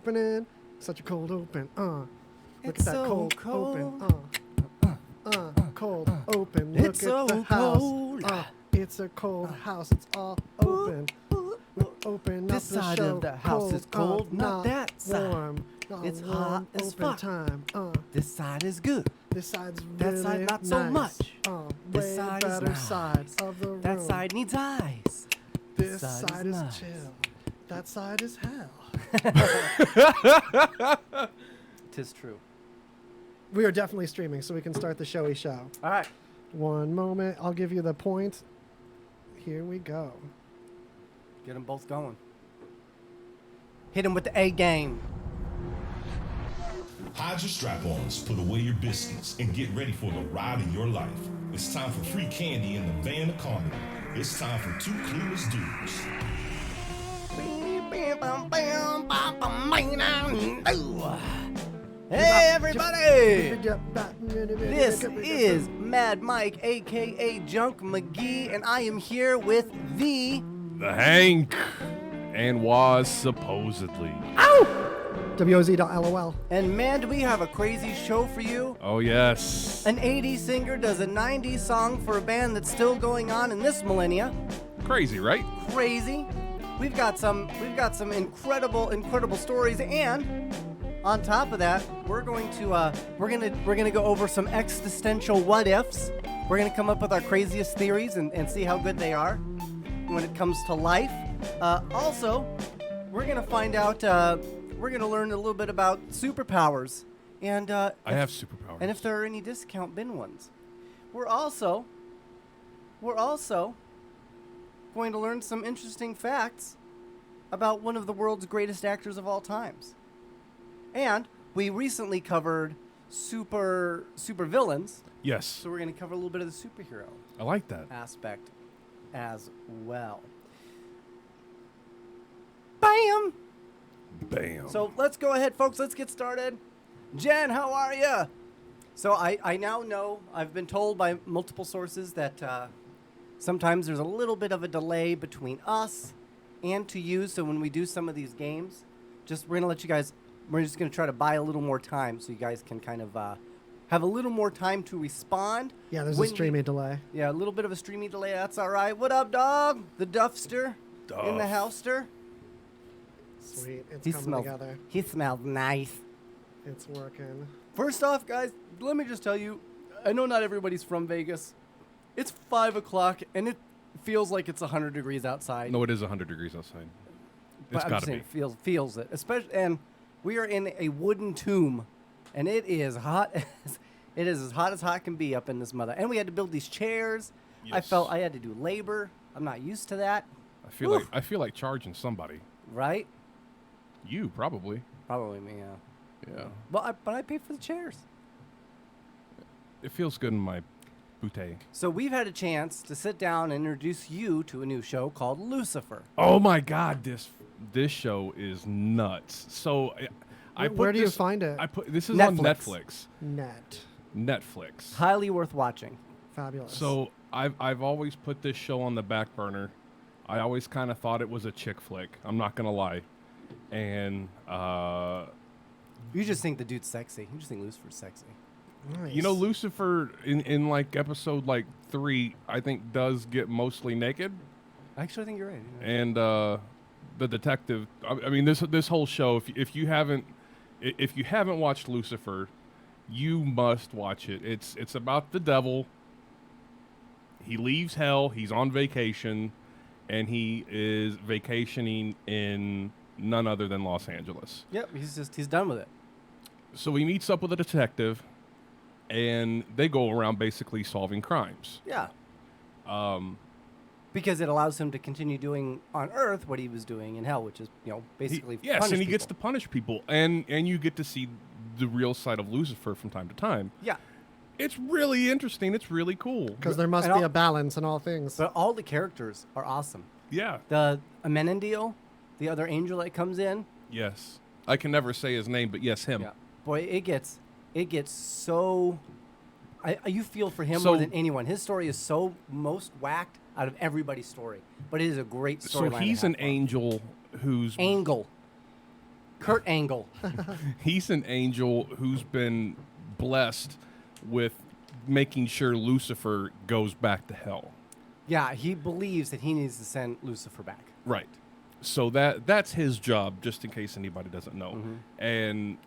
opening. Such a cold open. Look It's at that so cold open. Cold It's open. Look at so the cold. house. It's a cold house. It's all open. Open This up the side show. of the house is cold, not that side. Warm. Not It's warm, hot as open fuck. time. This side is good. This side's That really side not so nice. much. This Way side is better nice. side of the room. That side needs eyes. This side is nice. chill. That side is hell. Tis true. We are definitely streaming, so we can start the showy show. All right. One moment. I'll give you the point. Here we go. Get them both going. Hit them with the A game. Hide your strap-ons, put away your biscuits, and get ready for the ride of your life. It's time for free candy in the van of Cornell. It's time for two clueless dudes. Hey, everybody! This is Mad Mike, a.k.a. Junk McGee, and I am here with the Hank and was supposedly. WOZ.LOL. And man, do we have a crazy show for you. Oh, yes. An 80s singer does a 90s song for a band that's still going on in this millennia. Crazy, right? Crazy. We've got some incredible stories, and on top of that, we're going to go over some existential what ifs. We're gonna come up with our craziest theories and see how good they are when it comes to life. Also, we're gonna find out. We're gonna learn a little bit about superpowers, and I have superpowers. and if there are any discount bin ones. We're also going to learn some interesting facts about one of the world's greatest actors of all times. And we recently covered super villains, Yes. so we're going to cover a little bit of the superhero I like that. aspect as well. Bam! Bam. So let's go ahead, folks. Let's get started. Jen, how are you? So I now know, I've been told by multiple sources that sometimes there's a little bit of a delay between us and to you. So when we do some of these games, we're going to try to buy a little more time so you guys can kind of have a little more time to respond. Yeah, there's a streaming delay. Yeah, a little bit of a streamy delay. That's all right. What up, dog? The Duffster in the housester. Sweet. It's He coming smells. together. He smells nice. It's working. First off, guys, let me just tell you, I know not everybody's from Vegas. It's 5 o'clock, and it feels like it's 100 degrees outside. No, it is 100 degrees outside. But It's I'm got just to saying, be. it feels it. Especially, and we are in a wooden tomb, and it is hot. It is as hot as hot can be up in this mother. And we had to build these chairs. I Yes. felt I had to do labor. I'm not used to that. I feel like charging somebody. Right? You probably. Probably me, yeah. Yeah. But I paid for the chairs. It feels good in my boutique. So we've had a chance to sit down and introduce you to a new show called Lucifer. Oh my God, this show is nuts. So I put Where do you this- find it? I put this is on Netflix. Netflix. Net. Netflix. Highly worth watching. Fabulous. So I've always put this show on the back burner. I always kind of thought it was a chick flick. I'm not gonna lie, and You just think the dude's sexy. You just think Lucifer's sexy. nice. you know Lucifer in like episode like 3, I think does get mostly naked, Actually, I think you're right. and the detective. I mean this whole show. If you haven't watched Lucifer, you must watch it. It's about the devil. He leaves hell. He's on vacation, and he is vacationing in none other than Los Angeles. Yep, he's done with it. So he meets up with a detective, and they go around basically solving crimes. Yeah. Because it allows him to continue doing on Earth what he was doing in hell, which is, basically Yes, punish and he gets to people. punish people, and you get to see the real side of Lucifer from time to time. Yeah. It's really interesting. It's really cool. Because there must And be I'll- a balance in all things. But all the characters are awesome. Yeah. The Amenendiel, the other angel that comes in. Yes. I can never say his name, but yes, him. Yeah. Boy, it gets so. You feel for him So- more than anyone. His story is so most whacked out of everybody's story, but it is a great So storyline. he's to an have fun. angel who's Angle. Kurt Angle. He's an angel who's been blessed with making sure Lucifer goes back to hell. Yeah, he believes that he needs to send Lucifer back. Right. So that's his job, just in case anybody doesn't know. Mm-hmm. And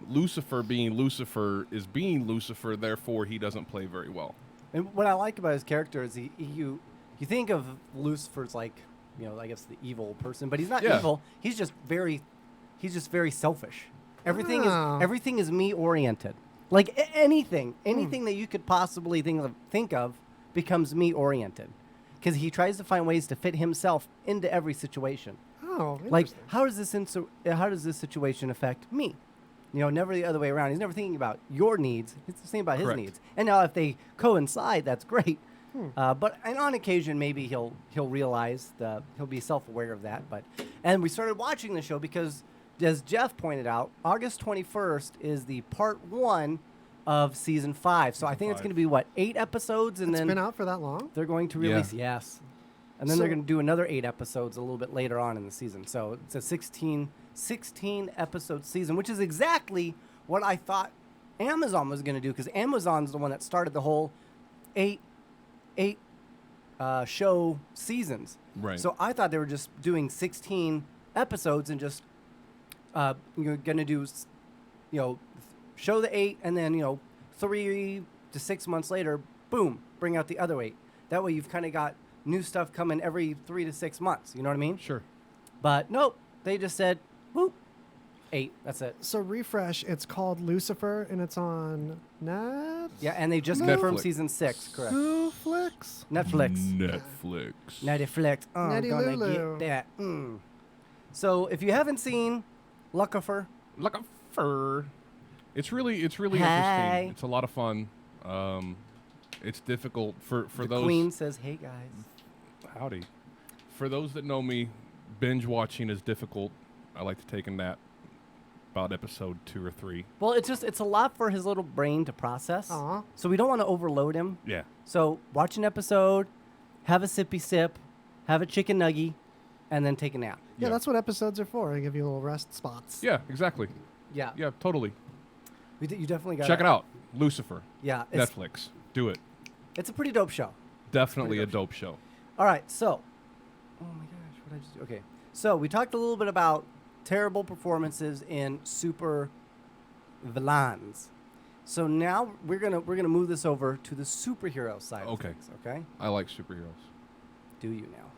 Lucifer being Lucifer is being Lucifer, therefore he doesn't play very well. And what I like about his character is you think of Lucifer as like, I guess the evil person, but he's not evil. He's just very selfish. Everything is me oriented. Like anything that you could possibly think of becomes me oriented, because he tries to find ways to fit himself into every situation. Oh, Like, interesting. how does this situation affect me? Never the other way around. He's never thinking about your needs. He's thinking about Correct. his needs. And now if they coincide, that's great. But and on occasion, maybe he'll realize he'll be self-aware of that. And we started watching the show because, as Jeff pointed out, August 21st is the part 1 of season 5. So I think it's going to be 8 episodes, and It's then been out for that long? they're going to release yes. And then So- they're going to do another 8 episodes a little bit later on in the season. So it's a 16 episode season, which is exactly what I thought Amazon was going to do, because Amazon's the one that started the whole 8 show seasons. Right. So I thought they were just doing 16 episodes and just you're going to do show the 8, and then 3 to 6 months later, boom, bring out the other 8. That way you've kind of got new stuff coming every 3 to 6 months. You know what I mean? Sure. But nope, they just said, whoop, 8. That's it. So refresh, it's called Lucifer, and it's on Net? Yeah, and they just Netflix. confirmed season 6. Correct. Netflix? Netflix. Netflix. Oh, Netty gonna Lulu. get that. So if you haven't seen Lucifer, Like a fur. It's really Hey. interesting. It's a lot of fun. It's difficult for the those. Queen says, "Hey guys." Howdy. For those that know me, binge watching is difficult. I like to take a nap about episode 2 or 3. Well, it's a lot for his little brain to process. Aw. So we don't want to overload him. Yeah. So watch an episode, have a sippy sip, have a chicken nugget, and then take a nap. Yeah, that's what episodes are for. They give you little rest spots. Yeah, exactly. Yeah. Yeah, totally. You definitely got Check it out. Lucifer. Yeah. Netflix. Do it. It's a pretty dope show. Definitely a pretty dope show. All right, so. Oh my gosh, what did I just do? Okay. So we talked a little bit about terrible performances in super villains. So now we're gonna move this over to the superhero side of Okay. things, okay? I like superheroes. Do you now?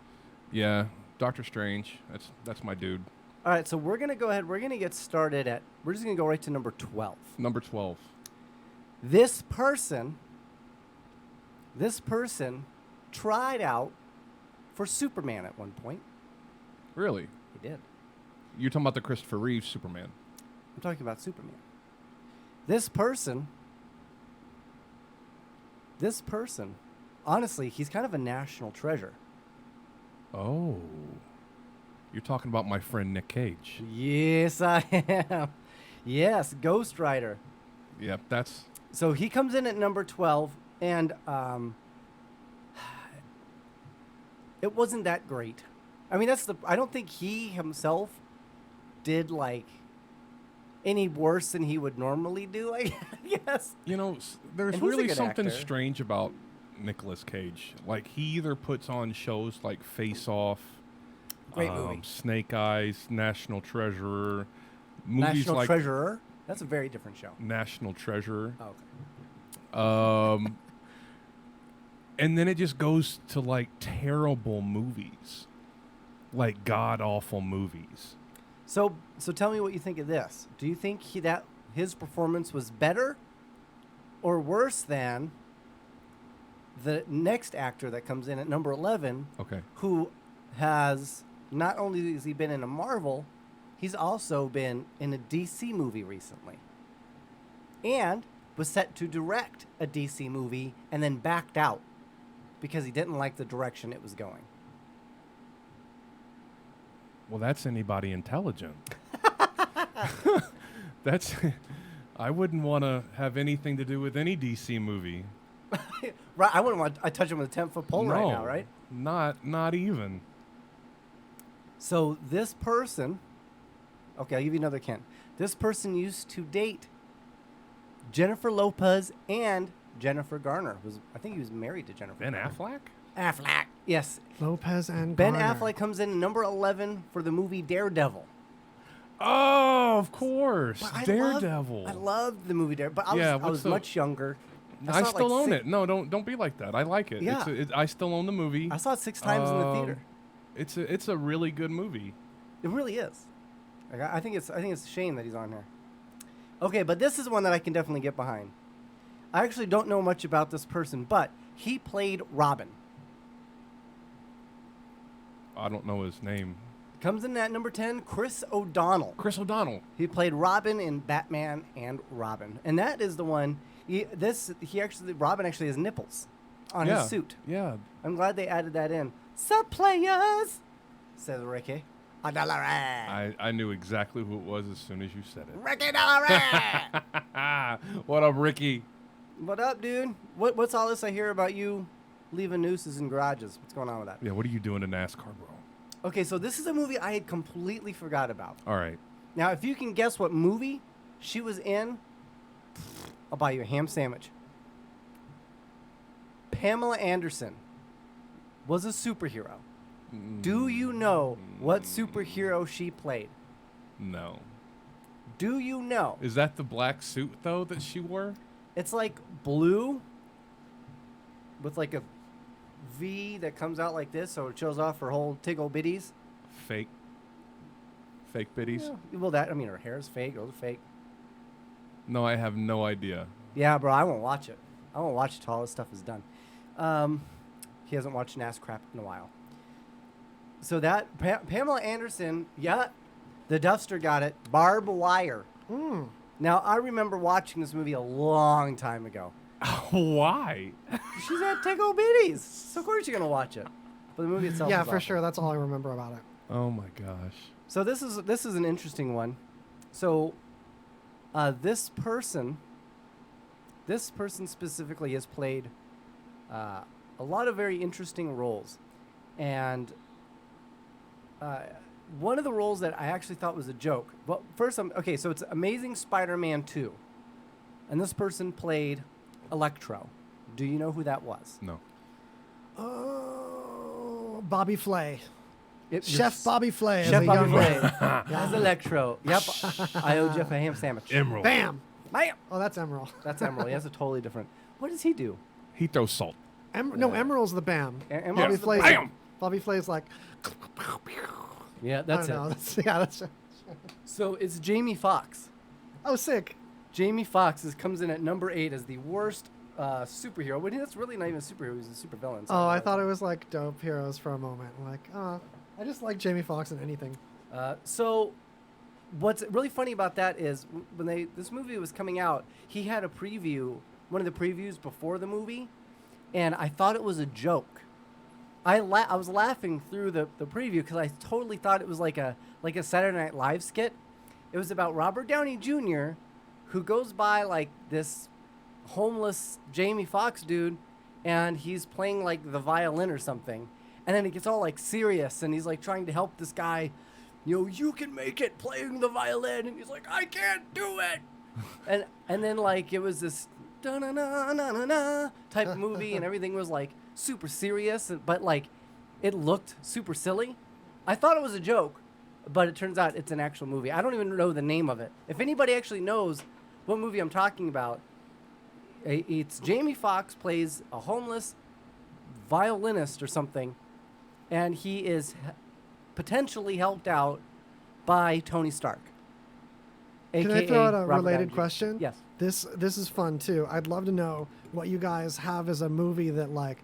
Yeah, Doctor Strange. That's my dude. All right, so we're going to go ahead. We're going to get started we're just going to go right to number 12. Number 12. This person tried out for Superman at one point. Really? He did. You're talking about the Christopher Reeve Superman. I'm talking about Superman. This person, honestly, he's kind of a national treasure. Oh. You're talking about my friend Nick Cage. Yes, I am. Yes, Ghost Rider. Yep, that's... So he comes in at number 12, and it wasn't that great. I mean, I don't think he himself did like any worse than he would normally do, I guess. There's And he's a really good something actor. strange about Nicolas Cage. Like, he either puts on shows like Face Off, Great movie. Snake Eyes, National Treasurer, movies National like Treasurer. That's a very different show. National Treasurer. Oh, okay. And then it just goes to like terrible movies, like god awful movies. So tell me what you think of this. Do you think his performance was better or worse than the next actor that comes in at number 11? Okay. Who has not only has he been in a Marvel, he's also been in a DC movie recently, and was set to direct a DC movie and then backed out because he didn't like the direction it was going. Well, that's anybody intelligent. I wouldn't want to have anything to do with any DC movie. Right, I wouldn't want to touch him with a 10-foot pole right now, right? Not even. So this person, Okay, I'll give you another hint. This person used to date Jennifer Lopez and Jennifer Garner. I think he was married to Jennifer. Ben Garner. Affleck? Affleck. Yes. Lopez and Ben Garner. Affleck comes in at number 11 for the movie Daredevil. Oh, of course. But Daredevil. I loved the movie Daredevil, but Yeah, I what's was the- much younger. I saw still like own it. No, don't be like that. I like it. Yeah. I still own the movie. I saw it 6 times in the theater. It's a really good movie. It really is. Like, I think it's a shame that he's on here. Okay, but this is one that I can definitely get behind. I actually don't know much about this person, but he played Robin. I don't know his name. Comes in at number 10, Chris O'Donnell. Chris O'Donnell. He played Robin in Batman and Robin, and that is the one. Robin actually has nipples on his suit. Yeah. I'm glad they added that in. Sup, players? Says Ricky. Ricky I knew exactly who it was as soon as you said it. Dollar. What up, Ricky? What up, dude? What's all this I hear about you leaving nooses in garages? What's going on with that? Yeah, what are you doing in NASCAR, bro? Okay, so this is a movie I had completely forgot about. All right. Now, if you can guess what movie she was in, I'll buy you a ham sandwich. Pamela Anderson was a superhero. Do you know what superhero she played? No. Do you know? Is that the black suit, though, that she wore? It's like blue with like a V that comes out like this, so it shows off her whole tiggle bitties. Fake biddies? Yeah. Well, her hair is fake. Those are fake. No, I have no idea. Yeah, bro, I won't watch it. I won't watch it till all this stuff is done. He hasn't watched NASCAR in a while. So that Pamela Anderson, yeah, the Duffster got it. Barbed Wire. Now, I remember watching this movie a long time ago. Why? She's at Tickle Bitties. So of course you're going to watch it. But the movie itself Yeah, is for awful. sure. That's all I remember about it. Oh my gosh. So this is an interesting one. So this person specifically has played a lot of very interesting roles. And one of the roles that I actually thought was a joke. Well, first, so it's Amazing Spider-Man 2. And this person played Electro. Do you know who that was? No. Oh, Bobby Flay. You're Chef Bobby Flay. Chef as a Bobby young Flay. man. As Electro. Yep. I owe Jeff a ham sandwich. Emerald. Bam. Bam. Oh, that's Emerald. That's Emerald. He has a totally different. What does he do? He throws salt. No, Emerald's the Bam. Emerald's Bobby the Flay's Bam. Bobby Flay's like. Yeah, that's I it. don't know. That's it. So it's Jamie Foxx. Oh, sick. Jamie Foxx comes in at number 8 as the worst superhero. But that's really not even a superhero. He's a supervillain. So Oh, I thought it was like dope heroes for a moment. Like, I just like Jamie Foxx in anything. So what's really funny about that is when this movie was coming out, he had a preview, one of the previews before the movie, and I thought it was a joke. I was laughing through the preview because I totally thought it was like a Saturday Night Live skit. It was about Robert Downey Jr., who goes by like this homeless Jamie Foxx dude, and he's playing like the violin or something. And then it gets all like serious, and he's like trying to help this guy. You can make it playing the violin, and he's like, I can't do it. and then like it was this da-na-na-na-na-na type of movie, and everything was like super serious, but like it looked super silly. I thought it was a joke, but it turns out it's an actual movie. I don't even know the name of it. If anybody actually knows what movie I'm talking about, it's Jamie Foxx plays a homeless violinist or something, and he is potentially helped out by Tony Stark. Can I AKA throw out a Robert Downey related Jr. question? Yes. This is fun too. I'd love to know what you guys have as a movie that like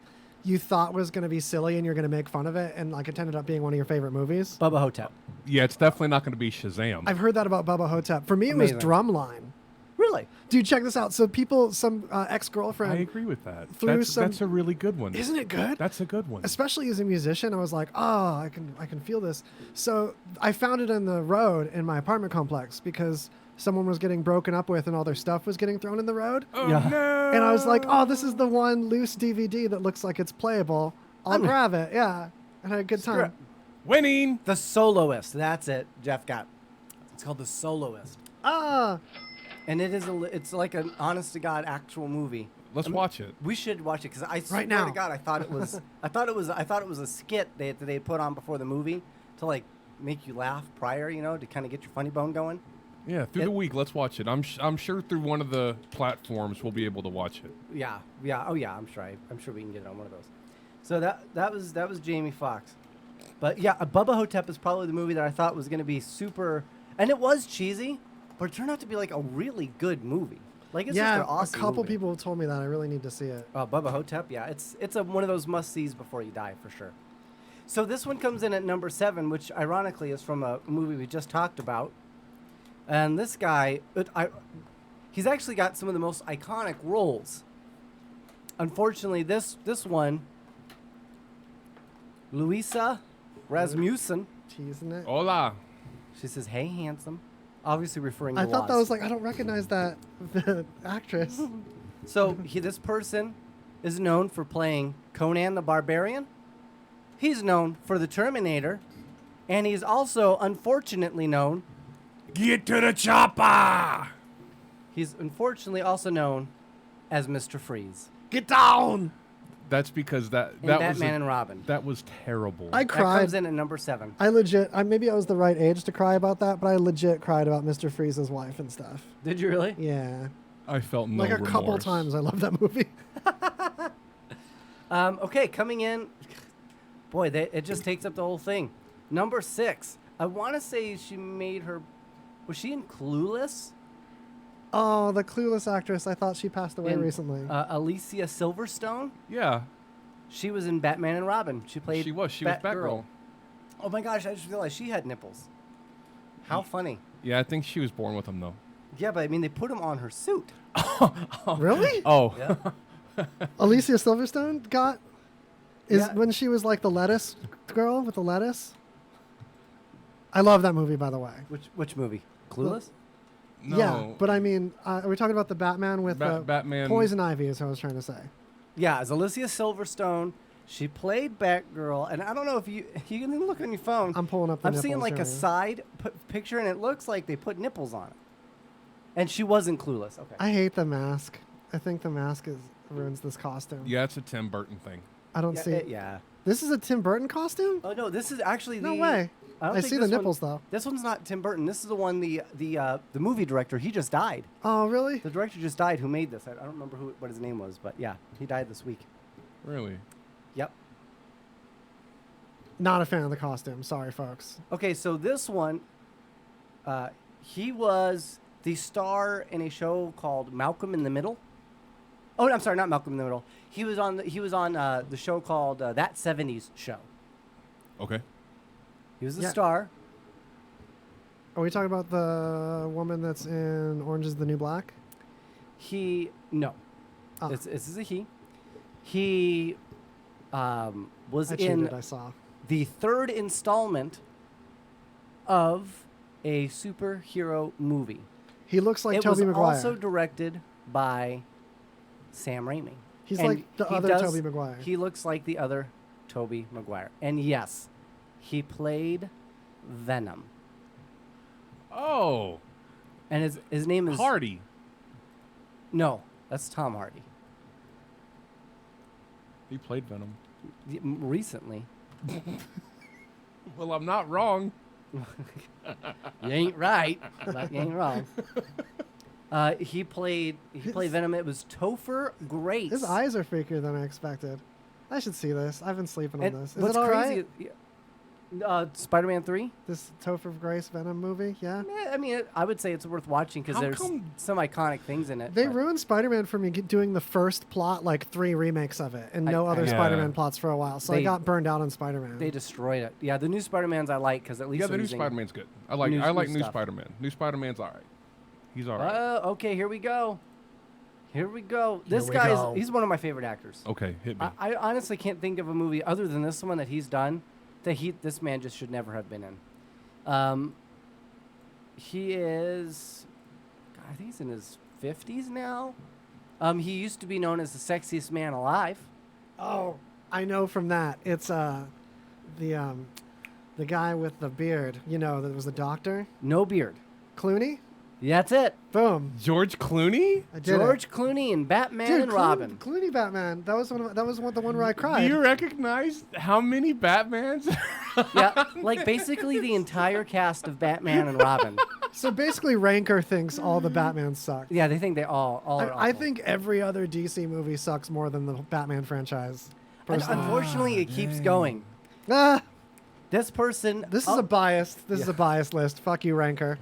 you thought was going to be silly and you're going to make fun of it, and like it ended up being one of your favorite movies. Bubba Hotep. Yeah, it's definitely not going to be Shazam. I've heard that about Bubba Hotep. For me, Amazing. it was Drumline. Really? Dude, check this out. So some ex-girlfriend. I agree with that. Through That's a really good one. Isn't it good? That's a good one. Especially as a musician, I was like, oh, I can feel this. So I found it in the road in my apartment complex because someone was getting broken up with and all their stuff was getting thrown in the road. Oh, Yeah. no. And I was like, oh, this is the one loose DVD that looks like it's playable. I'll grab it. Yeah. And I had a good time. Screw it. Winning. The Soloist. That's it. Jeff got. It's called The Soloist. Ah, And it's like an honest to God actual movie. Let's watch it. We should watch it because I swear now. to God I thought it was I thought it was a skit that they put on before the movie to like make you laugh prior, to kind of get your funny bone going. Yeah, through the week, let's watch it. I'm sure through one of the platforms we'll be able to watch it. Yeah. Oh yeah, I'm sure we can get it on one of those. So that was Jamie Foxx. But yeah, Bubba Hotep is probably the movie that I thought was going to be super, and it was cheesy, but it turned out to be like a really good movie. Like it's just an awesome a couple movie. people told me that. I really need to see it. Bubba Hotep, yeah, it's one of those must sees before you die for sure. So this one comes in at number 7, which ironically is from a movie we just talked about, and this guy, he's actually got some of the most iconic roles. Unfortunately, this one, Louisa Rasmussen, Teasing it. Hola. she says, "Hey, handsome," obviously referring to I thought that Waz. was like, I don't recognize that the actress. So this person is known for playing Conan the Barbarian. He's known for the Terminator, and he's also unfortunately known. Get to the chopper. He's unfortunately also known as Mr. Freeze Get down! That's because that in was Batman and Robin. that was terrible. I That cried. comes in at number 7. I legit, maybe I was the right age to cry about that, but I legit cried about Mr. Freeze's wife and stuff. Did you really? Yeah. I felt no Like a couple remorse. times. I love that movie. Okay, coming in. Boy, it just takes up the whole thing. Number 6. I want to say she made her. Was she in Clueless? Oh, the clueless actress. I thought she passed away In, recently. Alysia Silverstone. Yeah, She was in Batman and Robin. She played. she was Batgirl. Oh my gosh! I just realized she had nipples. How funny. Yeah, I think she was born with them though. Yeah, but I mean, they put them on her suit. Really? Oh, Yeah. Alicia Silverstone got Yeah. when she was like the lettuce girl with the lettuce. I love that movie, by the way. Which movie? Clueless. no. Yeah, but I mean, are we talking about the Batman with the Batman. poison ivy? Is what I was trying to say. Yeah, it's Alysia Silverstone. She played Batgirl, and I don't know if you can look on your phone. I'm pulling up the I'm seeing nipples, like a yeah. side picture, and it looks like they put nipples on it. And she wasn't Clueless. Okay. I hate the mask. I think the mask ruins this costume. Yeah, it's a Tim Burton thing. I don't see. Yeah. This is a Tim Burton costume? Oh no, this is actually No the. way. I, don't I think see the this one- nipples though. This one's not Tim Burton. This is the one. The movie director. He just died. Oh, really? The director just died. Who made this? I don't remember what his name was, but yeah, he died this week. Really? Yep. Not a fan of the costume. Sorry, folks. Okay, so this one, he was the star in a show called Malcolm in the Middle. Oh, I'm sorry, not Malcolm in the Middle. He was on the show called That 70s Show. Okay. He was the Yeah. star. Are we talking about the woman that's in Orange is the New Black? No, Oh. this is a he. He was I in cheated. I saw. the 3rd installment of a superhero movie. He looks like it Tobey was Maguire. also directed by Sam Raimi. He's And like the he other does- Tobey Maguire. He looks like the other Tobey Maguire. And yes, he played Venom. Oh, And his name is Hardy. No, that's Tom Hardy. He played Venom. Recently. Well, I'm not wrong. You ain't right, but you ain't wrong. He played Venom. It was Topher Grace. His eyes are freakier than I expected. I should see this. I've been sleeping on And this. Is what's it all crazy? right? Spider-Man 3. This Topher Grace Venom movie? Yeah. I mean, I would say it's worth watching because How there's come- some iconic things in it. They but- ruined Spider-Man for me doing the first plot, like 3 remakes of it, and no other Yeah. Spider-Man plots for a while. So I They- got burned out on Spider-Man. They destroyed it. Yeah, the new Spider-Mans I like because at least Yeah, they're the new using- Spider-Man's good. I like new new stuff. Spider-Man. New Spider-Man's all right. He's all right. Okay, here we go. Here we go. This we guy go. he's one of my favorite actors. Okay, hit me. I honestly can't think of a movie other than this one that he's done that this man just should never have been in. He is, God, I think he's in his 50s now. He used to be known as the sexiest man alive. Oh, I know from that. It's the guy with the beard. You know, that was the doctor. No beard. Clooney. That's it. Boom. George Clooney? I did George Clooney and Batman Dude, and Robin. Clooney Batman. That was the one where I Do cried. you recognize how many Batmans? Yeah, like basically the entire cast of Batman and Robin. So basically, Ranker thinks all the Batman suck. Yeah, they think they all are I awful. think every other DC movie sucks more than the Batman franchise. And Personally. unfortunately, it keeps going. Ah, This person. this is a biased. This is a biased list. Fuck you, Ranker.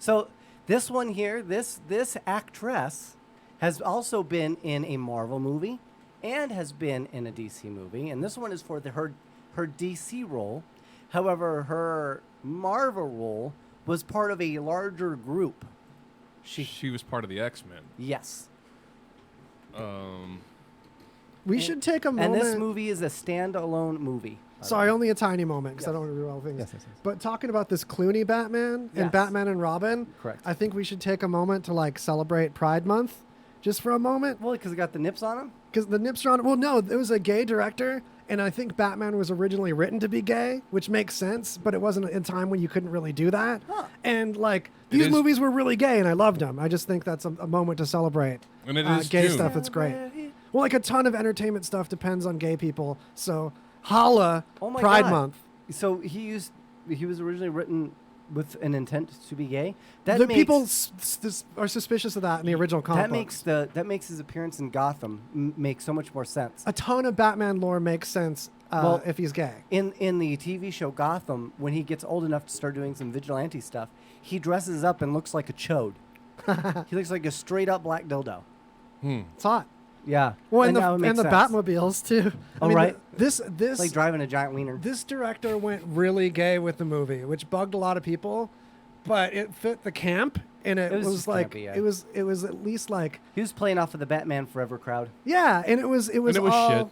So this one here, this actress has also been in a Marvel movie and has been in a DC movie, and this one is for her DC role. However, her Marvel role was part of a larger group. She was part of the X-Men. Yes. We should take a moment. And this movie is a standalone movie. Sorry, only a tiny moment because I Yes. don't want to do all things. Yes. But talking about this Clooney Batman and Yes. Batman and Robin, Correct. I think we should take a moment to like celebrate Pride Month, just for a moment, Well, because it got the nips on him? because the nips are on. Well, no, it was a gay director, and I think Batman was originally written to be gay, which makes sense. But it wasn't a time when you couldn't really do that. Huh. And like It these is- movies were really gay, and I loved them. I just think that's a moment to celebrate. And it is gay June. stuff. It's great. Well, like a ton of entertainment stuff depends on gay people. So holla, Oh my Pride God. Month. So he was originally written with an intent to be gay. That The makes, people are suspicious of that in the original comic that makes his appearance in Gotham make so much more sense. A ton of Batman lore makes sense Well, if he's gay. In the TV show Gotham, when he gets old enough to start doing some vigilante stuff, he dresses up and looks like a chode. He looks like a straight up black dildo. It's hot. Yeah. Well, and now it the makes sense. Batmobiles too. Oh, right. This It's like driving a giant wiener. this director went really gay with the movie, which bugged a lot of people, but it fit the camp, and it It was was just like campy, yeah. it was at least like He was playing off of the Batman Forever crowd. yeah, and it was it was all, shit.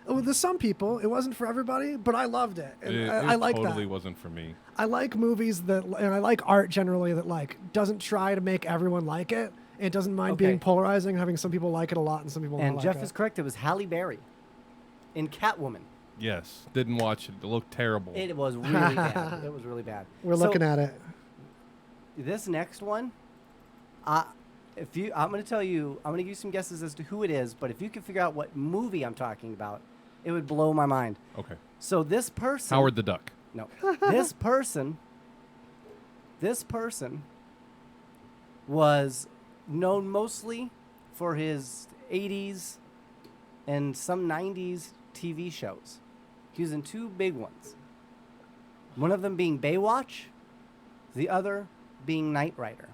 Well, there's some people. It wasn't for everybody, but I loved it. And It I like totally that. wasn't for me. I like movies that, and I like art generally that like doesn't try to make everyone like it. And it doesn't mind Okay. being polarizing, having some people like it a lot and some people And not Jeff like is it. correct. It was Halle Berry in Catwoman. Yes, didn't watch it. It looked terrible. It was really bad. It was really bad. We're So, looking at it. this next one. I'm going to tell you. I'm going to give you some guesses as to who it is. But if you can figure out what movie I'm talking about, it would blow my mind. Okay. So this person. Howard the Duck. No. This person was known mostly for his 80s and some 90s TV shows. He was in two big ones. One of them being Baywatch, the other being Knight Rider.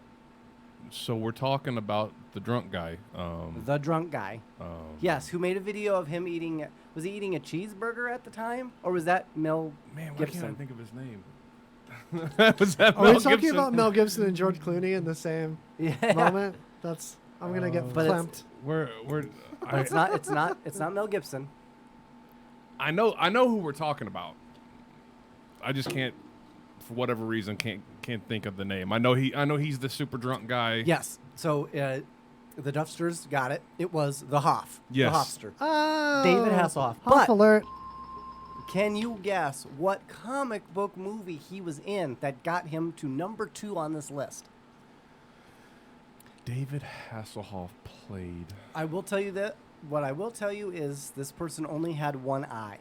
So we're talking about the drunk guy. The drunk guy. Yes, who made a video of him eating. Was he eating a cheeseburger at the time? Or was that Mel Man, why Gibson? can't I think of his name? Was that Are Mel we talking Gibson? about Mel Gibson and George Clooney in the same Yeah. moment? That's I'm gonna get But it's- clamped. We're It's not Mel Gibson. I know who we're talking about. I just can't, for whatever reason, can't think of the name. I know he's the super drunk guy. Yes. So the Duffsters got it. It was the Hoff. Yes. The Hoffster. Oh, David Hasselhoff. Hoff But alert. can you guess what comic book movie he was in that got him to number 2 on this list? David Hasselhoff played. I will tell you that. What I will tell you is this person only had one eye.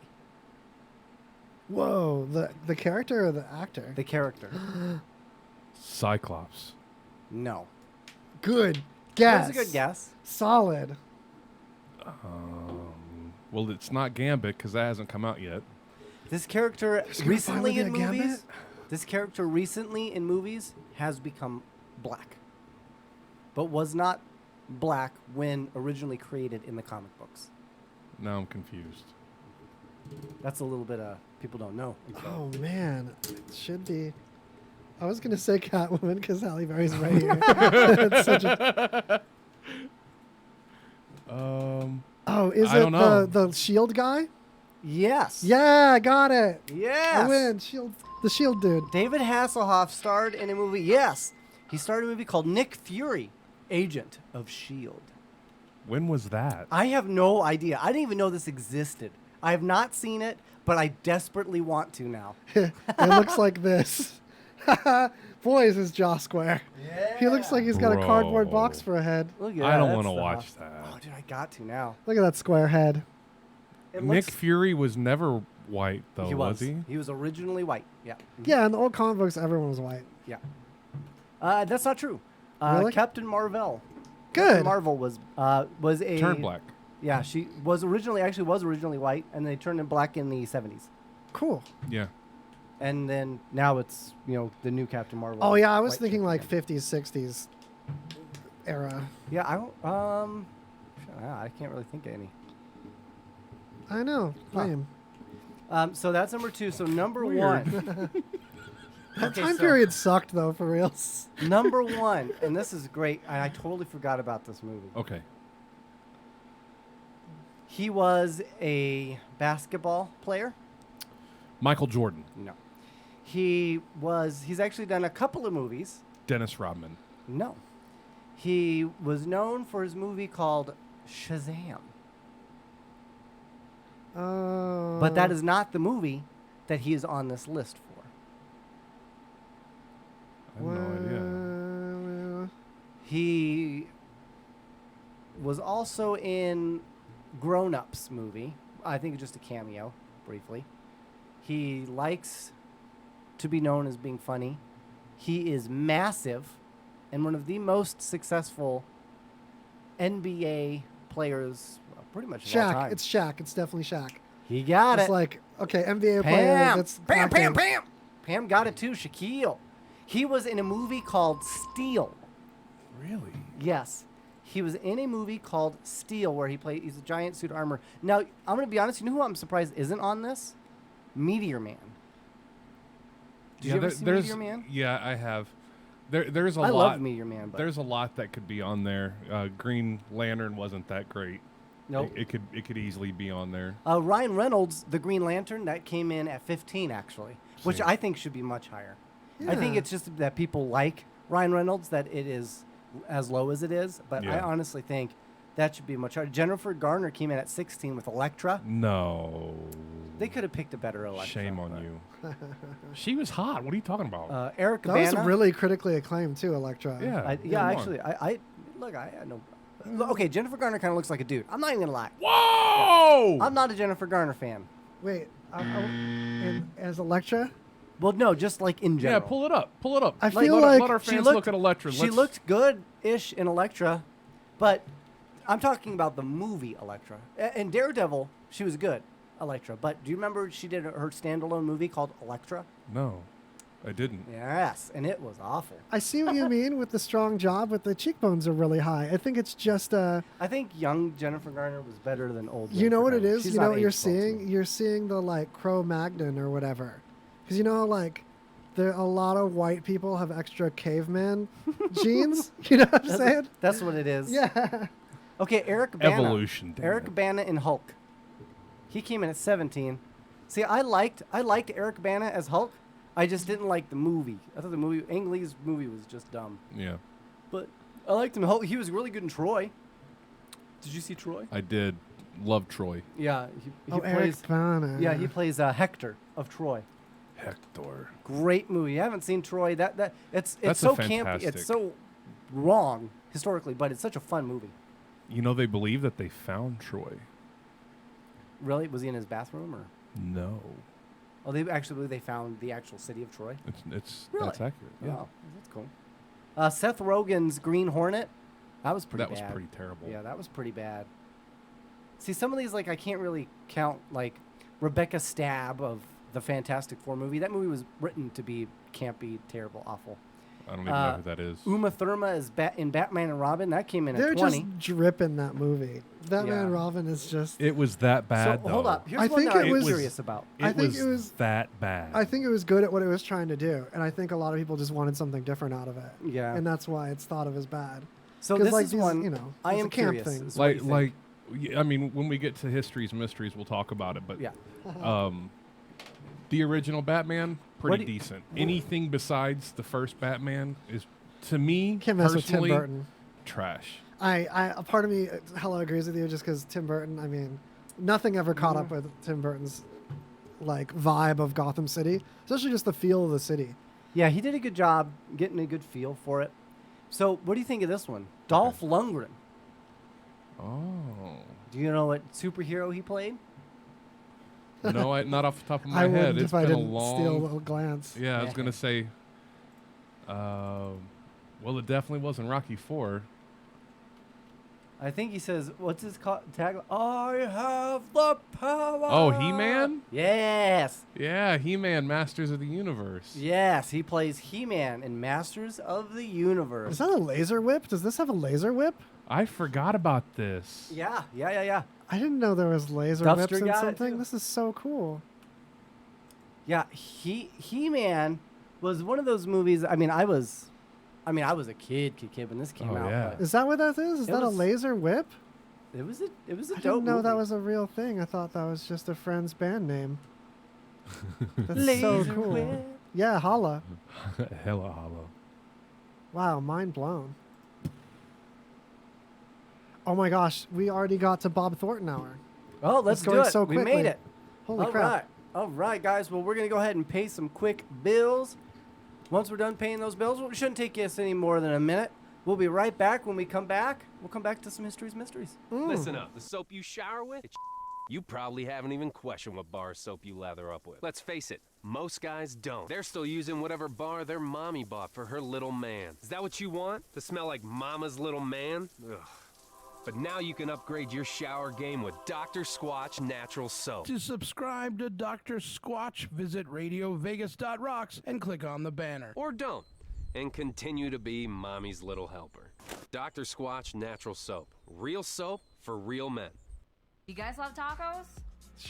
Whoa, the character or the actor? The character. Cyclops. No. Good guess. That's a good guess. Solid. Well, it's not Gambit because that hasn't come out yet. This character gonna recently finally in be a Gambit? movies. This character recently in movies has become black, but was not black when originally created in the comic books. Now I'm confused. That's a little bit people don't know. Oh man, it should be. I was gonna say Catwoman because Halle Berry's right here. It's such a, oh, is I it don't know. the Shield guy? Yes. Yeah, I got it. Yes. I win. Shield, the Shield dude. David Hasselhoff starred in a movie. Yes. He starred in a movie called Nick Fury, Agent of S.H.I.E.L.D. When was that? I have no idea. I didn't even know this existed. I have not seen it, but I desperately want to now. It looks like this. Boy, is his jaw square. Yeah. He looks like he's got a cardboard Bro. box for a head. Look at I that. don't That want to stuff. watch that. Oh, dude, I got to now. Look at that square head. It Nick looks- Fury was never white, though, he was he? He was originally white. Yeah. Yeah, in the old comic books, everyone was white. Yeah. That's not true. Really? Captain Marvel. Good. Captain Marvel was a Turned black. Yeah, she was originally white, and they turned him black in the 70s, Cool. Yeah. and then now it's the new Captain Marvel. Oh yeah, I was white thinking chick like again. 50s, 60s era. Yeah, I don't. I can't really think of any. I know. Lame. So that's number 2. So number Weird. 1. That Okay, time so- period sucked though, for reals. Number 1, and this is great. I totally forgot about this movie. Okay. He was a basketball player. Michael Jordan. No. He's actually done a couple of movies. Dennis Rodman. No. He was known for his movie called Shazam. But that is not the movie that he is on this list for. I have no idea. He was also in Grown Ups movie. I think just a cameo, briefly. He likes to be known as being funny. He is massive and one of the most successful NBA players, pretty much of all Shaq. time. It's Shaq. It's definitely Shaq. He got It's it. like, okay, NBA player. Pam. That's Pam, Pam, acting. Pam. Pam got it too. Shaquille. He was in a movie called Steel. Really? Yes. He was in a movie called Steel where he's a giant suit of armor. Now, I'm going to be honest. You know who I'm surprised isn't on this? Meteor Man. Did you ever see Meteor Man? Yeah, I have. There's a I lot. love Meteor Man, but There's a lot that could be on there. Green Lantern wasn't that great. nope. It could easily be on there. Ryan Reynolds, the Green Lantern, that came in at 15 actually, which See. I think should be much higher. I think Yeah. it's just that people like Ryan Reynolds that it is as low as it is, but I Yeah. honestly think that should be much higher. Jennifer Garner came in at 16 with Elektra. No. They could have picked a better Elektra. Shame on but- you. She was hot. What are you talking about? Eric That was Bana. really critically acclaimed too, Elektra. yeah. Yeah, come on. actually, I know. Okay, Jennifer Garner kind of looks like a dude. I'm not even gonna lie. Whoa! I'm not a Jennifer Garner fan. Wait, and as Elektra, Well, no, just like in yeah, general. pull it up. Pull it up. I Let- feel let, like let our she fans looked- look at Elektra. She Let's- looked good-ish in Elektra, but I'm talking about the movie Elektra. In Daredevil, she was good, Elektra. But do you remember she did her standalone movie called Elektra? No, I didn't. Yes, and it was awful. I see what you mean with the strong jaw, but the cheekbones are really high. I think it's just I think young Jennifer Garner was better than old. you know Jennifer what it Garner. is. She's You know not what you're aged well to seeing. me. You're seeing the like Cro-Magnon or whatever, because you know like there a lot of white people have extra caveman genes. You know what I'm saying? That's what it is. Yeah. Okay, Eric Bana. Evolution. damn Eric it. Bana in Hulk. He came in at 17. See, I liked Eric Bana as Hulk. I just didn't like the movie. I thought the movie, Ang Lee's movie, was just dumb. Yeah, But I liked him. Hulk. He was really good in Troy. Did you see Troy? I did. Love Troy. Yeah, he Oh, plays. Eric Bana. Yeah, he plays Hector of Troy. Hector. Great movie. You haven't seen Troy? It's That's so a campy. fantastic- It's so wrong historically, but it's such a fun movie. You know they believe that they found Troy. Really? Was he in his bathroom or? No, Oh, they actually believe they found the actual city of Troy. it's Really? that's accurate. Yeah, Oh, that's cool. Seth Rogen's Green Hornet. That was pretty that was bad. pretty terrible. Yeah, that was pretty bad. See, some of these, like, I can't really count, like, Rebecca Stab of the Fantastic Four movie. That movie was written to be campy, terrible, awful. I don't even know who that is. Uma Thurma is in Batman and Robin. That came in They're at 20. just dripping that movie. Batman and Yeah. Robin is just. It was that bad So, though. hold up. Here's I one think that it I'm was- curious about. I think was it was- that bad. I think it was good at what it was trying to do, and I think a lot of people just wanted something different out of it. Yeah. And that's why it's thought of as bad. So 'Cause, this like, is these, one you know, I it's am a camp curious. thing. is what you think. I mean, when we get to histories, mysteries, we'll talk about it. But Yeah. the original Batman, What pretty do you- decent. Anything besides the first Batman is, to me, Can't mess with Tim personally, Burton. trash. A part of me hella agrees with you just because Tim Burton. I mean, nothing ever caught up with Tim Burton's like vibe of Gotham City, especially just the feel of the city. Yeah, he did a good job getting a good feel for it. So, what do you think of this one? Dolph Lundgren. Oh. Do you know what superhero he played? No, not off the top of my I head. wouldn't It's if I been a didn't long. steal a little glance. Yeah, I was gonna say. Well, it definitely wasn't Rocky 4. I think he says, what's his tag? I have the power. Oh, He-Man? Yes. Yeah, He-Man, Masters of the Universe. Yes, he plays He-Man in Masters of the Universe. Is that a laser whip? Does this have a laser whip? I forgot about this. Yeah. I didn't know there was laser Duffster whips in got it, something. too. This is so cool. Yeah, He-Man was one of those movies. I mean, I was a kid when this came Oh, out. yeah. But Is that what that is? Is It that a was- laser whip? it was a I dope didn't know that movie. was a real thing. I thought that was just a friend's band name. That's Laser so cool. whip. Yeah, holla. Hella hollow. Wow, mind blown. Oh my gosh, we already got to Bob Thornton hour. Oh, let's It's do going it. so We quickly. made it. Holy All crap. right. All right, guys. Well, we're going to go ahead and pay some quick bills. Once we're done paying those bills, it shouldn't take us any more than a minute. We'll be right back. When we come back, we'll come back to some mysteries. Listen up, the soap you shower with, it's you probably haven't even questioned what bar of soap you lather up with. Let's face it, most guys don't. They're still using whatever bar their mommy bought for her little man. Is that what you want? To smell like mama's little man? Ugh. But now you can upgrade your shower game with Dr. Squatch Natural Soap. To subscribe to Dr. Squatch, visit RadioVegas.rocks and click on the banner. Or don't, and continue to be mommy's little helper. Dr. Squatch Natural Soap. Real soap for real men. You guys love tacos?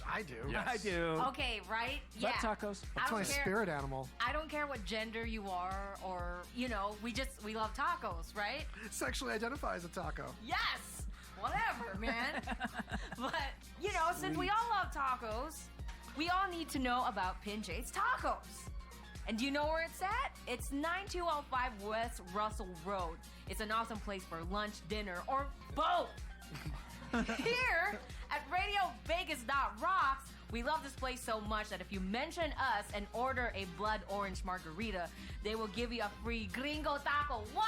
I do. I do. Okay, right? Yeah. tacos. I That's don't my care. spirit animal. I don't care what gender you are, or we love tacos, right? Sexually identify as a taco. Yes, whatever, man. But since we all love tacos, we all need to know about Pinche's Tacos. And do you know where it's at? It's 9205 West Russell Road. It's an awesome place for lunch, dinner, or both. Here at RadioVegas.rocks, we love this place so much that if you mention us and order a blood orange margarita, they will give you a free gringo taco. What?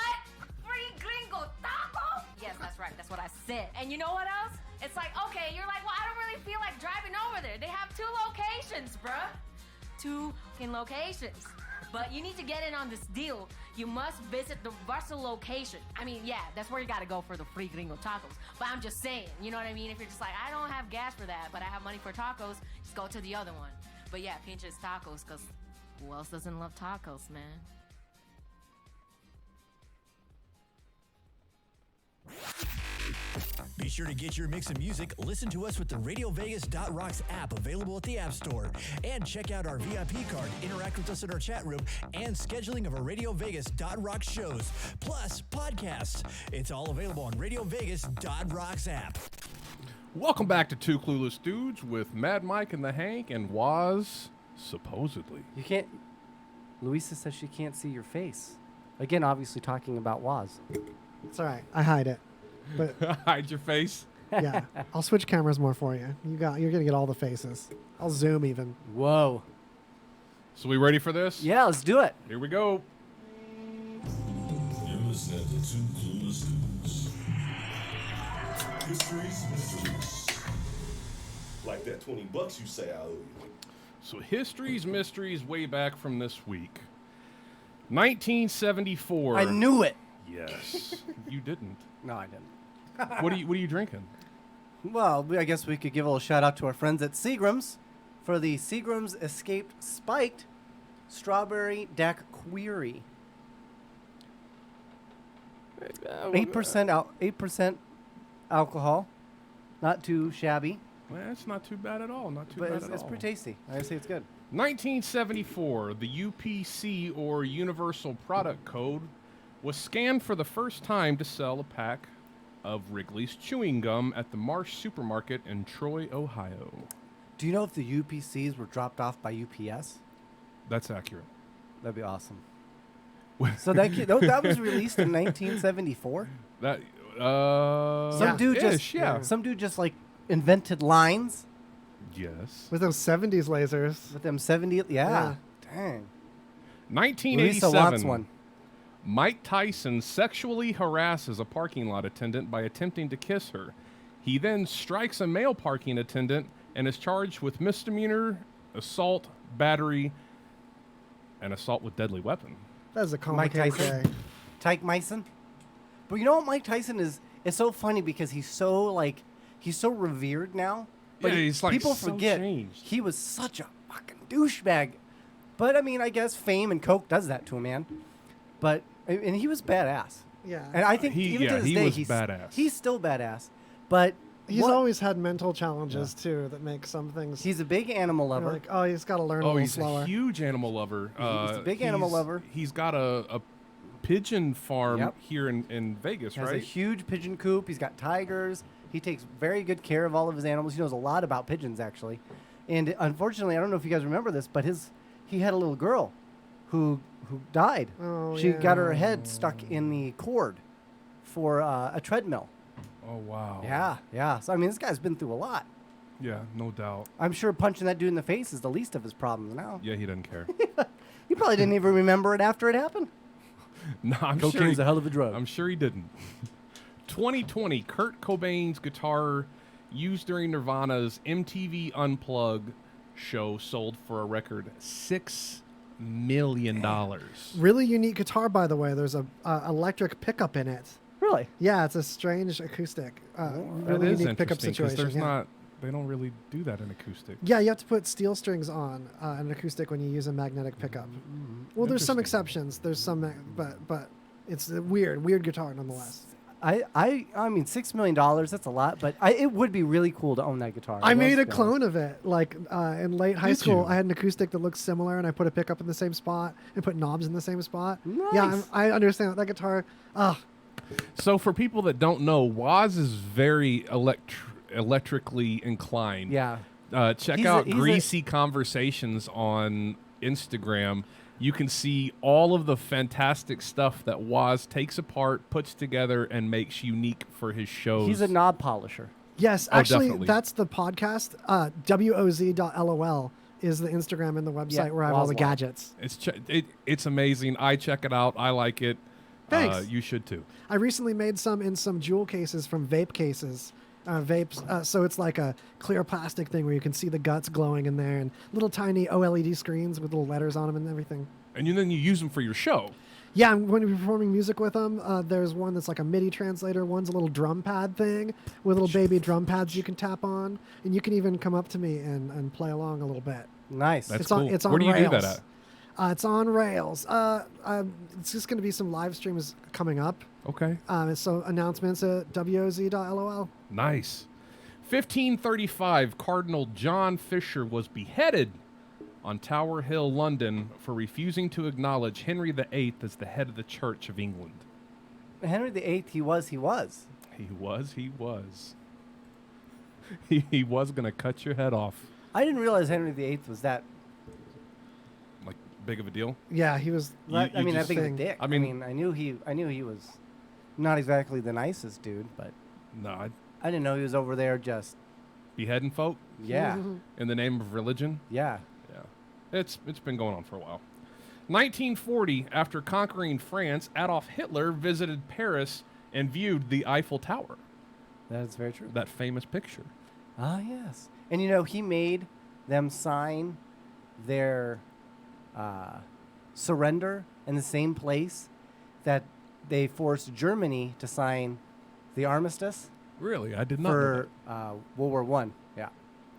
Free gringo taco? Yes, that's right. That's what I said. And you know what else? It's like, okay, you're like, well, I don't really feel like driving over there. They have 2 locations, bruh. 2 fucking locations. But you need to get in on this deal. You must visit the Russell location. I mean, yeah, that's where you gotta go for the free gringo tacos. But I'm just saying, you know what I mean? If you're just like, I don't have gas for that, but I have money for tacos, just go to the other one. But yeah, Pinche's Tacos, because who else doesn't love tacos, man? Be sure to get your mix of music. Listen to us with the RadioVegas.rocks app available at the App Store. And check out our VIP card, interact with us in our chat room, and scheduling of our RadioVegas.rocks shows, plus podcasts. It's all available on RadioVegas.rocks app. Welcome back to Two Clueless Dudes with Mad Mike and the Hank and Waz, supposedly. You can't. Louisa says she can't see your face. Again, obviously talking about Waz. It's all right. I hide it. But Hide your face. yeah, I'll switch cameras more for you. You're gonna get all the faces. I'll zoom even. Whoa. So we ready for this? Yeah, let's do it. Here we go. You're listening to Two Clueless Dudes. History's mysteries. Like that $20 you say I owe you. So history's mysteries way back from this week. 1974. I knew it. Yes. You didn't. No, I didn't. What are you drinking? Well, I guess we could give a little shout out to our friends at Seagram's for the Seagram's Escaped Spiked Strawberry Daiquiri. 8% alcohol, not too shabby, Well, it's not too bad at all. Not too but bad it's, at it's all. pretty tasty. I say it's good. 1974, the UPC or Universal Product Code was scanned for the first time to sell a pack of Wrigley's chewing gum at the Marsh Supermarket in Troy, Ohio. Do you know if the UPCs were dropped off by UPS? That's accurate. That'd be awesome. So that was released in 1974. That Some dude ish, yeah. Some dude just like invented lines Yes. With those 70s lasers. with them 70. Yeah. Dang. Lisa wants 1987. one. Mike Tyson sexually harasses a parking lot attendant by attempting to kiss her. He then strikes a male parking attendant and is charged with misdemeanor, assault, battery, and assault with deadly weapon. That's a Mike complicated Tyson. day. Tyke Myson. But you know what? Mike Tyson is so funny because he's so revered now. But Yeah, he's, like, people so forget changed. he was such a fucking douchebag. But I mean, I guess fame and coke does that to a man. But and he was badass. Yeah. And I think He- even yeah, to this he day was he's badass. He's still badass. But He's what- always had mental challenges too that make some things. he's a big animal you're lover. like, oh, he's got to learn a Oh, little he's slower. a huge animal lover. He's a big animal lover. He's got a pigeon farm Yep. here in Vegas, He has right? a huge pigeon coop. He's got tigers. He takes very good care of all of his animals. He knows a lot about pigeons, actually. And unfortunately, I don't know if you guys remember this, but he had a little girl who died. Oh, She got her yeah. head stuck in the cord for a treadmill. Oh, wow. Yeah. So, I mean, this guy's been through a lot. Yeah, no doubt. I'm sure punching that dude in the face is the least of his problems now. Yeah, he doesn't care. He probably didn't even remember it after it happened. No, I'm sure Cocaine's he, a hell of a drug. I'm sure he didn't. 2020, Kurt Cobain's guitar used during Nirvana's MTV Unplugged show sold for a record $6 million. Really unique guitar, by the way. There's a electric pickup in it. Really? Yeah, it's a strange acoustic. That Really is unique pickup interesting because situation. there's yeah. not. They don't really do that in acoustic. Yeah, you have to put steel strings on an acoustic when you use a magnetic pickup. Well, there's some Interesting. exceptions. There's some, but it's a weird guitar nonetheless. I mean, $6 million, that's a lot, but it would be really cool to own that guitar. I made a Let's be clone of it. Like in late high Did school, you? I had an acoustic that looked similar, and I put a pickup in the same spot and put knobs in the same spot. Yeah, Nice. I understand that guitar. So for people that don't know, Woz is very electrically inclined. Yeah. Check He's a- out he's a- Greasy Conversations on Instagram. You can see all of the fantastic stuff that Woz takes apart, puts together, and makes unique for his shows. He's a knob polisher. Yes, Oh, actually, definitely. that's the podcast. WOZ.lol is the Instagram and the website Yeah, where I have all the Wozlot. gadgets. It's amazing. I check it out. I like it. Thanks. You should too. I recently made some in some jewel cases from vape cases. Vapes. So it's like a clear plastic thing where you can see the guts glowing in there, and little tiny OLED screens with little letters on them and everything. And then you use them for your show. Yeah, and when we're performing music with them, there's one that's like a MIDI translator. One's a little drum pad thing with little baby drum pads you can tap on, and you can even come up to me and play along a little bit. Nice. That's It's cool. on- it's on Where do you do Rails. that at? It's on Rails. It's just going to be some live streams coming up. Okay. So announcements at WOZ.lol. Nice. 1535, Cardinal John Fisher was beheaded on Tower Hill, London, for refusing to acknowledge Henry VIII as the head of the Church of England. Henry VIII, he was. He was. He was going to cut your head off. I didn't realize Henry VIII was that. Like, big of a deal? Yeah, he was. You I mean, I just think of a think- dick. I I mean- mean, I knew he was not exactly the nicest dude, but No, I didn't know he was over there just. beheading folk Yeah. in the name of religion? Yeah. Yeah. It's been going on for a while. 1940, after conquering France, Adolf Hitler visited Paris and viewed the Eiffel Tower, That is very true. that famous picture. Ah, yes. And you know, he made them sign their surrender in the same place that they forced Germany to sign the armistice Really? I did not know for that. World War One. Yeah.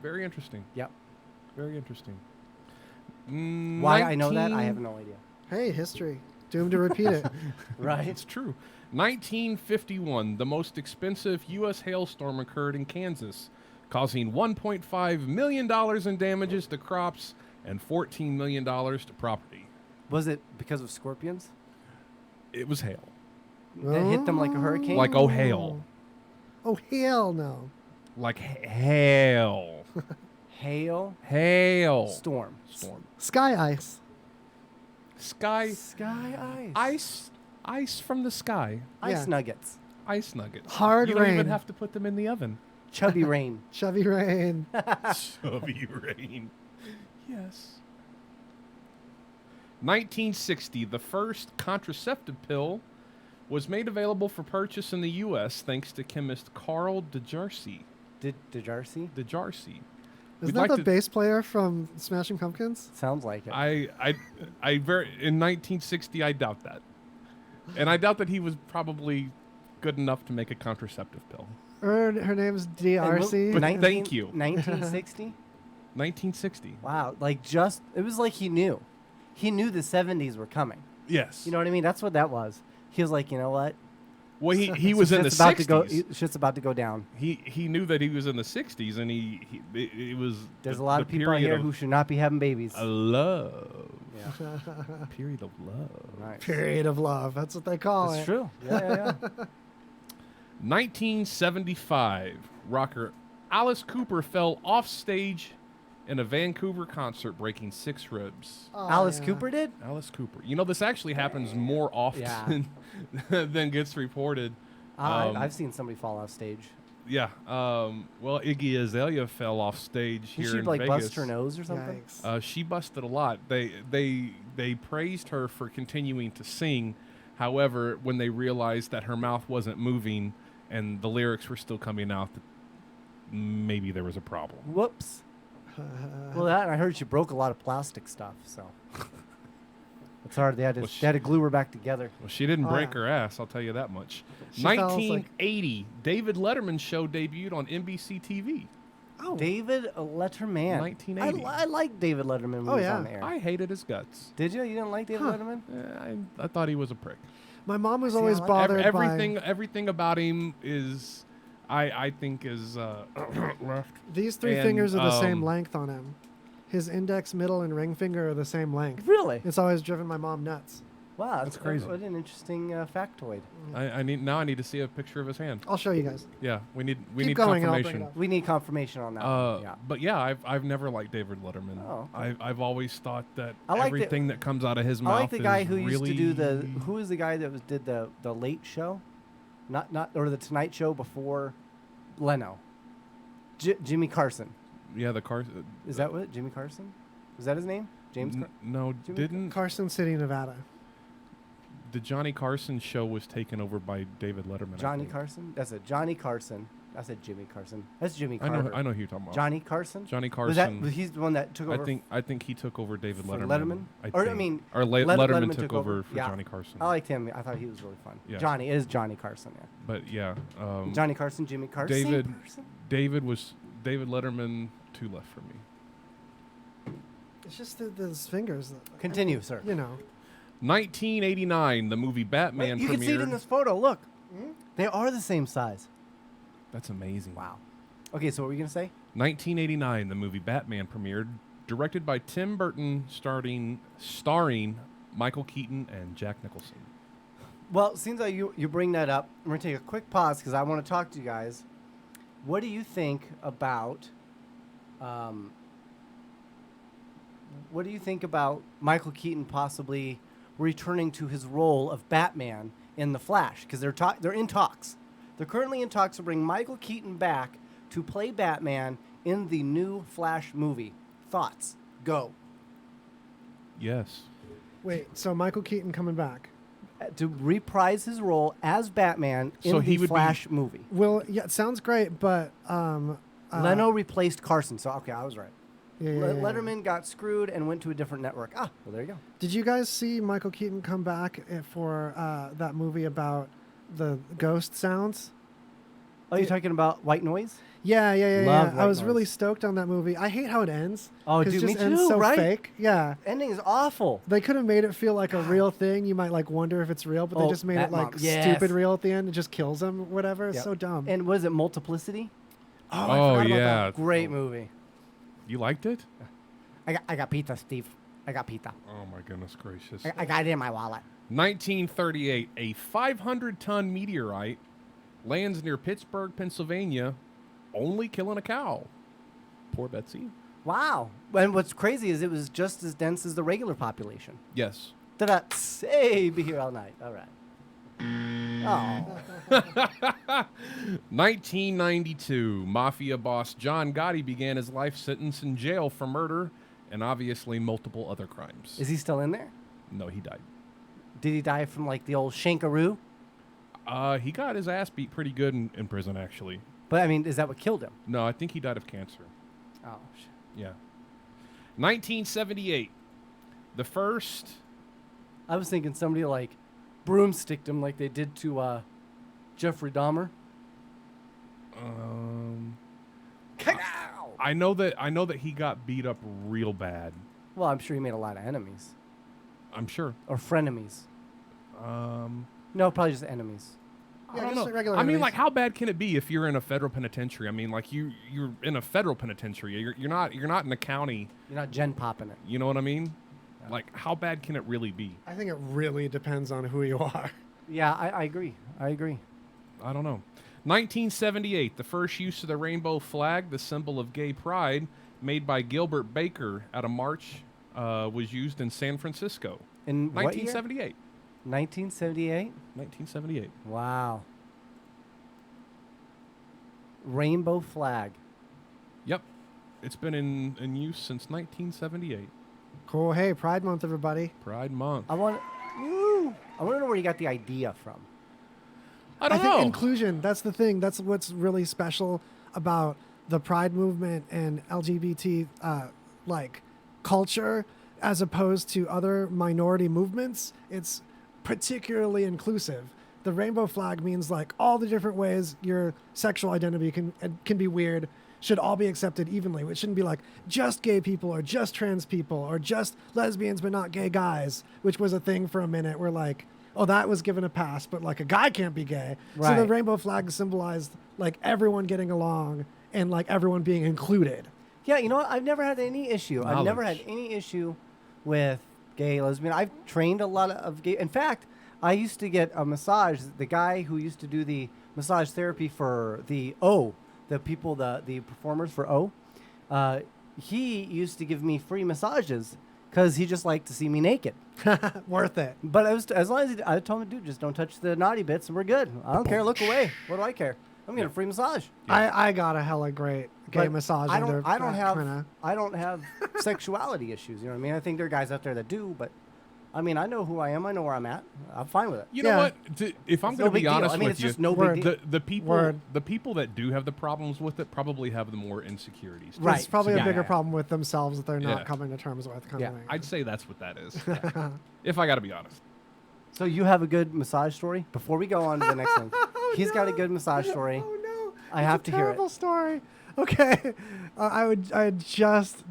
Very interesting. Yep. Very interesting. Why I know that, I have no idea. Hey, history. Doomed to repeat it. Right? It's true. 1951, the most expensive U.S. hailstorm occurred in Kansas, causing $1.5 million in damages to crops and $14 million to property. Was it because of scorpions It was hail. that hit them like a hurricane? Like, oh, hail. Oh, hell no. Like hail. hail, Hail. storm, Sky ice. Sky. sky ice, Ice from the sky. ice Yeah. nuggets, Ice nuggets. Hard You don't even rain. have to put them in the oven. chubby rain. Chevy rain. Chubby rain. Yes. 1960, the first contraceptive pill was made available for purchase in the U.S. thanks to chemist Carl DeJarcy. DeJarcy? DeJarcy. Isn't that the bass player from Smashing Pumpkins? Sounds like it. In 1960, I doubt that. And I doubt that he was probably good enough to make a contraceptive pill. Her name's DRC. But thank you. 1960? 1960. Wow. It was like he knew. He knew the 70s were coming. Yes. You know what I mean? That's what that was. He was like, you know what? Well, he was in the about 60s. to go, shit's about to go down. He knew that he was in the 60s, and it was. There's a lot of people out here who should not be having babies. Love. Yeah. Period of love. Nice. Period of love. That's what they call it. That's true. Yeah. 1975, rocker Alice Cooper fell off stage in a Vancouver concert, breaking 6 ribs. Oh, Alice yeah. Cooper did? Alice Cooper. You know, this actually happens more often than gets reported. I've seen somebody fall off stage. Yeah. Well, Iggy Azalea fell off stage here Did she in like Vegas. bust her nose or something? Yikes. She busted a lot. They praised her for continuing to sing. However, when they realized that her mouth wasn't moving and the lyrics were still coming out, maybe there was a problem. Whoops. Well, I heard she broke a lot of plastic stuff, so it's hard. They had to glue her back together. Well, she didn't break her ass, I'll tell you that much. She fell, 1980, David Letterman's show debuted on NBC TV. Oh. David Letterman. 1980. I like David Letterman when he was on the air. I hated his guts. Did you? You didn't like David Letterman? I thought he was a prick. My mom was See, always I like bothered everything about him is, I think is left. These 3 fingers are the same length on him. His index, middle, and ring finger are the same length. Really? It's always driven my mom nuts. Wow, That's crazy. What an interesting factoid. I need to see a picture of his hand. I'll show you guys. Yeah, we need going and I'll bring confirmation. it up. We need confirmation on that. Yeah. But yeah, I've never liked David Letterman. Oh. I've always thought that I like everything that comes out of his I mouth like the guy is who used to really do who was the guy that did the Late Show, or the Tonight Show before Leno. Jimmy Carson. Yeah, the Carson. Is that what Jimmy Carson? Is that his name? James? No, Jimmy didn't Carson City, Nevada. the Johnny Carson show was taken over by David Letterman? Johnny Carson? That's a Johnny Carson. I said Jimmy Carson. That's Jimmy Carter. I know who you're talking about. Johnny Carson? Johnny Carson. He's the one that took over. I think he took over David for Letterman. Letterman? Letterman took over for Johnny Carson. I liked him. I thought he was really fun. Yeah. Johnny is Johnny Carson. Yeah. But yeah, Johnny Carson, Jimmy Carson. Same person? David Letterman. 2 left for me. It's just those fingers. Continue, sir. You know. 1989, the movie Batman You premiered. can see it in this photo. Look, they are the same size. That's amazing. Wow. Okay, so what were you gonna say? 1989, the movie Batman premiered, directed by Tim Burton, starring Michael Keaton and Jack Nicholson. Well, seems like you bring that up. We're gonna take a quick pause because I want to talk to you guys. What do you think about? What do you think about Michael Keaton possibly returning to his role of Batman in The Flash? Because they're in talks. They're currently in talks to bring Michael Keaton back to play Batman in the new Flash movie. Thoughts? Go. Yes. Wait, so Michael Keaton coming back? To reprise his role as Batman in the Flash movie. Well, yeah, it sounds great, but Leno replaced Carson, so okay, I was right. Yeah. Letterman got screwed and went to a different network. Well, there you go. Did you guys see Michael Keaton come back for that movie about the ghost sounds? Oh, you're talking about White Noise? Yeah. Love I was White really Noise. stoked on that movie. I hate how it ends. Oh, 'cause dude, it me just ends too, so right? fake. Yeah. Ending is awful. They could have made it feel like a real thing. You might like wonder if it's real, but they just made it like stupid real at the end. It just kills him, whatever. It's so dumb. And was it Multiplicity? I forgot about yeah. that. Great movie. You liked it? I got pizza, Steve. I got pizza. Oh my goodness gracious. I got it in my wallet. 1938, a 500-ton meteorite lands near Pittsburgh, Pennsylvania, only killing a cow. Poor Betsy. Wow. And what's crazy is it was just as dense as the regular population. Yes. Ta-da. Hey, be here all night. All right. Oh. 1992, mafia boss John Gotti began his life sentence in jail for murder and obviously multiple other crimes. Is he still in there? No, he died. Did he die from like the old shankaroo? He got his ass beat pretty good in prison, actually. But I mean, is that what killed him? No, I think he died of cancer. Oh, shit. Yeah. 1978. The first. I was thinking somebody like broomsticked him like they did to Jeffrey Dahmer. I know that he got beat up real bad. Well, I'm sure he made a lot of enemies. I'm sure. Or frenemies. No, probably just enemies. I don't know. I mean, like, how bad can it be if you're in a federal penitentiary? I mean, like, you're in a federal penitentiary. You're not in the county. You're not gen popping it. You know what I mean? Yeah. Like, how bad can it really be? I think it really depends on who you are. Yeah, I agree. I don't know. 1978, the first use of the rainbow flag, the symbol of gay pride, made by Gilbert Baker at a march, was used in San Francisco. In 1978. 1978? 1978. Wow. Rainbow flag. Yep. It's been in use since 1978. Cool. Hey, Pride Month, everybody. Pride Month. I want to know where you got the idea from. I don't think know. Inclusion, that's the thing. That's what's really special about the Pride movement and LGBT like culture as opposed to other minority movements. It's particularly inclusive. The rainbow flag means like all the different ways your sexual identity can be weird should all be accepted evenly. It shouldn't be like just gay people or just trans people or just lesbians but not gay guys, which was a thing for a minute where like, oh, that was given a pass, but like a guy can't be gay. Right. So the rainbow flag symbolized like everyone getting along and like everyone being included. Yeah, you know what? I've never had any issue. Knowledge. I've never had any issue with gay, lesbian. I've trained a lot of gay. In fact, I used to get a massage. The guy who used to do the massage therapy for the people, the performers for he used to give me free massages because he just liked to see me naked. Worth it. But it was as long as I told him, dude, just don't touch the naughty bits and we're good. I don't care. Look away. What do I care? I'm getting a free massage. I got a hella great gay But massage. I don't kinda. have sexuality issues. You know what I mean? I think there are guys out there that do, but I mean, I know who I am. I know where I'm at. I'm fine with it. You know what? If I'm It's going no to be big deal. honest I mean, with it's you, just no big deal. the people that do have the problems with it probably have the more insecurities. Right. It's probably Yeah, a bigger yeah. problem with themselves that they're not Yeah. coming to terms with. Kind Yeah. of thing. I'd say that's what that is. If I got to be honest. So you have a good massage story? Before we go on to the next one, he's got a good massage story. Oh no! I have to hear it. Terrible story. Okay, I had just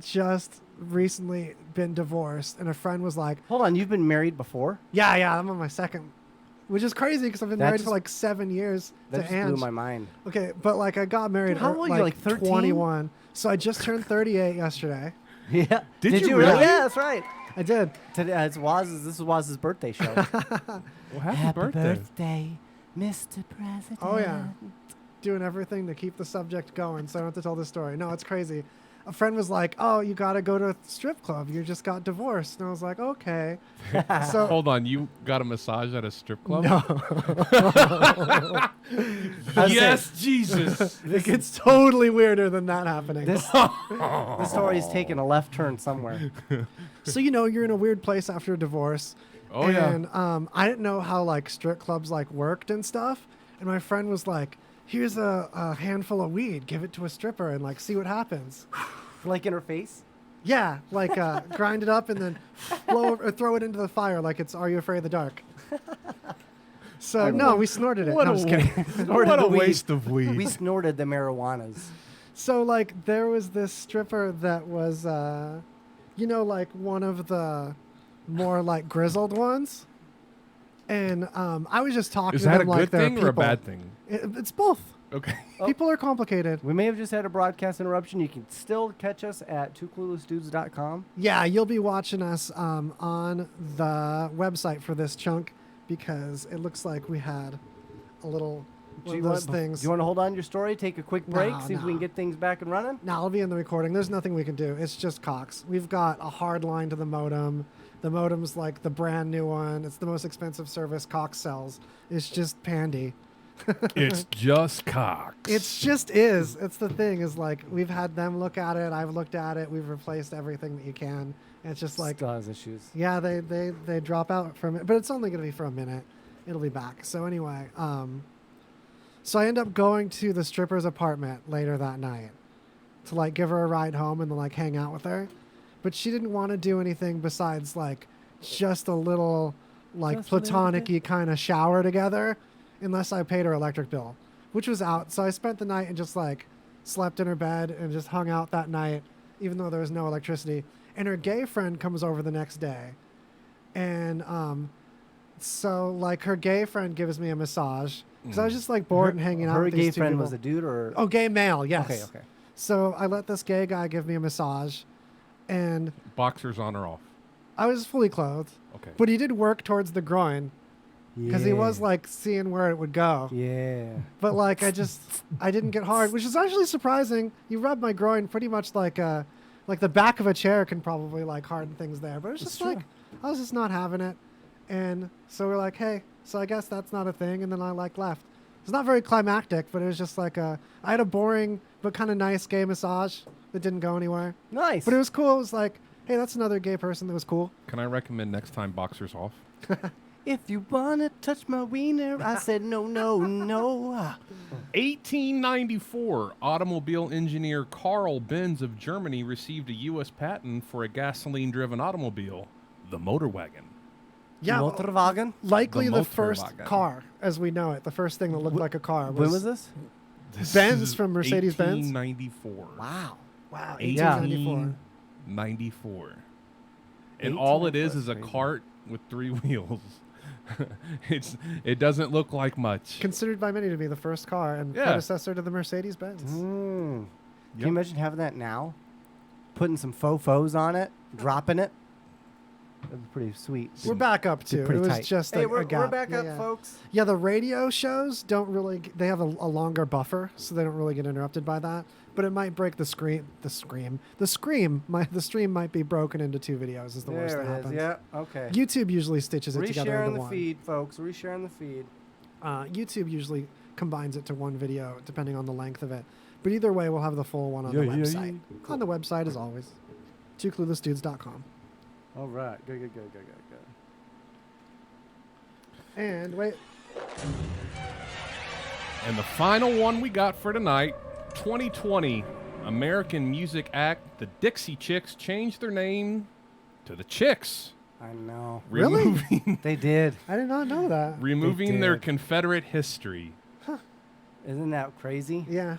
recently been divorced, and a friend was like, Hold on, you've been married before? "Yeah, I'm on my second," which is crazy because I've been married That's- for like 7 years That to just blew Ange. my mind. Okay, but like I got married. Dude, how at, old are you, like 13? 21. So I just turned 38 yesterday. Yeah. Did you really? Yeah, that's right. I did. Today, this is Waz's birthday show. Well, happy birthday. Mr. President. Oh yeah, doing everything to keep the subject going, so I don't have to tell this story. No, it's crazy. A friend was like, "Oh, you got to go to a strip club. You just got divorced," and I was like, "Okay." So Hold on, you got a massage at a strip club? no, Yes, Jesus. it gets totally weirder than that happening. This story's taking a left turn somewhere. So you're in a weird place after a divorce. Oh, yeah. And I didn't know how like strip clubs like worked and stuff. And my friend was like, "Here's a handful of weed. Give it to a stripper and like see what happens." Like in her face? Yeah, like grind it up and then throw it into the fire like it's Are You Afraid of the Dark? So no, we snorted it. What No, a I'm just kidding. What a the weed. waste of weed. We snorted the marijuanas. So like there was this stripper that was like one of the more like grizzled ones. And I was just talking Is to that them a like good they're thing or a people. bad thing? It's both. Okay. People are complicated. We may have just had a broadcast interruption. You can still catch us at twocluelessdudes.com. Yeah, you'll be watching us on the website for this chunk because it looks like we had a little one of those things. Do you want to hold on to your story, take a quick break, No, see if we no. can get things back and running? No, I'll be in the recording. There's nothing we can do. It's just Cox. We've got a hard line to the modem. The modem's like the brand new one. It's the most expensive service Cox sells. It's just pandy. It's just Cox. It's just is. It's the thing is like we've had them look at it. I've looked at it. We've replaced everything that you can. And it's just like, Still has issues. yeah, they drop out from it, but it's only going to be for a minute. It'll be back. So anyway, so I end up going to the stripper's apartment later that night to like give her a ride home and then like hang out with her. But she didn't want to do anything besides like just a little like Just a little platonic-y kind of shower together unless I paid her electric bill, which was out. So I spent the night and just like slept in her bed and just hung out that night, even though there was no electricity. And her gay friend comes over the next day. And so like her gay friend gives me a massage because I was just like bored and hanging out Her with gay these two friend people. was a dude or? Oh, gay male, yes. Okay. So I let this gay guy give me a massage, and Boxers on or off? I was fully clothed. Okay. But he did work towards the groin because he was like seeing where it would go. Yeah. But like I didn't get hard, which is actually surprising. You rub my groin pretty much like the back of a chair can probably like harden things there. But it's just like I was just not having it, and so we're like, hey, so I guess that's not a thing. And then I like left. It's not very climactic, but it was just like I had a boring but kind of nice gay massage that didn't go anywhere. Nice. But it was cool. It was like, hey, that's another gay person that was cool. Can I recommend next time boxers off? If you wanna touch my wiener, I said no. 1894, automobile engineer Carl Benz of Germany received a U.S. patent for a gasoline-driven automobile, the motor wagon. Yeah, Motorwagen. likely The the first Motorwagen. car as we know it. The first thing that looked like a car. When was this? Benz from Mercedes-Benz? 1894. Wow. Wow, Yeah. 1894. 94. And all it is a cart with 3 wheels. It doesn't look like much. Considered by many to be the first car and Yeah. predecessor to the Mercedes-Benz. Can Yep. you imagine having that now? Putting some faux on it, dropping it. That'd be pretty sweet. We're back up to. It pretty was tight. just Hey, a we're gap. back Yeah, up, yeah. folks. Yeah, the radio shows don't really. They have a longer buffer, so they don't really get interrupted by that. But it might break the screen. The stream might be broken into 2 videos. Is the worst There that it is. happens. Yeah. Okay. YouTube usually stitches it together Resharing into the one. feed, folks. Resharing the feed. YouTube usually combines it to one video depending on the length of it. But either way, we'll have the full one on the website. On the website as always. twocluelessdudes.com. All right. Good. And wait. And the final one we got for tonight, 2020, American music act, the Dixie Chicks, changed their name to the Chicks. I know. Really? Removing, They did. I did not know that. removing their did. Confederate history. Isn't that crazy? Yeah.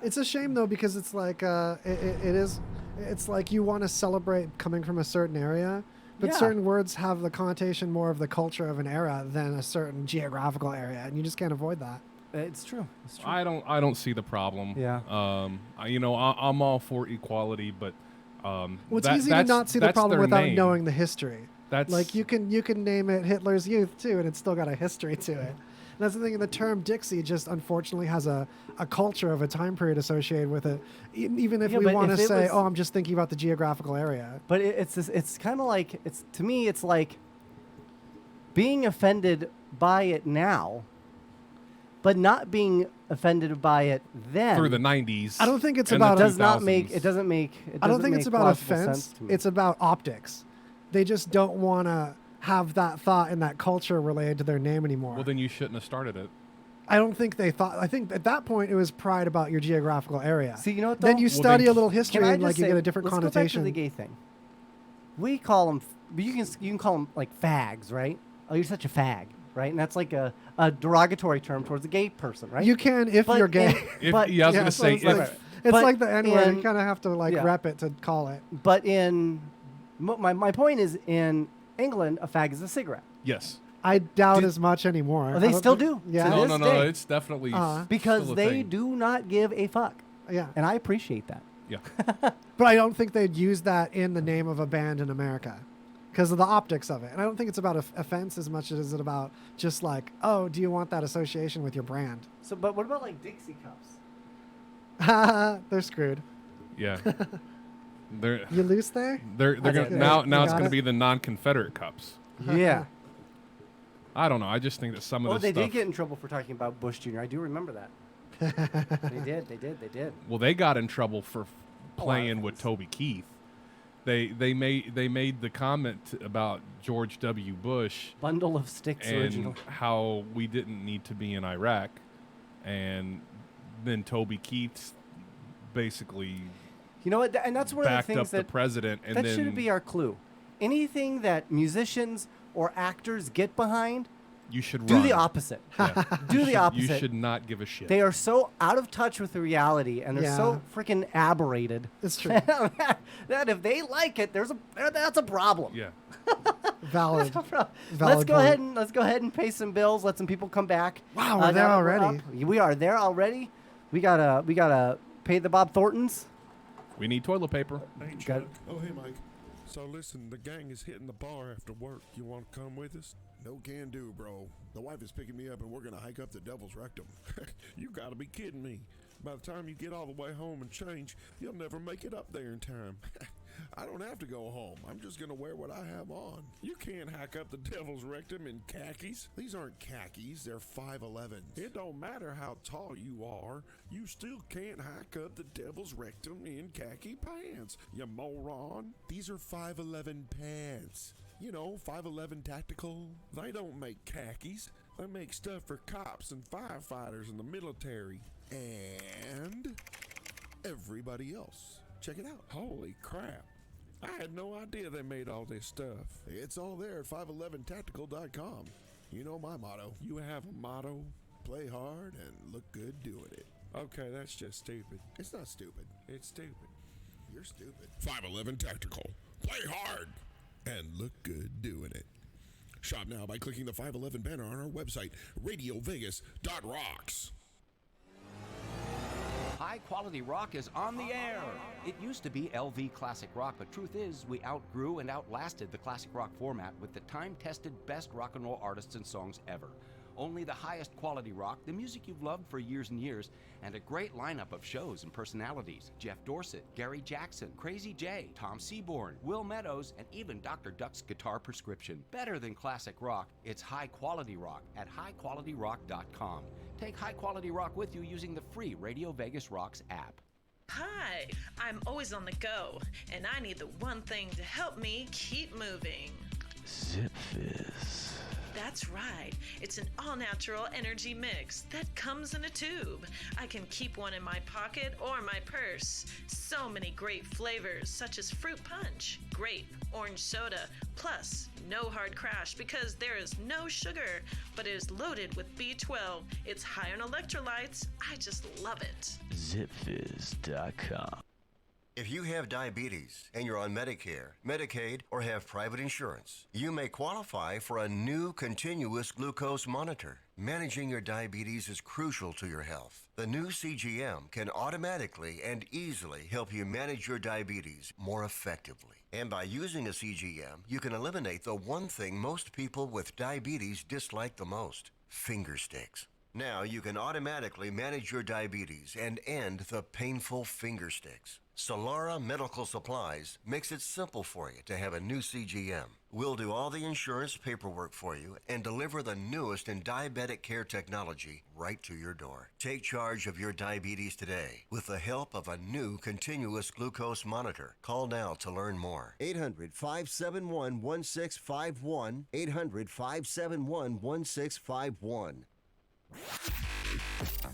It's a shame though because it's like it's like you want to celebrate coming from a certain area, but Yeah. certain words have the connotation more of the culture of an era than a certain geographical area, and you just can't avoid that. It's true. It's true. I don't see the problem. Yeah. I'm all for equality, but Well, it's easy to not see the problem without knowing the history. That's Like you can name it Hitler's Youth too, and it's still got a history to it. And that's the thing. The term Dixie just unfortunately has a culture of a time period associated with it. Even if Yeah, we but want to if it say, was- "Oh, I'm just thinking about the geographical area." But it's kind of like to me it's like being offended by it now, but not being offended by it then. through the 90s. I don't think it's and the about- It does not 2000s. make. It doesn't make. It I don't doesn't think it's make about logical offense. sense to me. It's about optics. They just don't want to have that thought and that culture related to their name anymore. Well, then you shouldn't have started it. I don't think they thought. I think at that point it was pride about your geographical area. See, you know what? Then though? you Well, study then a little Can history I and like just you say, get a different let's connotation. go back to the gay thing. We call them. You can call them like fags, right? Oh, you're such a fag, right? And that's like a derogatory term towards a gay person, right? You can if But you're gay. If, But- yeah, I was Yeah, going to so say, it's like, if, it's But like the N word. You in- kind of have to like yeah. rep it to call it. But my point is, in England, a fag is a cigarette. yes. I doubt as much anymore. Oh, they I don't still think- do. Yeah. To No, this no, day. it's definitely Because still a they thing. do not give a fuck. Yeah. And I appreciate that. Yeah. But I don't think they'd use that in the name of a band in America because of the optics of it. And I don't think it's about offense as much as it about just like, oh, do you want that association with your brand? So, but what about like Dixie cups? They're screwed. Yeah. They're You loose there? they're That's gonna okay. now You it's got gonna it? be the non-Confederate cups. Yeah. I don't know. I just think that some of Oh, this they stuff. did get in trouble for talking about Bush Jr. I do remember that. They did. Well, they got in trouble for A lot of playing with things. Toby Keith. They made the comment about George W. Bush Bundle of Sticks and original. how we didn't need to be in Iraq, and then Toby Keith basically You know what? And that's one of the backed things up the president, and that then should be our clue. Anything that musicians or actors get behind, you should do run. the opposite. Yeah. Do the opposite. You should not give a shit. They are so out of touch with the reality, and they're Yeah. so freaking aberrated. It's true. that if they like it, that's a problem. yeah. Valid. Let's Valid go point. ahead and pay some bills. Let some people come back. Wow, we're there now that we're already. up, we are there already. We gotta pay the Bob Thorntons. We need toilet paper. Hey, Got Chuck. it. Oh, hey, Mike. So listen, the gang is hitting the bar after work. You want to come with us? No can do, bro. The wife is picking me up and we're gonna hike up the devil's rectum. You gotta be kidding me. By the time you get all the way home and change, you'll never make it up there in time. I don't have to go home. I'm just gonna wear what I have on. You can't hack up the devil's rectum in khakis. These aren't khakis, they're 5'11s. It don't matter how tall you are, you still can't hack up the devil's rectum in khaki pants, you moron. These are 5'11 pants. You know, 5'11 tactical. They don't make khakis. They make stuff for cops and firefighters in the military. And everybody else. Check it out. Holy crap. I had no idea they made all this stuff. It's all there at 511tactical.com. You know my motto. You have a motto? Play hard and look good doing it. Okay, that's just stupid. It's not stupid. It's stupid. You're stupid. 511 Tactical. Play hard and look good doing it. Shop now by clicking the 511 banner on our website, radiovegas.rocks. High quality rock is on the air. It used to be LV Classic Rock, but truth is, we outgrew and outlasted the classic rock format with the time-tested best rock and roll artists and songs ever. Only the highest quality rock, the music you've loved for years and years, and a great lineup of shows and personalities. Jeff Dorset, Gary Jackson, Crazy J, Tom Seaborn, Will Meadows, and even Dr. Duck's guitar prescription. Better than classic rock, it's high quality rock at highqualityrock.com. Take high quality rock with you using the free Radio Vegas Rocks app. Hi, I'm always on the go, and I need the one thing to help me keep moving. Zip Fizz. That's right. It's an all-natural energy mix that comes in a tube. I can keep one in my pocket or my purse. So many great flavors such as fruit punch, grape, orange soda, plus no hard crash because there is no sugar, but it is loaded with B12. It's high on electrolytes. I just love it. ZipFizz.com. If you have diabetes and you're on Medicare, Medicaid, or have private insurance, you may qualify for a new continuous glucose monitor. Managing your diabetes is crucial to your health. The new CGM can automatically and easily help you manage your diabetes more effectively. And by using a CGM, you can eliminate the one thing most people with diabetes dislike the most: finger sticks. Now you can automatically manage your diabetes and end the painful finger sticks. Solara Medical Supplies makes it simple for you to have a new CGM. We'll do all the insurance paperwork for you and deliver the newest in diabetic care technology right to your door. Take charge of your diabetes today with the help of a new continuous glucose monitor. Call now to learn more. 800-571-1651. 800-571-1651.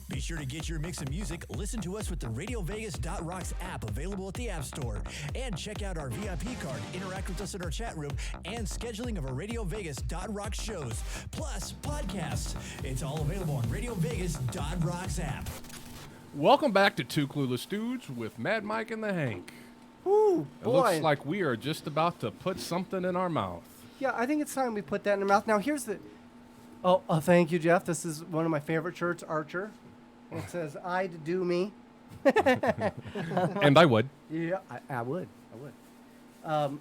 Be sure to get your mix of music. Listen to us with the RadioVegas.rocks app available at the App Store. And check out our VIP card, interact with us in our chat room, and scheduling of our RadioVegas.rocks shows, plus podcasts. It's all available on RadioVegas.rocks app. Welcome back to Two Clueless Dudes with Mad Mike and the Hank. Ooh, It boy. looks like we are just about to put something in our mouth. Yeah, I think it's time we put that in our mouth. Now, here's the... Oh, thank you, Jeff. This is one of my favorite shirts, Archer. It says, I'd do me. And I would. Yeah, I would. So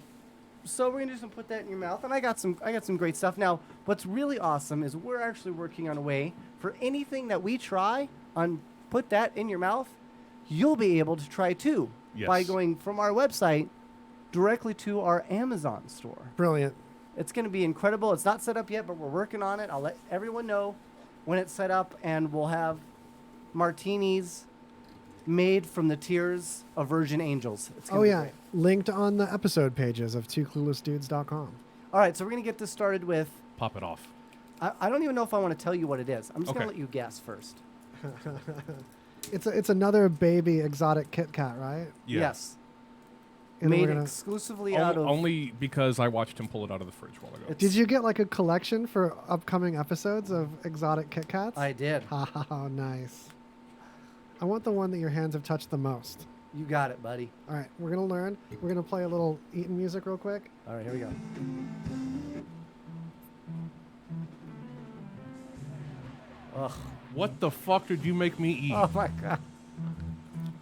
we're gonna just put that in your mouth, and I got some great stuff. Now, what's really awesome is we're actually working on a way for anything that we try on put that in your mouth, you'll be able to try too. Yes. By going from our website directly to our Amazon store. Brilliant. It's going to be incredible. It's not set up yet, but we're working on it. I'll let everyone know when it's set up, and we'll have martinis made from the tears of virgin angels. It's gonna Oh be yeah, great. linked on the episode pages of twocluelessdudes.com. All right, so we're gonna get this started with. Pop it off. I don't even know if I want to tell you what it is. I'm just Okay. gonna let you guess first. It's another baby exotic Kit Kat, right? Yeah. Yes. And we're Made gonna- exclusively out of. Only because I watched him pull it out of the fridge while ago. Did you get like a collection for upcoming episodes of exotic Kit Kats? I did. Oh, nice. I want the one that your hands have touched the most. You got it, buddy. All right, we're gonna learn. We're gonna play a little eating music real quick. All right, here we go. Ugh. What the fuck did you make me eat? Oh my god.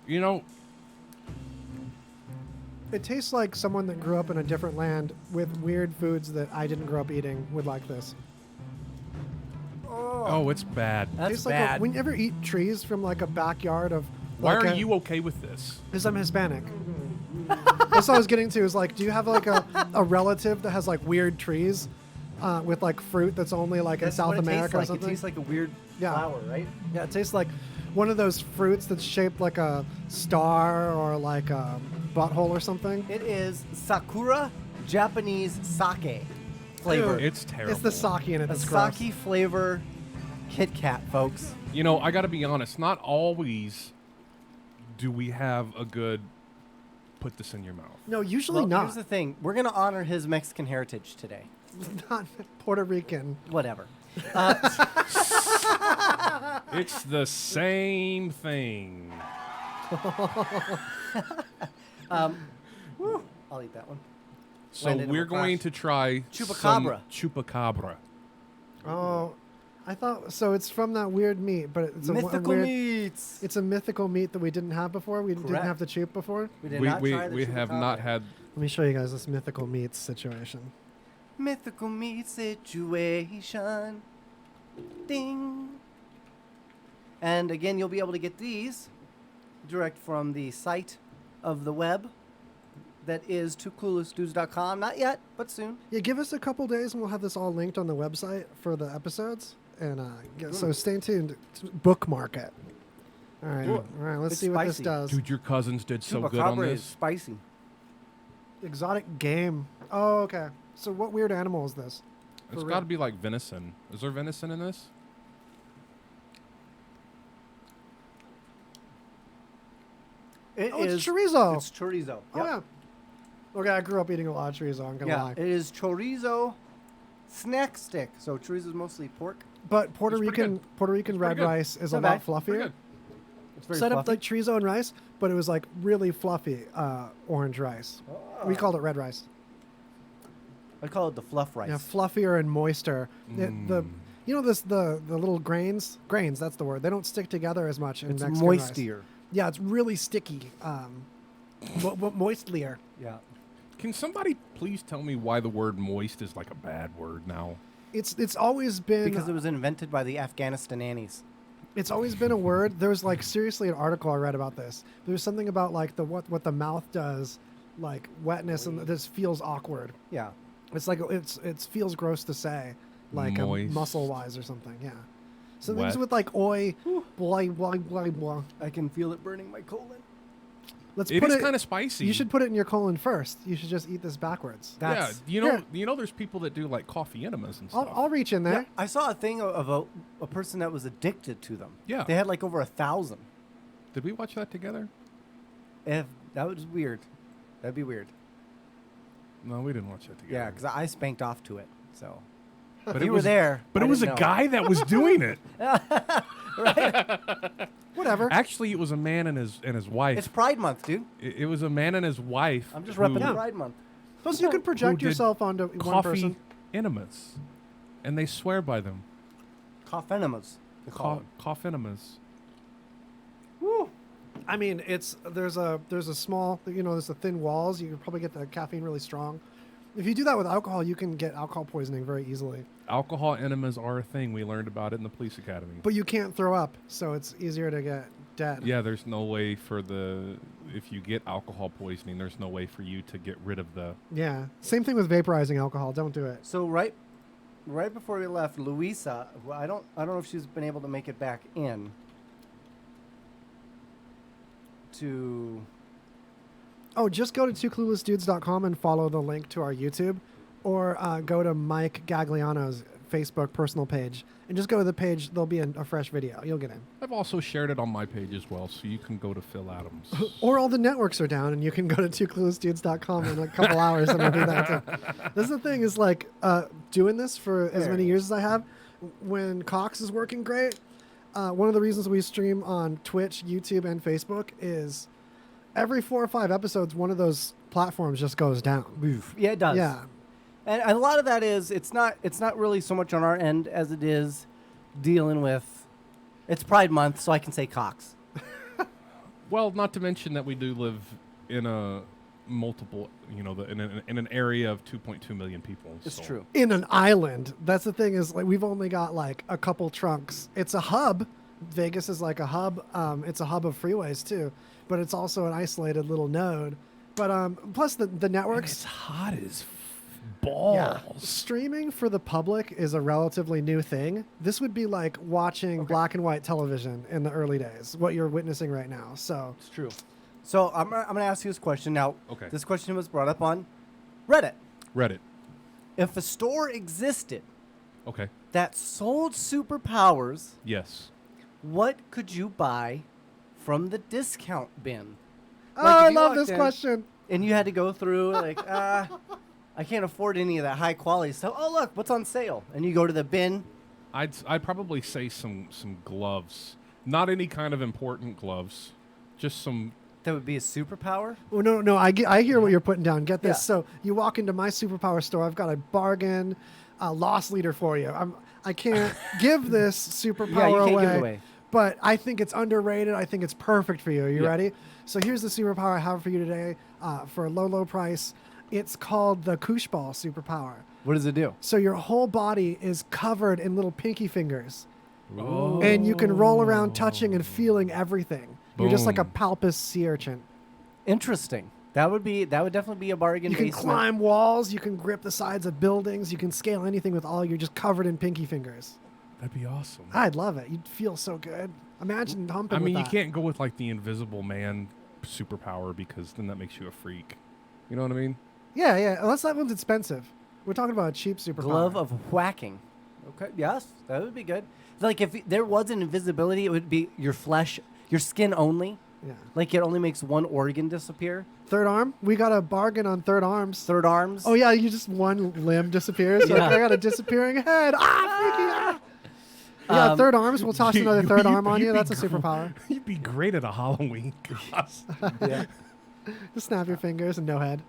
You know, It tastes like someone that grew up in a different land with weird foods that I didn't grow up eating would like this. oh, it's bad. That's Tastes bad. like when you ever eat trees from like a backyard of. Why like are a- you okay with this? Because I'm Hispanic. That's what I was getting to. Is like, do you have like a relative that has like weird trees with like fruit that's only like That's in South what it tastes America or like. something? It tastes like a weird flower, right? Yeah, it tastes like one of those fruits that's shaped like a star or like a butthole or something. It is Sakura Japanese sake flavor. Ew. It's terrible. It's the sake in it A that's gross. sake flavor Kit Kat, folks. You know, I got to be honest. Not always do we have a good put this in your mouth. No, usually Well, not. Here's the thing. We're going to honor his Mexican heritage today. Not Puerto Rican. Whatever. It's the same thing. Woo, I'll eat that one. So Landed in we're my going crotch. to try Chupacabra. some chupacabra. Oh, I thought so. It's from that weird meat, but it's a Mythical weird, meats. It's a mythical meat that we didn't have before. We didn't Correct. have the chup before. We did not try the We have chupacabra. not had. Let me show you guys this mythical meats situation. Mythical meat situation. Ding. And again, you'll be able to get these direct from the site of the web. That is twocluelessdudes.com. Not yet, but soon. Yeah, give us a couple days and we'll have this all linked on the website for the episodes. And so stay tuned. Bookmark it. All right, Ooh, all right. Let's it's see what this spicy. does. Dude, your cousins did so good on Chupacabra is this. spicy. Exotic game. Oh, okay. So what weird animal is this? It's For got to real. be like venison. Is there venison in this? It is it's chorizo. It's chorizo. Oh yeah. Okay, I grew up eating a lot of chorizo. I'm gonna Yeah, lie. it is chorizo snack stick. So chorizo is mostly pork. But Puerto It's pretty Rican red good. rice is a Not lot bad. Pretty fluffier. good. It's very Set up fluffy. like chorizo and rice, but it was like really fluffy orange rice. We called it red rice. I call it the fluff rice. Yeah, fluffier and moister. The you know the little grains. That's the word. They don't stick together as much in It's Mexican rice. moistier. Yeah, it's really sticky. Moistlier. Yeah. Can somebody please tell me why the word moist is like a bad word now? It's always been Because it was invented by the Afghanistananis. It's always been a word. There was like seriously an article I read about this. There was something about like what the mouth does, like wetness, and this feels awkward. Yeah. It's like it feels gross to say, like Moist. muscle wise or something. Yeah. So Wet. things with like oi, blah blah blah blah. I can feel it burning my colon. Let's It put is it. kind of spicy. You should put it in your colon first. You should just eat this backwards. Yeah, That's, you know, there's people that do like coffee enemas and stuff. I'll reach in there. Yeah, I saw a thing of a person that was addicted to them. Yeah. They had like over 1,000. Did we watch that together? If that was weird. That'd be weird. No, we didn't watch that together. Yeah, because I spanked off to it. So. But If it you was, were there. But I it was a didn't know. guy that was doing it. Whatever. Actually, it was a man and his wife. It's Pride Month, dude. It was a man and his wife. I'm just who- repping Pride Month. Plus, you could project did yourself onto one coffee person. enemas, and they swear by them. Cough enemas. They call them. Cough enemas. Woo. I mean, there's a small, there's the thin walls. You can probably get the caffeine really strong. If you do that with alcohol, you can get alcohol poisoning very easily. Alcohol enemas are a thing. We learned about it in the police academy. But you can't throw up, so it's easier to get dead. Yeah, there's no way if you get alcohol poisoning, there's no way for you to get rid of the. Yeah. Same thing with vaporizing alcohol. Don't do it. So right before we left, Luisa, who I don't know if she's been able to make it back in. to? Oh, just go to twocluelessdudes.com and follow the link to our YouTube, or go to Mike Gagliano's Facebook personal page and just go to the page. There'll be a fresh video. You'll get in. I've also shared it on my page as well, so you can go to Phil Adams. Or all the networks are down, and you can go to twocluelessdudes.com in a couple hours and it'll do that too. This is the thing is like doing this for as many years as I have. When Cox is working great, one of the reasons we stream on Twitch, YouTube, and Facebook is every 4 or 5 episodes, one of those platforms just goes down. Yeah, it does. Yeah. And a lot of that is it's not really so much on our end as it is dealing with. It's Pride Month, so I can say Cox. Well, not to mention that we do live in a multiple, in an area of 2.2 million people. It's true. In an island. That's the thing is like we've only got like a couple trunks. It's a hub. Vegas is like a hub. It's a hub of freeways too, but it's also an isolated little node. But plus the networks. It's hot as balls. Yeah. Streaming for the public is a relatively new thing. This would be like watching black and white television in the early days, what you're witnessing right now. So it's true. So I'm going to ask you this question now. Okay. This question was brought up on Reddit. If a store existed Okay. that sold superpowers, Yes. what could you buy from the discount bin? Oh, I if you love walked this in question. And you had to go through like, I can't afford any of that high quality stuff. Oh, look, what's on sale? And you go to the bin. I'd probably say some gloves. Not any kind of important gloves. Just some. That would be a superpower? Well, no. I hear what you're putting down. Get this. Yeah. So you walk into my superpower store. I've got a bargain loss leader for you. I can't give this superpower you can't away, give it away. but I think it's underrated. I think it's perfect for you. Are you ready? So here's the superpower I have for you today for a low price. It's called the Koosh Ball superpower. What does it do? So your whole body is covered in little pinky fingers. And you can roll around touching and feeling everything. You're just like a palpous sea urchin. Interesting. That would definitely be a bargain. You can basement. climb walls. You can grip the sides of buildings. You can scale anything with all. You're just covered in pinky fingers. That'd be awesome. I'd love it. You'd feel so good. Imagine humping. I mean, with you that. can't go with like the Invisible Man superpower because then that makes you a freak. You know what I mean? Yeah. Unless that one's expensive. We're talking about a cheap superpower. Glove of whacking. Okay. Yes, that would be good. Like if there was an invisibility, it would be your flesh, your skin only. Yeah. Like it only makes one organ disappear. Third arm. We got a bargain on third arms. Third arms. Oh yeah, you just one limb disappears. Yeah. Like, I got a disappearing head. Freaky. Yeah, third arms. We'll toss another third arm on you. That's a superpower. You'd be great at a Halloween costume. Yeah. Just snap your fingers and no head.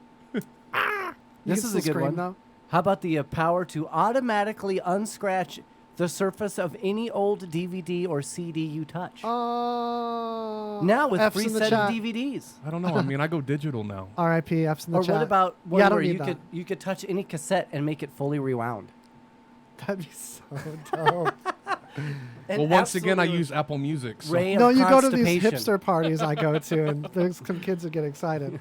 This is a good one. Though. How about the power to automatically unscratch the surface of any old DVD or CD you touch? Now with F's free in the set chat. of DVDs. I don't know. I mean, I go digital now. R.I.P. F's in the Or chat. what about one yeah, I don't where need that. you could touch any cassette and make it fully rewound? That'd be so dope. Well, once again, I use Apple Music. So. Ray No, of you go to these constipation. hipster parties I go to, and there's some kids that get excited.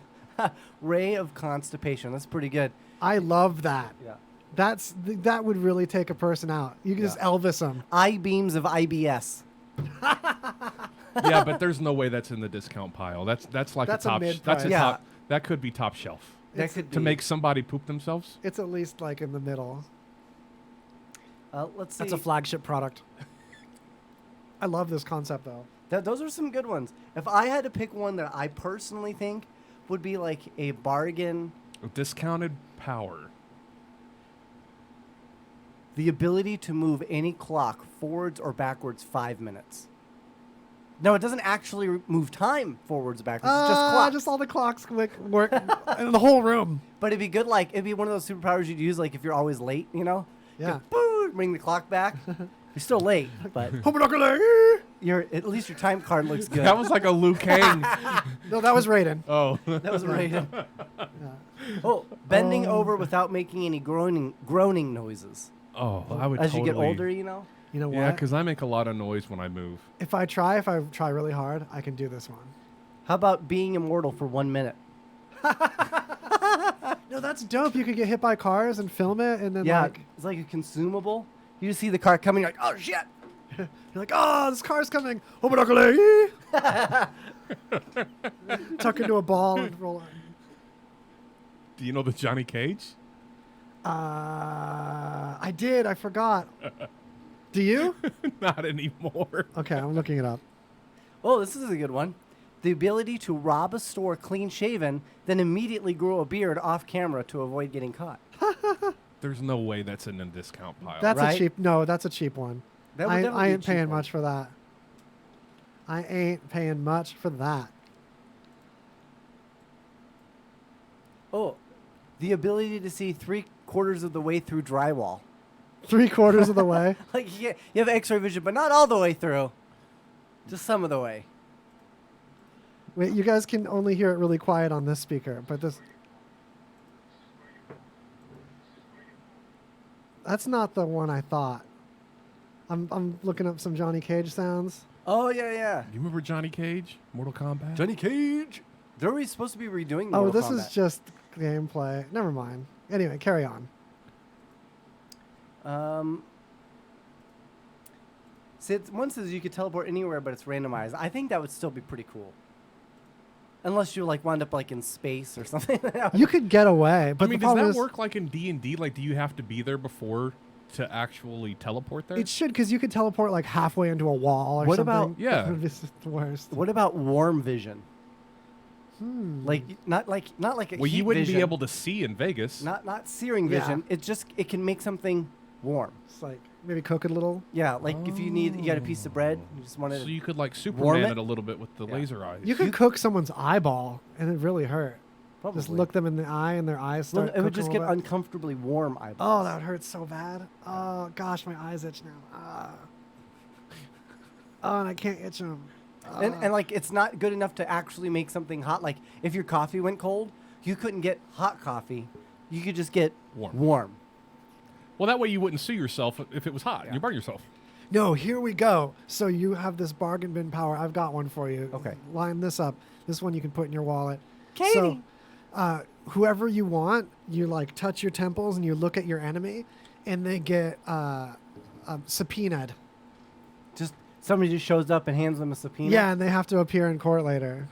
Ray of constipation. That's pretty good. I love that. Yeah. That would really take a person out. You can just Elvis them. I-beams of IBS. Yeah, but there's no way that's in the discount pile. That's like That's a a top. mid-price. That's a Yeah. top. That could be top shelf. That could To be. make somebody poop themselves. It's at least like in the middle. Let's see. That's a flagship product. I love this concept though. Those are some good ones. If I had to pick one that I personally think would be like a bargain, Discounted power. the ability to move any clock forwards or backwards 5 minutes. No, it doesn't actually move time forwards or backwards. It's just clock. Just all the clocks work in the whole room. But it'd be good. Like it'd be one of those superpowers you'd use like if you're always late. You know. Yeah. Boom, bring the clock back. You're still late, but you're at least your time card looks good. That was like a Liu Kang. No, that was Raiden. Oh. That was right. Oh, bending over without making any groaning noises. Oh, I would. As totally. you get older, you know. You know what? Yeah, because I make a lot of noise when I move. If I try really hard, I can do this one. How about being immortal for 1 minute? No, that's dope. You could get hit by cars and film it, and then Yeah, like it's like a consumable. You just see the car coming, you're like, oh shit. you're like, oh, this car's coming. Tuck into a ball and roll on. Do you know the Johnny Cage? I did. I forgot. Do you? Not anymore. Okay, I'm looking it up. Oh, this is a good one. The ability to rob a store clean shaven, then immediately grow a beard off camera to avoid getting caught. There's no way that's in a discount pile. That's Right? a cheap. No, that's a cheap one. That would I definitely be a ain't cheap paying one. much for that. I ain't paying much for that. Oh, the ability to see 3/4 of the way through drywall. 3/4 of the way. Like you have X-ray vision, but not all the way through. Just some of the way. Wait, you guys can only hear it really quiet on this speaker, but this. That's not the one I thought. I'm looking up some Johnny Cage sounds. Oh yeah. You remember Johnny Cage? Mortal Kombat? Johnny Cage. They're already supposed to be redoing. Oh, Mortal this Kombat. is just gameplay. Never mind. Anyway, carry on. One says you could teleport anywhere, but it's randomized. I think that would still be pretty cool. Unless you like wound up like in space or something. You could get away, but I mean, the does problem that is, work like in D&D? Like, do you have to be there before to actually teleport there? it should, because you could teleport like halfway into a wall or What something. about- Yeah. This is the worst. What about warm vision? Like not like a Well, heat you wouldn't vision, be able to see in Vegas. not searing Yeah. vision. It can make something warm. It's like maybe cook it a little. Yeah, like if you got a piece of bread, you just want So to. you could like warm Superman it? it a little bit with the laser eyes. You could cook someone's eyeball and it really hurt. Probably. Just look them in the eye and their eyes Well, start. it would cooking just a get little bit. uncomfortably warm Oh, eyeballs. that would hurt so bad. Oh gosh, my eyes itch now. Oh, and I can't itch them. And like it's not good enough to actually make something hot. Like if your coffee went cold, you couldn't get hot coffee. You could just get warm. Well, that way you wouldn't sue yourself if it was hot. You burn yourself. No, here we go. So you have this bargain bin power. I've got one for you. Okay. Line this up. This one you can put in your wallet. Katie. So, whoever you want, you like touch your temples and you look at your enemy, and they get subpoenaed. Just somebody just shows up and hands them a subpoena. Yeah, and they have to appear in court later.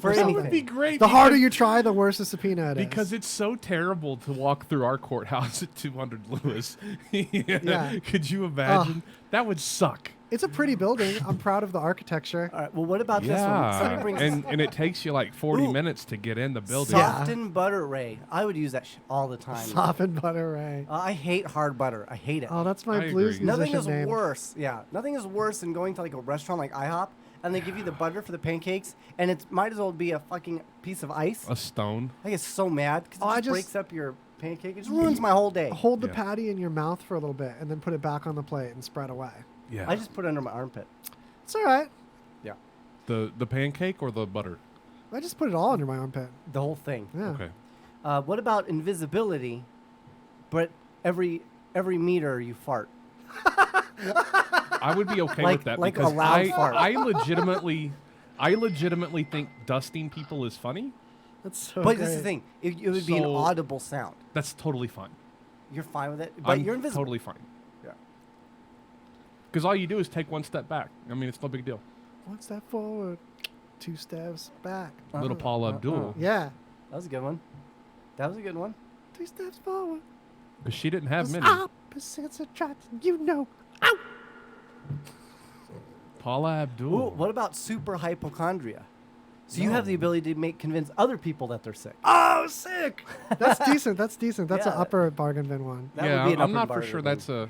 For That anything. would be great. The harder because- you try, the worse the subpoena it is. Because it's so terrible to walk through our courthouse at 200 Lewis. Yeah. Could you imagine? That would suck. It's a pretty building. I'm proud of the architecture. All right. Well, what about this one? Somebody brings and it takes you like 40 Ooh. minutes to get in the building. Softened butter ray. I would use that all the time. Softened butter ray. I hate hard butter. I hate it. Oh, that's my I blues agree. Nothing musician is name. worse. Yeah, nothing is worse than going to like a restaurant like IHOP and they give you the butter for the pancakes and it might as well be a fucking piece of ice. A stone. I get so mad because Oh, it I just just- breaks up your pancake. It just ruins my whole day. Hold the Yeah. patty in your mouth for a little bit and then put it back on the plate and spread away. Yeah. I just put it under my armpit. It's all right. Yeah, The pancake or the butter? I just put it all under my armpit. the whole thing. Yeah. Okay. What about invisibility? But every meter you fart. I would be okay Like- with that like a because loud fart. I legitimately think dusting people is funny. That's so But great. this is the thing. It would be an So- audible sound. That's totally fine. You're fine with it, but I'm you're invisible. totally fine. Yeah. Because all you do is take one step back. I mean, it's no big deal. One step forward, 2 steps back. Little Paula Abdul. Yeah. That was a good one. That was a good one. 3 steps forward. Because she didn't have Those many. opposites attract, you know. Paula Abdul. Ooh, what about super hypochondria? So you have the ability to convince other people that they're sick. Oh, sick! That's decent. That's decent. That's an Yeah. upper bargain bin one. That yeah, would be an I'm upper not for bargain sure bin. that's a.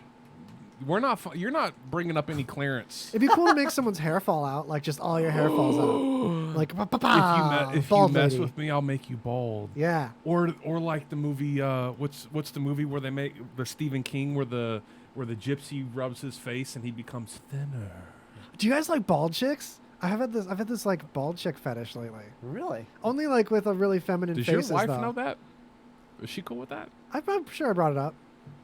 We're not. You're not bringing up any clearance. It'd be cool to make someone's hair fall out, like just all your hair falls out. Like, If you bald mess lady. with me, I'll make you bald. Yeah. Or like the movie. What's the movie where they make the Stephen King where the gypsy rubs his face and he becomes thinner. Do you guys like bald chicks? I've had this like bald chick fetish lately. Really? Only like with a really feminine Does faces, your wife though. know that? Is she cool with that? I'm sure I brought it up.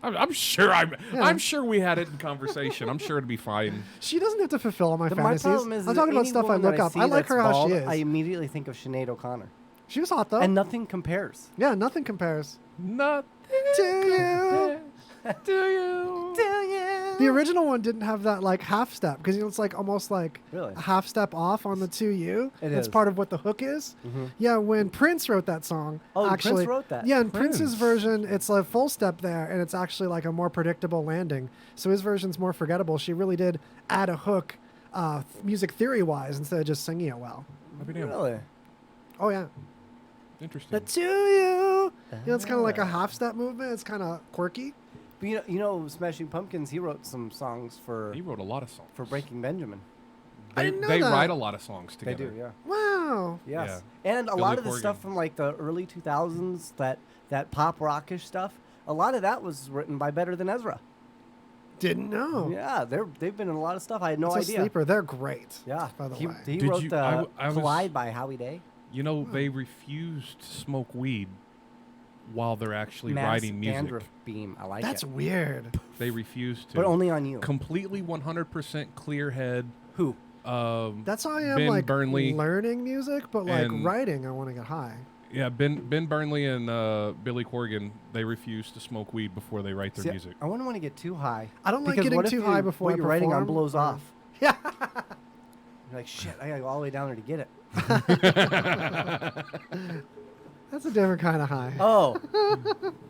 I'm sure. Yeah. I'm sure we had it in conversation. I'm sure it'd be fine. She doesn't have to fulfill all my My fantasies. problem is I'm that talking about any stuff I woman that look up. see I like that's her how bald, she is. I immediately think of Sinead O'Connor. She was hot though. And nothing compares. Yeah, nothing compares. Nothing. To you. Do you? Do you? The original one didn't have that like half step because it's like almost like Really? a half step off on the 2U. That's is. part of what the hook is. Mhm. Yeah, when Prince wrote that song, Oh, actually, Prince wrote that? Yeah, in Prince's Prince. version, it's a full step there, and it's actually like a more predictable landing. So his version's more forgettable. She really did add a hook, music theory wise, instead of just singing it well. I'll be damned. Really? Oh yeah. Interesting. The 2U. It's kind of like a half step movement. It's kind of quirky. But you know, Smashing Pumpkins, he wrote some songs for... He wrote a lot of songs. For Breaking Benjamin. I They, didn't know they that. write a lot of songs They together. do, yeah. Wow. Yes. Yeah. And a Billy lot of the Corgan. stuff from like the early 2000s, that pop rockish stuff, a lot of that was written by Better Than Ezra. Didn't know. Yeah, they've been in a lot of stuff. I had no It's a idea. sleeper. They're great. Yeah. By the he, way. he Did wrote you- the I was- Collide by Howie Day. You know, they refused to smoke weed while they're actually Mass writing music. dandruff beam. I like That's it. weird. They refused to. But only on you. Completely 100% clear head. Who? That's how I am Ben like Burnley learning music, but like and- writing, I want to get high. Yeah, Ben Burnley and Billy Corgan, they refuse to smoke weed before they write their See, music. I wouldn't want to get too high. I don't like Because getting what if too you- high before what I you're writing on perform, blows or- off. Yeah. You're like, shit, I gotta go all the way down there to get it. That's a different kind of high. Oh.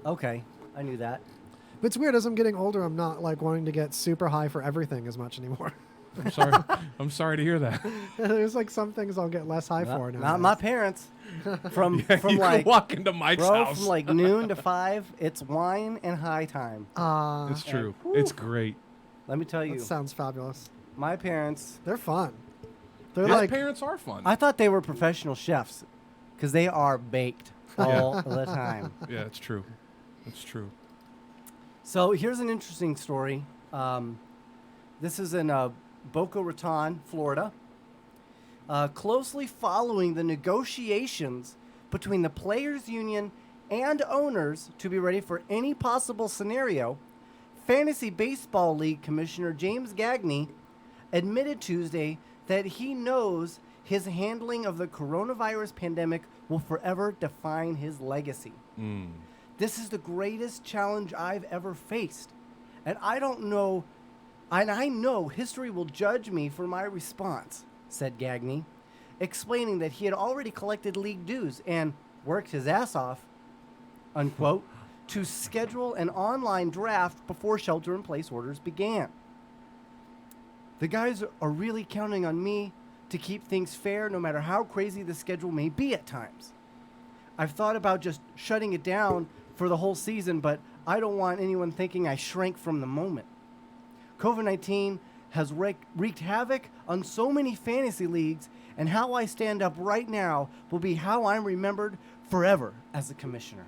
Okay. I knew that. But it's weird. As I'm getting older, I'm not like wanting to get super high for everything as much anymore. I'm sorry. I'm sorry to hear that. There's like some things I'll get less high for now. Not my parents. From Yeah, from you can like walk into Mike's bro, house. from like noon to 5, it's wine and high time. It's true. And, It's whew, great. Let me tell you, That sounds fabulous. my parents. They're fun. They're His like parents are fun. I thought they were professional chefs, because they are baked all the time. Yeah, it's true. It's true. So here's an interesting story. This is in Boca Raton, Florida. Closely following the negotiations between the players' union and owners to be ready for any possible scenario, Fantasy Baseball League Commissioner James Gagney admitted Tuesday that he knows his handling of the coronavirus pandemic will forever define his legacy. This is the greatest challenge I've ever faced. And I know history will judge me for my response, said Gagney, explaining that he had already collected league dues and worked his ass off, unquote, to schedule an online draft before shelter-in-place orders began. The guys are really counting on me to keep things fair no matter how crazy the schedule may be at times. I've thought about just shutting it down for the whole season, but I don't want anyone thinking I shrank from the moment. COVID-19 has wreaked havoc on so many fantasy leagues, and how I stand up right now will be how I'm remembered forever as a commissioner.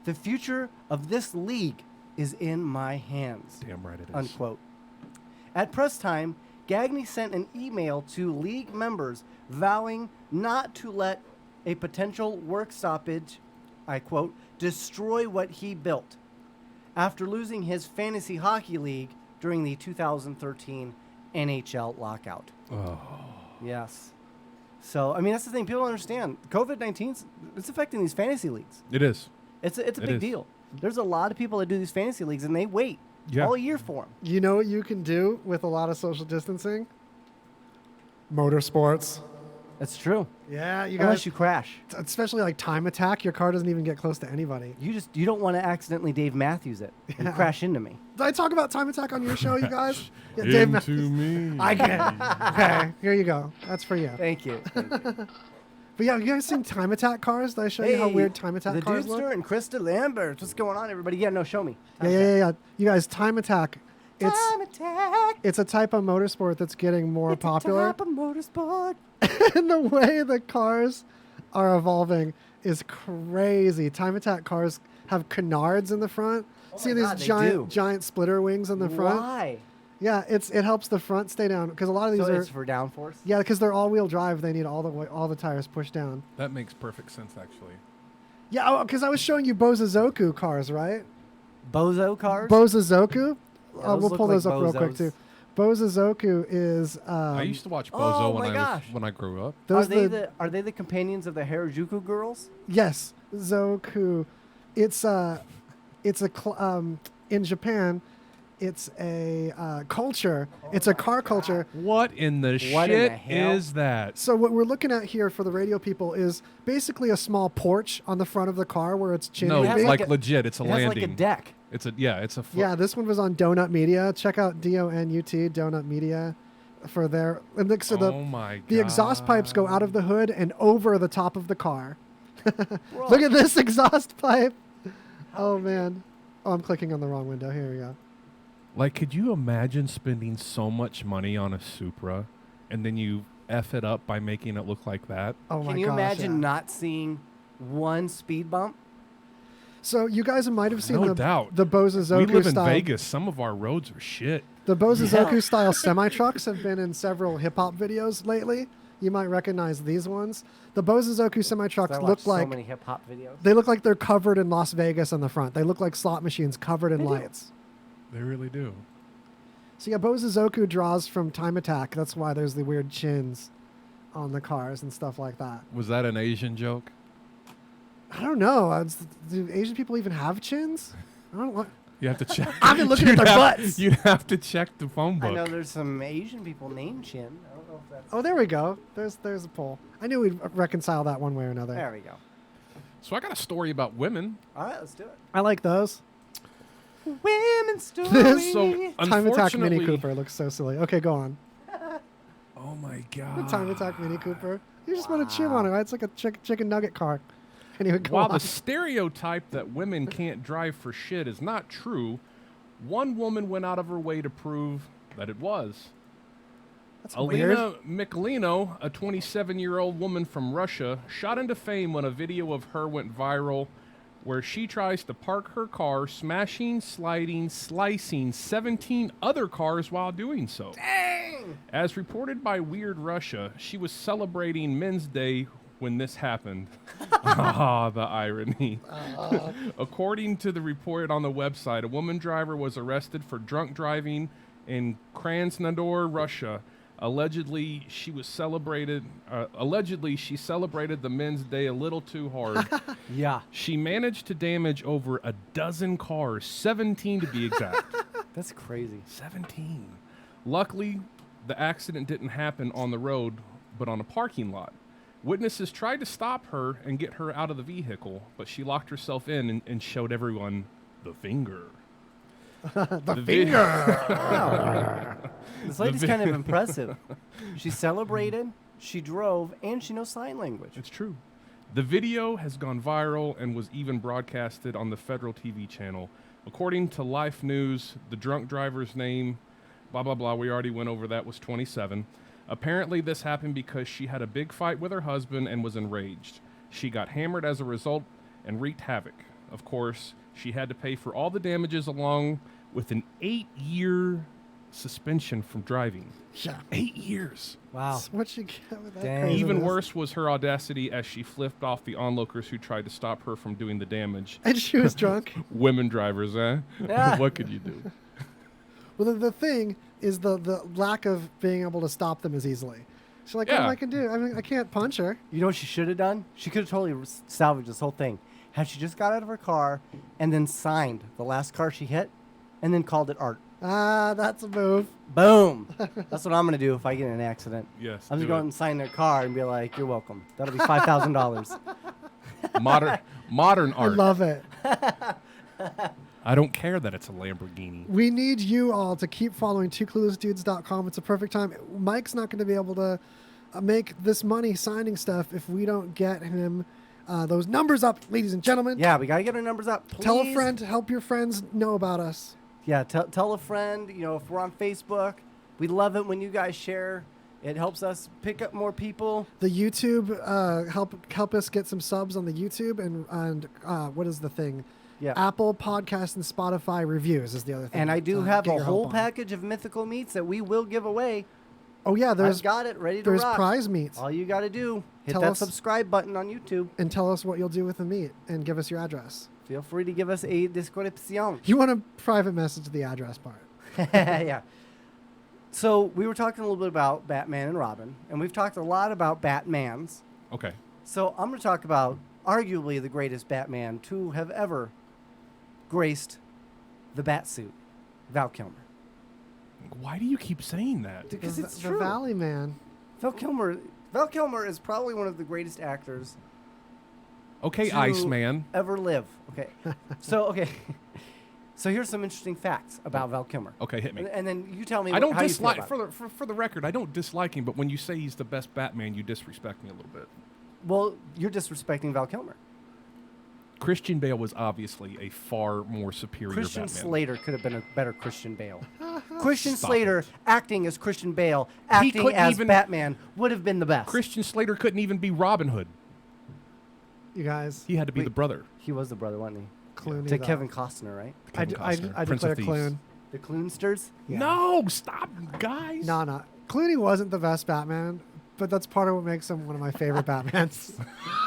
The future of this league is in my hands. Damn right it is. Unquote. At press time, Gagney sent an email to league members vowing not to let a potential work stoppage, I quote, destroy what he built after losing his fantasy hockey league during the 2013 NHL lockout. Oh. Yes. So, I mean, that's the thing. People don't understand. COVID-19, it's affecting these fantasy leagues. It is. It's a It big is. deal. There's a lot of people that do these fantasy leagues, and they wait Yeah. all year for them. You know what you can do with a lot of social distancing? Motorsports. That's true. Yeah, you Unless guys. you crash. Especially like time attack, your car doesn't even get close to anybody. You don't want to accidentally Dave Matthews it and crash into me. Did I talk about time attack on your show, you guys? Yeah, Dave Into me. I get it. Okay, here you go. That's for you. Thank you. But yeah, you guys seen time attack cars? Did I show you how weird time attack the cars look? Dudester and Krista Lambert. What's going on, everybody? Yeah, no, show me. Yeah. You guys, time attack. Time attack. It's a type of motorsport that's getting more popular. Type of motorsport. And the way the cars are evolving is crazy. Time attack cars have canards in the front. See these God, they do. giant splitter wings in the front? Why? Yeah, it helps the front stay down because a lot of these So are it's for downforce? Yeah, because they're all-wheel drive. They need all the tires pushed down. That makes perfect sense, actually. Yeah, because I was showing you Bozazoku cars, right? Bozo cars? Bozazoku. Yeah, those We'll look pull like those up real quick bozos. too. Bozazoku is. I used to watch Bozo oh when my I gosh. when I grew up. Are Those they the companions of the Harajuku girls? Yes, Zoku. It's in Japan. It's a culture. It's a car culture. What in the What in shit the hell? is that? So what we're looking at here for the radio people is basically a small porch on the front of the car where it's chin No, wavy. like legit. It's a It has landing. like a deck. It's a It's a. Yeah, this one was on Donut Media. Check out DONUT, Donut Media, for their. And so Oh my the exhaust pipes go out of the hood and over the top of the car. Bro. Look at this exhaust pipe. Oh man. Oh, I'm clicking on the wrong window. Here we go. Like, could you imagine spending so much money on a Supra, and then you f it up by making it look like that? Oh my gosh. Can you imagine yeah. not seeing one speed bump? So you guys might have seen No the doubt. the Bozozoku We live in style. Vegas. Some of our roads are shit. The Bozozoku style semi trucks have been in several hip hop videos lately. You might recognize these ones. The Bozozoku semi trucks I look watch like so many hip hop videos. they look like they're covered in Las Vegas on the front. They look like slot machines covered in They do. lights. They really do. So yeah, Bozozoku draws from Time Attack. That's why there's the weird chins on the cars and stuff like that. Was that an Asian joke? I don't know. Do Asian people even have chins? I don't know. You have to check. I've been looking at their butts. You'd have to check the phone I book. know there's some Asian people named Chin. I don't know if that's. Oh, there we go. There's a poll. I knew we'd reconcile that one way or another. There we go. So I got a story about women. All right, let's do it. I like those. Women's story. This So Time Attack Mini unfortunately- Cooper looks so silly. Okay, go on. Oh my The god. Time Attack Mini Cooper. You just want to chew on it, right? It's like a chicken nugget car. Anyway, go While on. the stereotype that women can't drive for shit is not true, one woman went out of her way to prove that it was. That's Alina Mikulino, a 27-year-old woman from Russia, shot into fame when a video of her went viral where she tries to park her car, smashing, sliding, slicing 17 other cars while doing so. Dang! As reported by Weird Russia, she was celebrating Men's Day when this happened. Ah, the irony. According to the report on the website, a woman driver was arrested for drunk driving in Krasnodar, Russia. Allegedly, she celebrated the Men's Day a little too hard. Yeah. She managed to damage over a dozen cars, 17 to be exact. That's crazy. 17. Luckily, the accident didn't happen on the road, but on a parking lot. Witnesses tried to stop her and get her out of the vehicle, but she locked herself in and showed everyone the finger. the finger. This lady's kind of impressive. She celebrated, she drove, and she knows sign language. It's true. The video has gone viral and was even broadcasted on the federal TV channel. According to Life News, the drunk driver's name, blah, blah, blah, we already went over that, was 27. Apparently, this happened because she had a big fight with her husband and was enraged. She got hammered as a result and wreaked havoc. Of course, she had to pay for all the damages along with an 8-year suspension from driving. Yeah. 8 years. Wow. What'd she get with that? Dang. craziness? Even worse was her audacity as she flipped off the onlookers who tried to stop her from doing the damage. And she was drunk. Women drivers, eh? Yeah. What could you do? Well, the thing is the lack of being able to stop them as easily. She's like, Yeah. what I can do? I mean, I can't punch her. You know what she should have done? She could have totally salvaged this whole thing. Had she just got out of her car and then signed the last car she hit and then called it art. Ah, that's a move. Boom. That's what I'm going to do if I get in an accident. Yes. I'm just do going it. and sign their car and be like, you're welcome. That'll be $5,000. Modern I art. love it. I don't care that it's a Lamborghini. We need you all to keep following twocluelessdudes.com. It's a perfect time. Mike's not going to be able to make this money signing stuff if we don't get him those numbers up, ladies and gentlemen. Yeah, we got to get our numbers up. Please. Tell a friend, help your friends know about us. Yeah, tell a friend. You know, if we're on Facebook, we love it when you guys share. It helps us pick up more people. The YouTube, help us get some subs on the YouTube and what is the thing? Yeah. Apple Podcasts and Spotify reviews is the other thing. And I do to have get a your whole help on. package of mythical meats that we will give away. Oh yeah, I've got it ready to there's rock. prize meats. All you got to do, hit Tell that us- subscribe button on YouTube. And tell us what you'll do with the meat and give us your address. Feel free to give us a description. You want a private message the address part. Yeah. So we were talking a little bit about Batman and Robin, and we've talked a lot about Batmans. Okay. So I'm going to talk about arguably the greatest Batman to have ever graced the Batsuit. Val Kilmer. Why do you keep saying that? Because it's the true. Valley Man. Val Kilmer is probably one of the greatest actors Okay, to Iceman. ever live. Okay. So here's some interesting facts about Val Kilmer. Okay, hit me. And then you tell me I don't how dislike, you feel about for the record, I don't dislike him, but when you say he's the best Batman, you disrespect me a little bit. it. Well, you're disrespecting Val Kilmer. Christian Bale was obviously a far more superior Christian Batman. Slater could have been a better Christian Bale. Christian Stop Slater acting as Christian Bale, acting couldn't as even- Batman would have been the best. Christian Slater couldn't even be Robin Hood. You guys. He had to be the brother. He was the brother, wasn't he? Clooney, To though. Kevin Costner, right? I Prince declare of Thieves. Clune. The Clunsters? Yeah. No, stop, guys. No. Clooney wasn't the best Batman, but that's part of what makes him one of my favorite Batmans.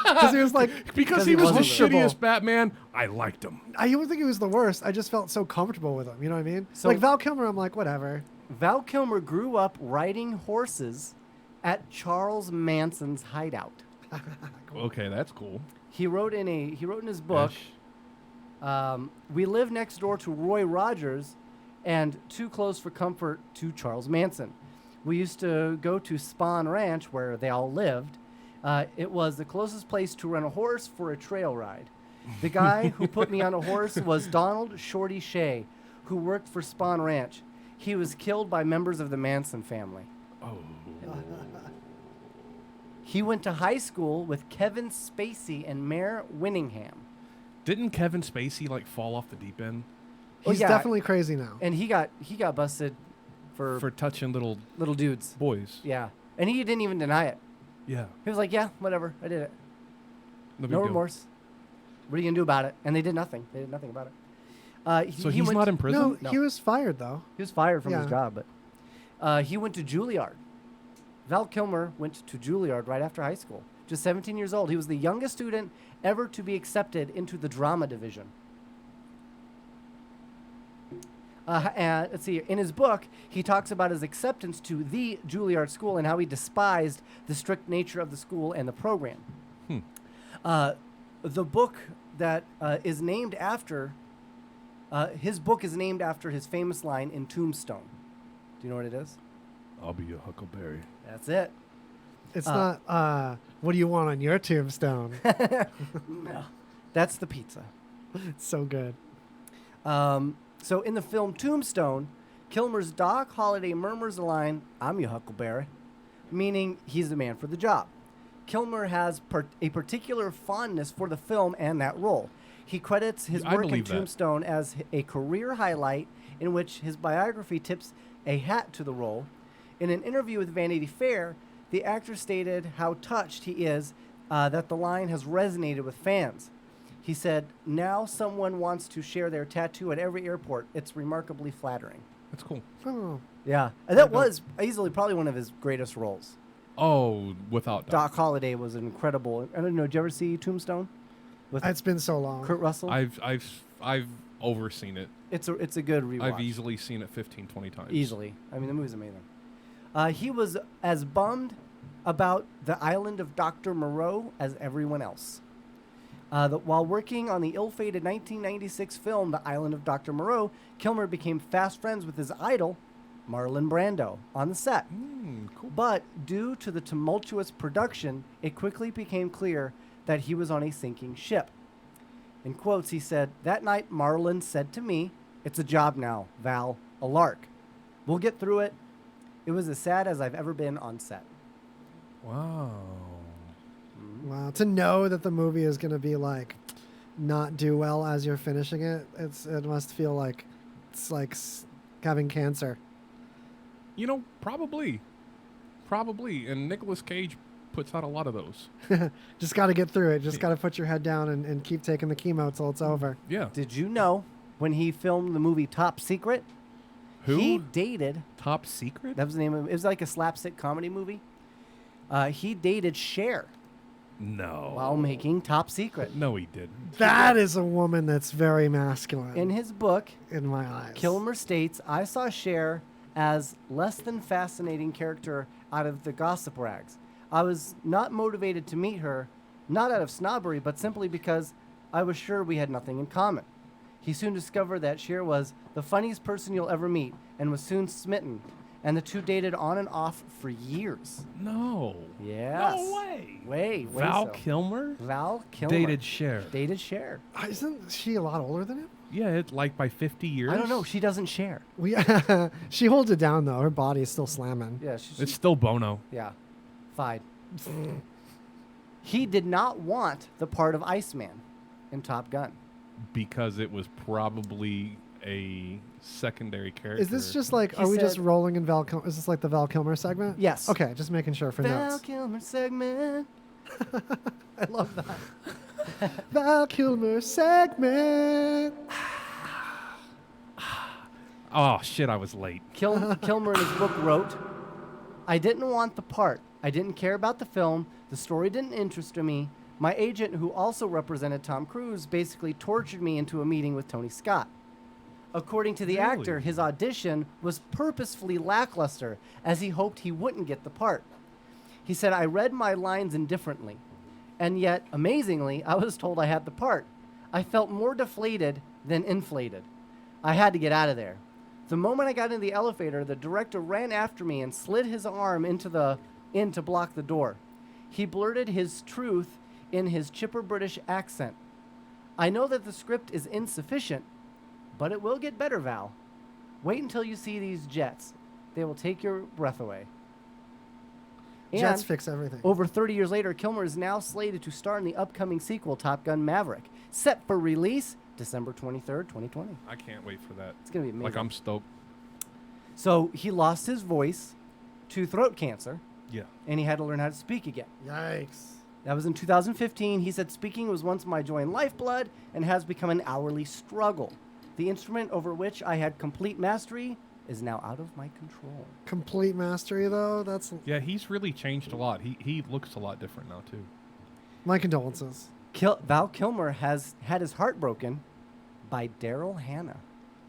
Because he was like... Because he was the comfortable. shittiest Batman, I liked him. I don't think he was the worst. I just felt so comfortable with him. You know what I mean? So- like Val Kilmer, I'm like, whatever. Val Kilmer grew up riding horses at Charles Manson's hideout. Okay, that's cool. He wrote in his book, we live next door to Roy Rogers and too close for comfort to Charles Manson. We used to go to Spawn Ranch where they all lived. It was the closest place to rent a horse for a trail ride. The guy who put me on a horse was Donald Shorty Shea, who worked for Spawn Ranch. He was killed by members of the Manson family. Oh. He went to high school with Kevin Spacey and Mare Winningham. Didn't Kevin Spacey like fall off the deep end He's definitely crazy now. And he got busted for touching little dudes, boys? Yeah, and he didn't even deny it. Yeah. He was like, "Yeah, whatever, I did it. No big No deal. remorse. What are you gonna do about it?" And they did nothing. They did nothing about it. So he's not in prison? No, he was fired though. He was fired from Yeah. his job, but he went to Juilliard. Val Kilmer went to Juilliard right after high school. Just 17 years old. He was the youngest student ever to be accepted into the drama division. And let's see. In his book, he talks about his acceptance to the Juilliard School and how he despised the strict nature of the school and the program. The book that is named after his book is named after his famous line in Tombstone. Do you know what it is? I'll be a huckleberry. That's it. It's not, what do you want on your tombstone? No. That's the pizza. It's so good. So in the film Tombstone, Kilmer's Doc Holliday murmurs the line, "I'm your huckleberry," meaning he's the man for the job. Kilmer has a particular fondness for the film and that role. He credits his I work in believe that. Tombstone as a career highlight in which his biography tips a hat to the role. In an interview with Vanity Fair, the actor stated how touched he is that the line has resonated with fans. He said, "Now someone wants to share their tattoo at every airport. It's remarkably flattering." That's cool. Oh. Yeah. And that was easily probably one of his greatest roles. Oh, without doubt. Doc Holliday was incredible. I don't know, did you ever see Tombstone? With It's been so long. Kurt Russell? I've overseen it. It's a good rewatch. I've easily seen it 15, 20 times. Easily. I mean, the movie's amazing. He was as bummed about the island of Dr. Moreau as everyone else. While working on the ill-fated 1996 film The Island of Dr. Moreau, Kilmer became fast friends with his idol, Marlon Brando, on the set. Cool. But due to the tumultuous production, it quickly became clear that he was on a sinking ship. In quotes, he said, "That night Marlon said to me, 'It's a job now, Val, a lark. We'll get through it.' It was as sad as I've ever been on set." Wow. Wow. To know that the movie is going to be like not do well as you're finishing it, it must feel like it's like having cancer. You know, probably. And Nicolas Cage puts out a lot of those. Just got to get through it. Just got to put your head down and keep taking the chemo till it's over. Yeah. Did you know when he filmed the movie Top Secret? Who? He dated... Top Secret? That was the name of it. It was like a slapstick comedy movie. He dated Cher No. while making Top Secret. No, he didn't. That is a woman that's very masculine. In his book, in my eyes, Kilmer states, "I saw Cher as less than fascinating character out of the gossip rags. I was not motivated to meet her, not out of snobbery, but simply because I was sure we had nothing in common. He soon discovered that Cher was the funniest person you'll ever meet and was soon smitten. And the two dated on and off for years. No. Yes. No way. Way Val so. Kilmer? Val Kilmer. Dated Cher. Dated Cher. Isn't she a lot older than him? Yeah, it's like by 50 years. I don't know. She doesn't share. She holds it down, though. Her body is still slamming. Yeah, It's still Bono. Yeah. Fine. He did not want the part of Iceman in Top Gun. Because it was probably a secondary character. Is this just like, are we just rolling in Val Kilmer? Is this like the Val Kilmer segment? Yes. Okay, just making sure for Val notes. Kilmer segment. I love that. Val Kilmer segment. Oh, shit, I was late. Kilmer in his book wrote, I didn't want the part. I didn't care about the film. The story didn't interest me. My agent, who also represented Tom Cruise, basically tortured me into a meeting with Tony Scott. According to the actor, his audition was purposefully lackluster, as he hoped he wouldn't get the part. He said, I read my lines indifferently, and yet, amazingly, I was told I had the part. I felt more deflated than inflated. I had to get out of there. The moment I got in the elevator, the director ran after me and slid his arm in to block the door. He blurted his truth in his chipper British accent. I know that the script is insufficient, but it will get better, Val. Wait until you see these jets. They will take your breath away. Jets And fix everything. Over 30 years later, Kilmer is now slated to star in the upcoming sequel, Top Gun Maverick, set for release December 23rd, 2020. I can't wait for that. It's going to be amazing. Like, I'm stoked. So he lost his voice to throat cancer. Yeah. And he had to learn how to speak again. Yikes. That was in 2015. He said, speaking was once my joy and lifeblood and has become an hourly struggle. The instrument over which I had complete mastery is now out of my control. Complete mastery, though? That's... Yeah, he's really changed a lot. He looks a lot different now, too. My condolences. Val Kilmer has had his heart broken by Daryl Hannah.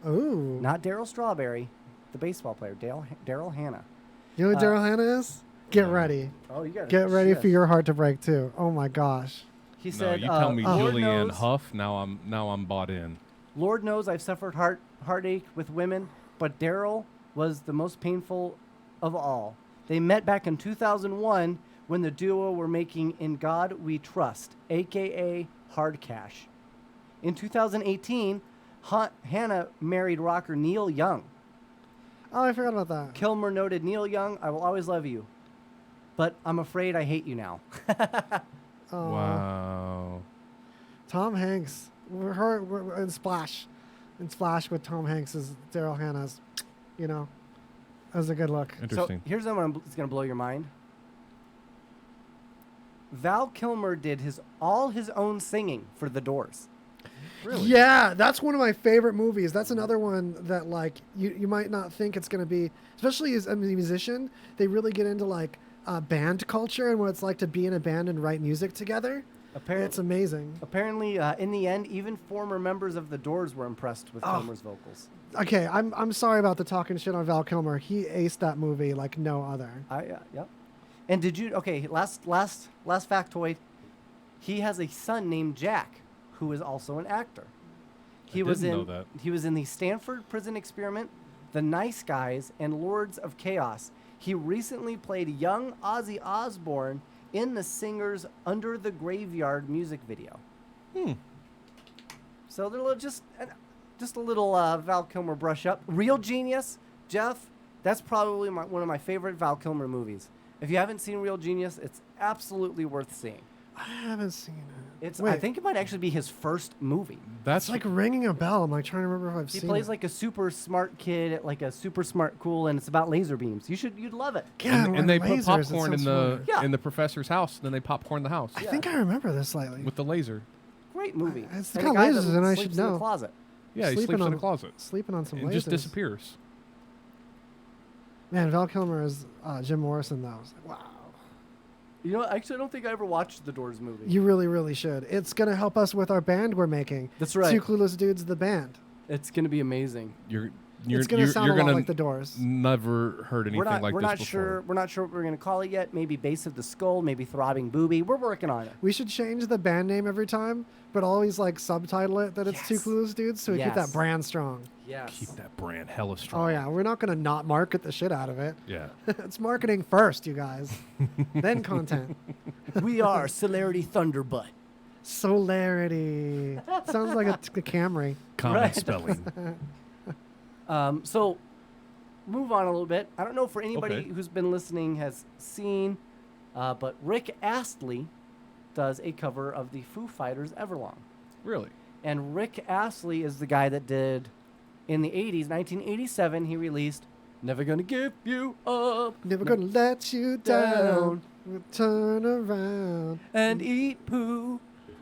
Ooh. Not Daryl Strawberry, the baseball player, Daryl Hannah. You know what Daryl Hannah is? Get ready. Oh, you got Get ready for your heart to break, too. Oh, my gosh. He said, you tell me Lord Julianne knows, Hough, now I'm bought in. Lord knows I've suffered heartache with women, but Daryl was the most painful of all. They met back in 2001 when the duo were making In God We Trust, a.k.a. Hard Cash. In 2018, Hannah married rocker Neil Young. Oh, I forgot about that. Kilmer noted, Neil Young, I will always love you, but I'm afraid I hate you now. Oh. Wow. Tom Hanks. We're in Splash. In Splash with Tom Hanks as Daryl Hannah's. You know, that was a good look. So here's what it's going to blow your mind. Val Kilmer did all his own singing for The Doors. Really? Yeah, that's one of my favorite movies. That's another one that, like, you might not think it's going to be, especially as a musician, they really get into, like, band culture and what it's like to be in a band and write music together. It's amazing. Apparently, in the end, even former members of The Doors were impressed with Kilmer's vocals. Okay, I'm sorry about the talking shit on Val Kilmer. He aced that movie like no other. Yep. And did you, last factoid, he has a son named Jack, who is also an actor. He was in the Stanford Prison Experiment, The Nice Guys, and Lords of Chaos. He recently played young Ozzy Osbourne in the Singer's Under the Graveyard music video. So they're just a little Val Kilmer brush up. Real Genius, Jeff, that's probably one of my favorite Val Kilmer movies. If you haven't seen Real Genius, it's absolutely worth seeing. I haven't seen it. I think it might actually be his first movie. That's like ringing a bell. I'm like trying to remember if I've seen it. He plays like a super smart kid, like a super smart cool, and it's about laser beams. You'd love it. Yeah, and they put lasers, popcorn in the professor's house. Then they popcorn the house. I think I remember this slightly. With the laser. Great movie. It's And got a guy lasers, that and I sleeps should know. in the closet. Yeah, he sleeps in a closet. Sleeping on some and lasers. just disappears. Man, Val Kilmer is Jim Morrison, though. I was like, wow. You know, actually, I don't think I ever watched the Doors movie. You really, really should. It's going to help us with our band we're making. That's right. Two Clueless Dudes, the band. It's going to be amazing. You're It's going to sound a lot like The Doors. Never heard anything like we're this not before. sure. We're not sure what we're going to call it yet. Maybe Base of the Skull. Maybe Throbbing Booby. We're working on it. We should change the band name every time, but always like subtitle it that it's Two Clueless Dudes, so we keep that brand strong. Yes. Keep that brand hella strong. Oh yeah, we're not going to not market the shit out of it. Yeah. It's marketing first, you guys. Then content. We are Celerity Thunderbutt. Solarity. Sounds like a Camry. Common spelling. So, move on a little bit. I don't know if for anybody Okay. who's been listening has seen, but Rick Astley does a cover of the Foo Fighters' Everlong. Really? And Rick Astley is the guy that did, in the 80s, 1987, he released Never Gonna Give You Up. Never gonna let you down. We'll turn around and eat poo.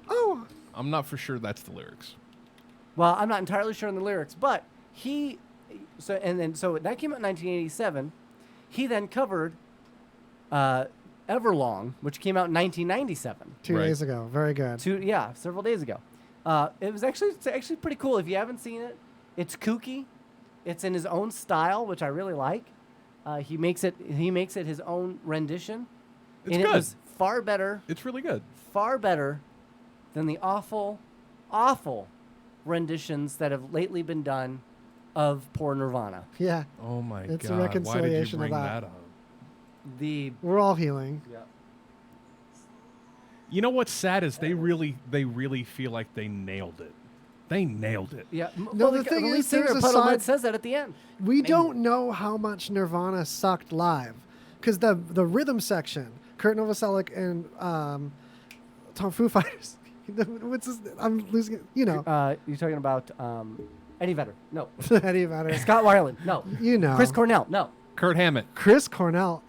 Oh. I'm not for sure that's the lyrics. Well, I'm not entirely sure on the lyrics, but so that came out in 1987. He then covered Everlong, which came out in 1997. 2 days ago. Very good. Several days ago. It's actually pretty cool. If you haven't seen it, it's kooky. It's in his own style, which I really like. He makes it his own rendition. It's and good. It was far better. It's really good. Far better than the awful, awful renditions that have lately been done of poor Nirvana. Yeah. Oh my It's God. a reconciliation Why did you bring of that. up? We're all healing. Yeah. You know what's sad is they really feel like they nailed it. They nailed it. Yeah. No, the thing is, there's a Puddlehead side. says that at the end. We don't know how much Nirvana sucked live, because the rhythm section, Kurt Novoselic and Tom Foo Fighters. What's his? I'm losing it. You know. You're talking about Eddie Vedder. No. Eddie Vedder. Scott Weiland. No. You know. Chris Cornell. No. Kurt Hammett. Chris Cornell.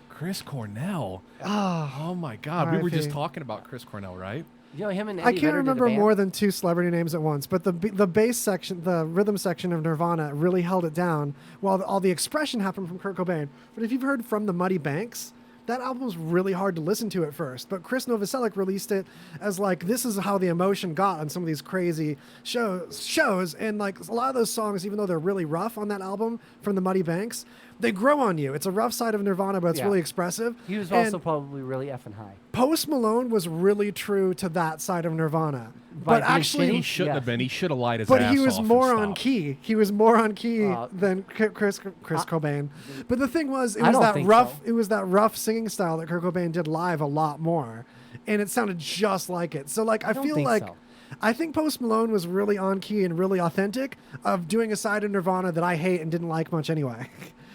Chris Cornell. Oh, Oh my God. We were just RIP. talking about Chris Cornell, right? You know him and I Eddie can't Vedder did a remember band? more than two celebrity names at once, but the bass section, the rhythm section of Nirvana really held it down, while all the expression happened from Kurt Cobain. But if you've heard From the Muddy Banks, that album was really hard to listen to at first. But Chris Novoselic released it as like, this is how the emotion got on some of these crazy shows. And like a lot of those songs, even though they're really rough on that album, From the Muddy Banks, they grow on you. It's a rough side of Nirvana, but it's Yeah. really expressive. He was And also probably really effing high. Post Malone was really true to that side of Nirvana. By But being actually, He shouldn't have been. He should have lied his but ass he was off and more on stopped. key. He was more on key than Chris Cobain. But the thing was, it I was don't that think rough. so. It was that rough singing style that Kurt Cobain did live a lot more, and it sounded just like it. So like, I don't feel think like. so. I think Post Malone was really on key and really authentic of doing a side of Nirvana that I hate and didn't like much anyway.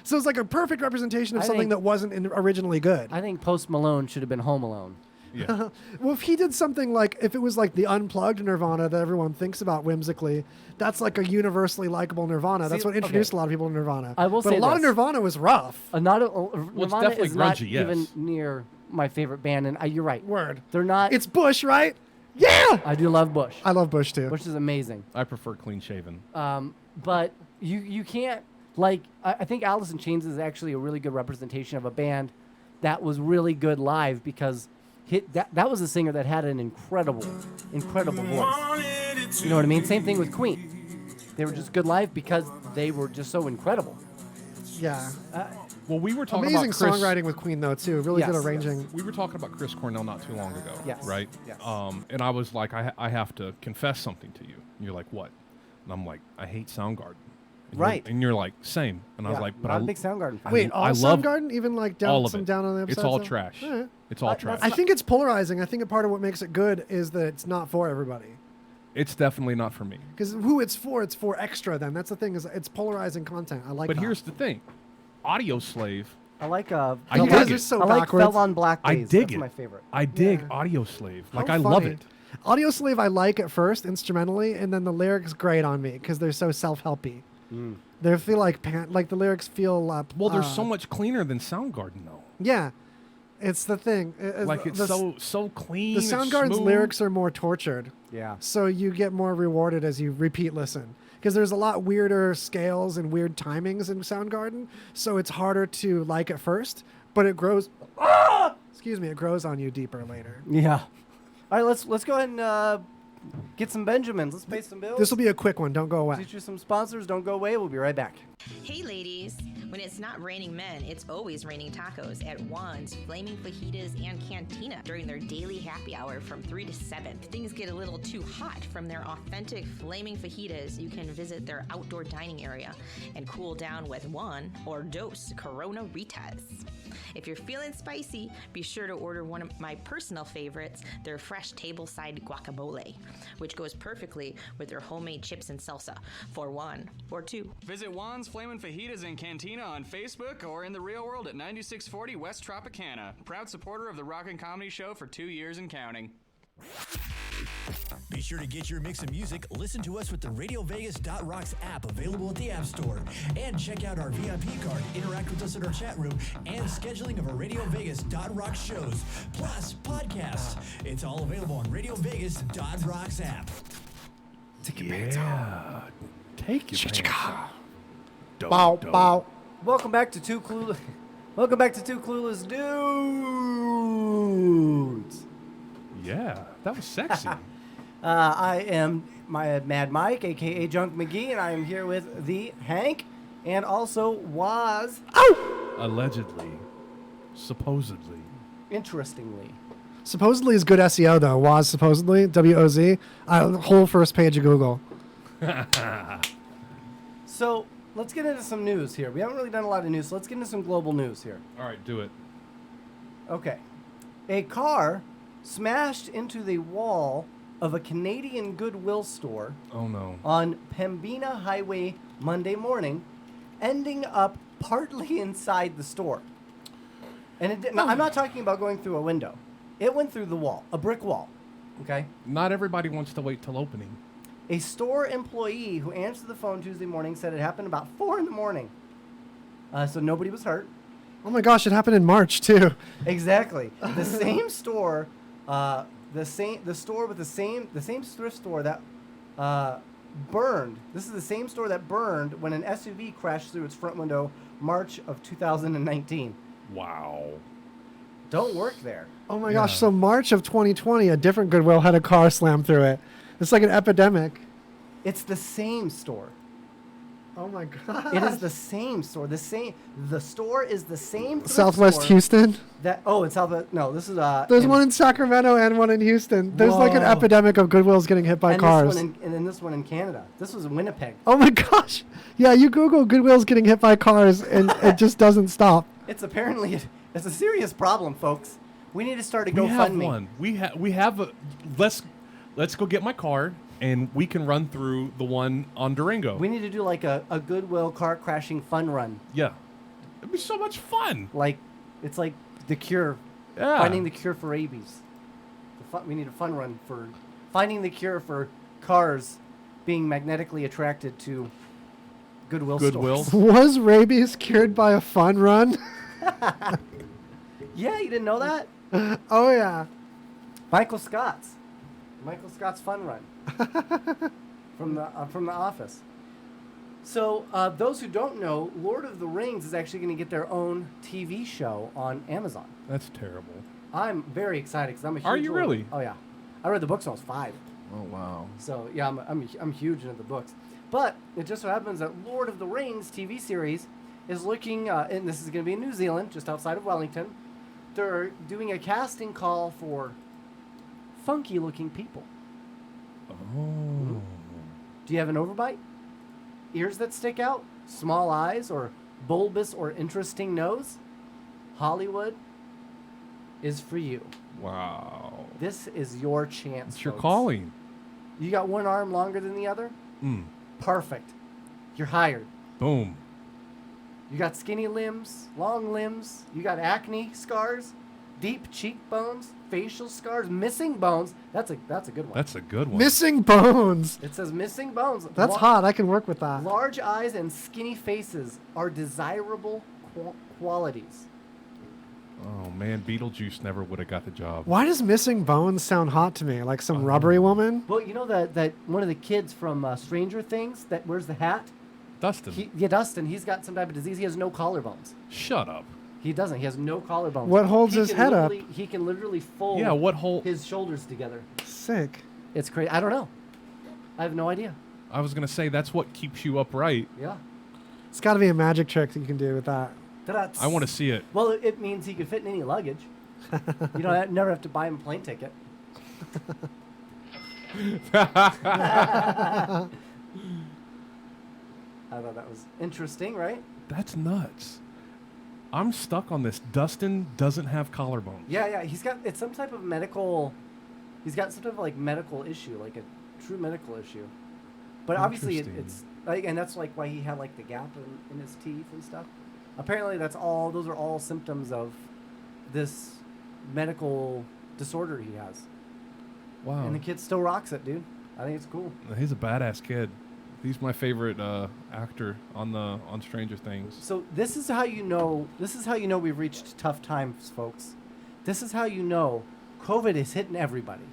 So it's like a perfect representation of I something think- that wasn't originally good. I think Post Malone should have been Home Alone. Yeah. Well, if he did something like, if it was like the unplugged Nirvana that everyone thinks about whimsically, that's like a universally likable Nirvana. That's See, what introduced okay. a lot of people to Nirvana. I will but say a lot this. of Nirvana was rough. Nirvana definitely is not grungy, yes. even near my favorite band, and you're right. Word. They're not. It's Bush, right? Yeah! I do love Bush. I love Bush too. Bush is amazing. I prefer clean shaven. But you can't, like, I think Alice in Chains is actually a really good representation of a band that was really good live, because that was a singer that had an incredible voice. You know what I mean? Same thing with Queen. They were just good live because they were just so incredible. Yeah. Well, we were talking Amazing about Chris, songwriting with Queen though too. Really Yes, good arranging. We were talking about Chris Cornell not too long ago, Yes. right? Yes. And I was like, I have to confess something to you. And you're like, what? And I'm like, I hate Soundgarden. And Right. And you're like, same. And I was Yeah, like, but not I a big Soundgarden fan. Wait, all I love Soundgarden, even like down all of some it. down on the It's episodes? all though? trash. All right. It's all trash. I think it's polarizing. I think part of what makes it good is that it's not for everybody. It's definitely not for me. Because who it's for extra. Then that's the thing, is it's polarizing content. I like. But that. here's the thing, Audio Slave. I like. I You dig guys it. are so I like backwards. Fell on Black I Days. dig That's it. my favorite. I dig Yeah. Audio Slave. How Like I love funny. it. Audio Slave I like at first instrumentally, and then the lyrics grate on me because they're so self-helpy. They feel like the lyrics feel. Well, they're so much cleaner than Soundgarden, though. Yeah, it's the thing. Like it's so clean. The it's Soundgarden's smooth. lyrics are more tortured. Yeah. So you get more rewarded as you repeat listen. Because there's a lot weirder scales and weird timings in Soundgarden, so it's harder to like at first, but it grows. Excuse me, it grows on you deeper later. Yeah. All right, let's go ahead and get some Benjamins. Let's pay some bills. This will be a quick one. Don't go away. Teach you some sponsors. Don't go away. We'll be right back. Hey ladies, when it's not raining men, it's always raining tacos at Juan's Flaming Fajitas and Cantina during their daily happy hour from 3 to 7. If things get a little too hot from their authentic Flaming Fajitas, you can visit their outdoor dining area and cool down with one or dos Corona Ritas. If you're feeling spicy, be sure to order one of my personal favorites, their fresh tableside guacamole, which goes perfectly with their homemade chips and salsa for 1 or 2. Visit Juan's Flamin' Fajitas and Cantina on Facebook or in the real world at 9640 West Tropicana. Proud supporter of the Rock and Comedy Show for 2 years and counting. Be sure to get your mix of music. Listen to us with the RadioVegas.rocks app available at the App Store. And check out our VIP card, interact with us in our chat room, and scheduling of our RadioVegas.rocks shows, plus podcasts. It's all available on RadioVegas.rocks app. Take your pants off. Take your pants off. Bow, bow. Welcome back to Two Clueless. Welcome back to Two Clueless Dudes. Yeah, that was sexy. I am my Mad Mike, aka Junk McGee, and I am here with the Hank, and also Waz. Allegedly, supposedly. Interestingly. Supposedly is good SEO though. Was supposedly WOZ. Whole first page of Google. So let's get into some news here. We haven't really done a lot of news, so let's get into some global news here. All right, do it. Okay. A car smashed into the wall of a Canadian Goodwill store Oh no. on Pembina Highway Monday morning, ending up partly inside the store. And it did, now, I'm not talking about going through a window. It went through the wall, a brick wall. Okay? Not everybody wants to wait till opening. A store employee who answered the phone Tuesday morning said it happened about 4 in the morning. So nobody was hurt. Oh my gosh, it happened in March too. Exactly. The same store, the store with the same thrift store that burned. This is the same store that burned when an SUV crashed through its front window March of 2019. Wow. Don't work there. Oh my gosh, so March of 2020, a different Goodwill had a car slam through it. It's like an epidemic. It's the same store. Oh my god. It is the same store. The store is the same thrift Southwest store Houston? In Southwest. No, this is There's one in Sacramento and one in Houston. There's like an epidemic of Goodwills getting hit by cars. And then this one in Canada. This was in Winnipeg. Oh my gosh. Yeah, you Google Goodwills getting hit by cars and it just doesn't stop. It's apparently it's a serious problem, folks. We need to start a We have GoFundMe. one. We have a. Let's go get my car and we can run through the one on Durango. We need to do like a Goodwill car crashing fun run. Yeah. It'd be so much fun. Like, it's like the cure. Yeah. Finding the cure for rabies. We need a fun run for finding the cure for cars being magnetically attracted to Goodwill stores. Was rabies cured by a fun run? Yeah, you didn't know that? Oh, yeah. Michael Scott's fun run. from the Office. So those who don't know, Lord of the Rings is actually going to get their own TV show on Amazon. That's terrible. I'm very excited because I'm a huge. Are you really? Oh yeah, I read the books when I was 5. Oh wow. So yeah, I'm huge into the books. But it just so happens that Lord of the Rings TV series is looking, and this is going to be in New Zealand, just outside of Wellington. They're doing a casting call for funky-looking people. Oh. Mm-hmm. Do you have an overbite? Ears that stick out? Small eyes? Or bulbous or interesting nose? Hollywood is for you. Wow. This is your chance. It's your folks. calling. You got one arm longer than the other? Perfect. You're hired. Boom. You got skinny limbs, long limbs. You got acne scars, deep cheekbones, facial scars, missing bones. That's a good one. That's a good one. Missing bones. It says missing bones. That's hot. I can work with that. Large eyes and skinny faces are desirable qualities. Oh man, Beetlejuice never would have got the job. Why does missing bones sound hot to me? Like some rubbery woman? Well, you know that one of the kids from Stranger Things that wears the hat? Dustin. Dustin. He's got some type of disease. He has no collarbones. Shut up. He doesn't. He has no collarbones. What holds his head up? He can literally fold Yeah, what hold his shoulders together. Sick. It's crazy. I don't know. I have no idea. I was gonna say that's what keeps you upright. Yeah. It's got to be a magic trick that you can do with that. I want to see it. Well, it means he could fit in any luggage. You don't never have to buy him a plane ticket. I thought that was interesting, right? That's nuts. I'm stuck on this. Dustin doesn't have collarbones. Yeah. It's some type of medical. He's got some type of like medical issue, like a true medical issue. But obviously, it's like, and that's like why he had like the gap in his teeth and stuff. Apparently, those are all symptoms of this medical disorder he has. Wow. And the kid still rocks it, dude. I think it's cool. He's a badass kid. He's my favorite actor on Stranger Things. So this is how you know we've reached tough times, folks. This is how you know COVID is hitting everybody.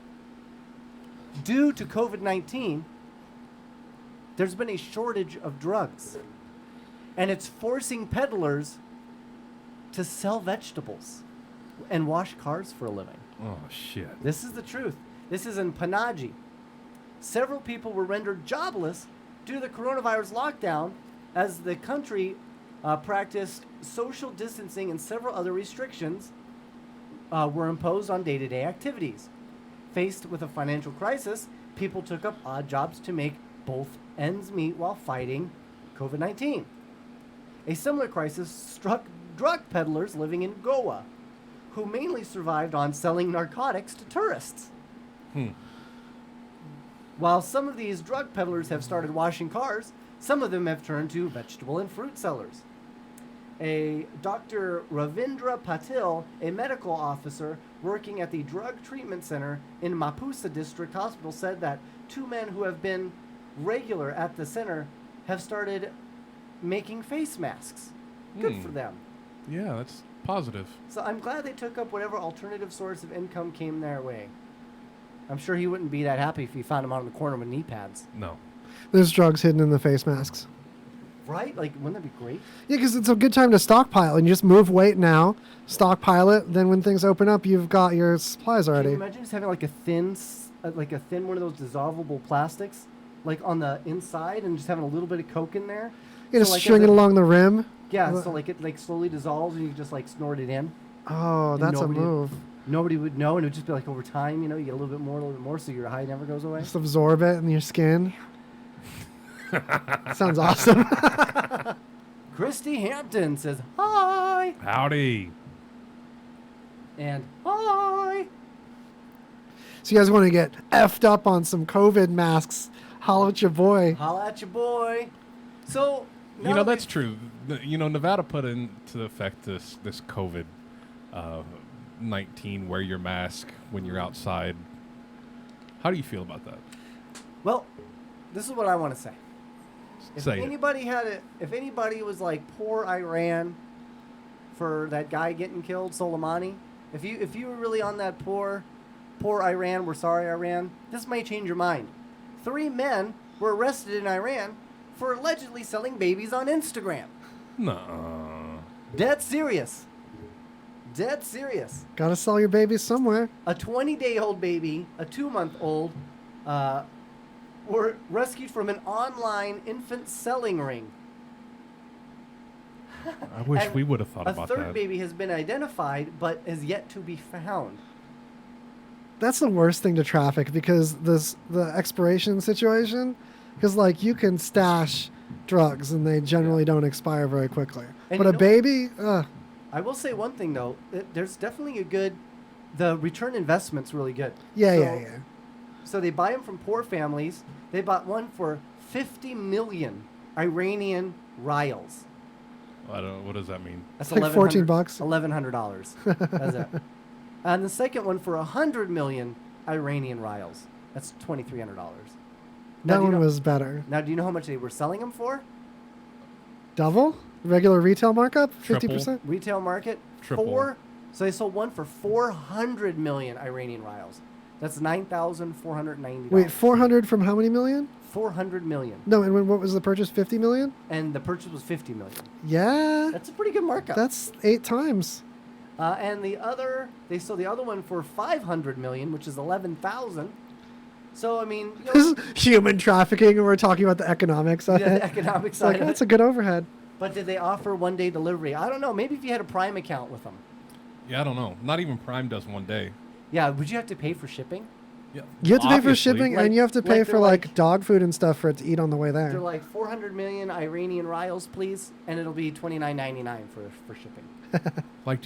Due to COVID-19, there's been a shortage of drugs. And it's forcing peddlers to sell vegetables and wash cars for a living. Oh, shit. This is the truth. This is in Panaji. Several people were rendered jobless due to the coronavirus lockdown as the country practiced social distancing and several other restrictions were imposed on day-to-day activities. Faced with a financial crisis, people took up odd jobs to make both ends meet while fighting COVID-19. A similar crisis struck drug peddlers living in Goa, who mainly survived on selling narcotics to tourists. While some of these drug peddlers have started washing cars, some of them have turned to vegetable and fruit sellers. A Dr. Ravindra Patil, a medical officer working at the Drug Treatment Center in Mapusa District Hospital, said that 2 men who have been regular at the center have started making face masks. Good for them. Yeah, that's positive. So I'm glad they took up whatever alternative source of income came their way. I'm sure he wouldn't be that happy if he found him out on the corner with knee pads. No. There's drugs hidden in the face masks. Right? Like, wouldn't that be great? Yeah, because it's a good time to stockpile, and you just move weight now, stockpile it. Then when things open up, you've got your supplies already. Can you imagine just having like a thin one of those dissolvable plastics, like on the inside, and just having a little bit of Coke in there? You just string it along the rim. Yeah, so like it like slowly dissolves, and you just like snort it in. Oh, that's a move. Nobody would know, and it would just be like over time, you know, you get a little bit more, so your high never goes away. Just absorb it in your skin. Sounds awesome. Christy Hampton says, hi. Howdy. And hi. So you guys want to get effed up on some COVID masks? Holla at your boy. Holla at your boy. So, you know, that's true. You know, Nevada put into effect this COVID 19, wear your mask when you're outside. How do you feel about that? Well, this is what I want to say. If Say if anybody was like poor Iran for that guy getting killed, Soleimani, if you were really on that poor Iran, we're sorry Iran, this may change your mind. 3 men were arrested in Iran for allegedly selling babies on Instagram. No. Dead serious. Dead serious. Gotta sell your babies somewhere. A 20-day-old baby, a 2-month-old, were rescued from an online infant selling ring. I wish we would have thought A about third that. baby has been identified, but is yet to be found. That's the worst thing to traffic because the expiration situation. Because like you can stash drugs and they generally don't expire very quickly. And But you a know baby, I will say one thing though. There's definitely the return investment's really good. yeah. So they buy them from poor families. They bought one for 50 million Iranian rials. I don't. What does that mean? That's like $14. $1,100. That's it. And the second one for 100 million Iranian rials. That's $2,300. That one was better. Now, do you know how much they were selling them for? Double? Regular retail markup? Triple. 50%? Retail market? Triple. So they sold one for 400 million Iranian rials. That's $9,490. Wait, 400 from how many million? 400 million. No, and what was the purchase? 50 million? And the purchase was 50 million. Yeah. That's a pretty good markup. That's 8 times. And they sold the other one for 500 million, which is 11,000. So I mean, you know, This is human trafficking, and we're talking about the economics of Yeah, it. the economic It's side like, of it. that's a good overhead. but did they offer 1-day delivery? I don't know. Maybe if you had a Prime account with them. Yeah, I don't know. Not even Prime does 1 day. Yeah, would you have to pay for shipping? Yeah. You have to pay for Obviously. shipping, Like- and you have to pay like for they're like like- dog food and stuff for it to eat on the way They're there. like 400 million Iranian rials, please, and it'll be $29.99 for shipping. Like,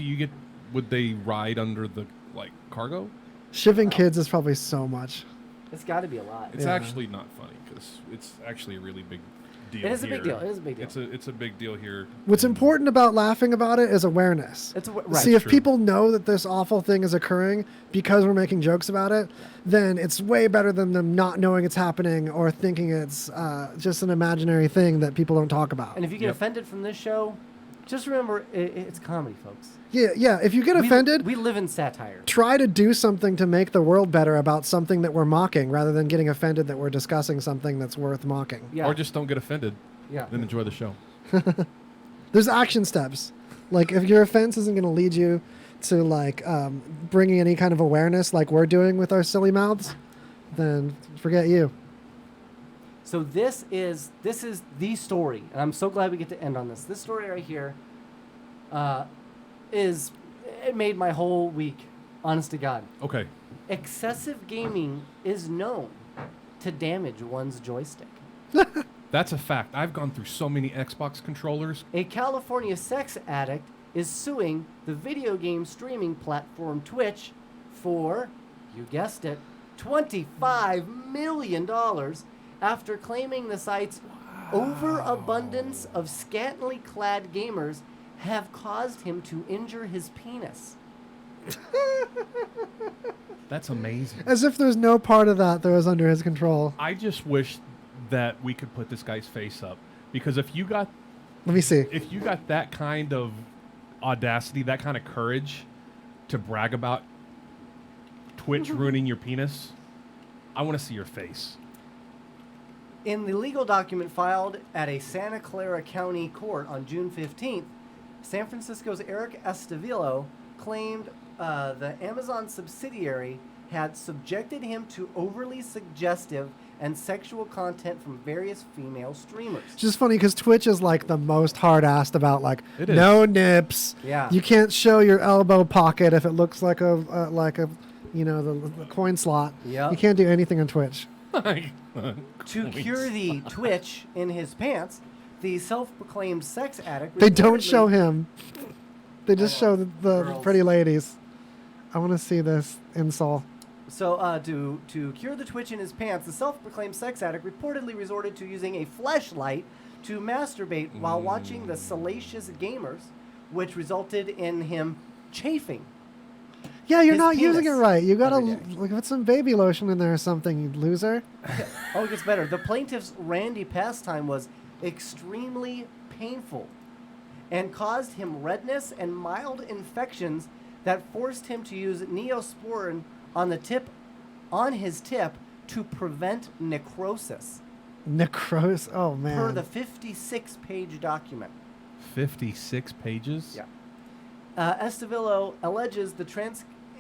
would they ride under the, like, cargo? Shipping kids is probably so much. It's got to be a lot. It's actually not funny because it's actually a really big deal. It is a big here. deal. It is a big deal. It's a big deal here. What's important about laughing about it is awareness. Right. See, if True. people know that this awful thing is occurring because we're making jokes about it, then it's way better than them not knowing it's happening or thinking it's just an imaginary thing that people don't talk about. And if you get offended from this show, just remember it's comedy, folks. Yeah. If you get offended, we live in satire. try to do something to make the world better about something that we're mocking rather than getting offended that we're discussing something that's worth mocking. Yeah. Or just don't get offended. Yeah. Then enjoy the show. There's action steps. Like if your offense isn't going to lead you to like bringing any kind of awareness like we're doing with our silly mouths, then forget you. So this is the story, and I'm so glad we get to end on this. This story right here it made my whole week, honest to God. Okay. Excessive gaming is known to damage one's joystick. That's a fact. I've gone through so many Xbox controllers. A California sex addict is suing the video game streaming platform Twitch for, you guessed it, $25 million after claiming the site's overabundance of scantily clad gamers have caused him to injure his penis. That's amazing. As if there's no part of that was under his control. I just wish that we could put this guy's face up, because if you got Let me see. if you got that kind of audacity, that kind of courage to brag about Twitch ruining your penis, I want to see your face. In the legal document filed at a Santa Clara County court on June 15th, San Francisco's Eric Estavillo claimed the Amazon subsidiary had subjected him to overly suggestive and sexual content from various female streamers. It's just funny because Twitch is like the most hard-assed about like It is. no nips. Yeah. You can't show your elbow pocket if it looks like a the coin slot. Yep. You can't do anything on Twitch. To cure the twitch in his pants, the self-proclaimed sex addict... They don't reportedly- show him. They just show the Girls. pretty ladies. I want to see this insole. So, to cure the twitch in his pants, the self-proclaimed sex addict reportedly resorted to using a fleshlight to masturbate while watching the salacious gamers, which resulted in him chafing. Yeah, you're his not using it penis right. You gotta every day. like, put some baby lotion in there or something, you loser. Oh, it gets better. The plaintiff's randy pastime was extremely painful and caused him redness and mild infections that forced him to use Neosporin on his tip to prevent necrosis. Necros. Oh man. Per the 56-page document. 56 pages? Yeah. Estavillo alleges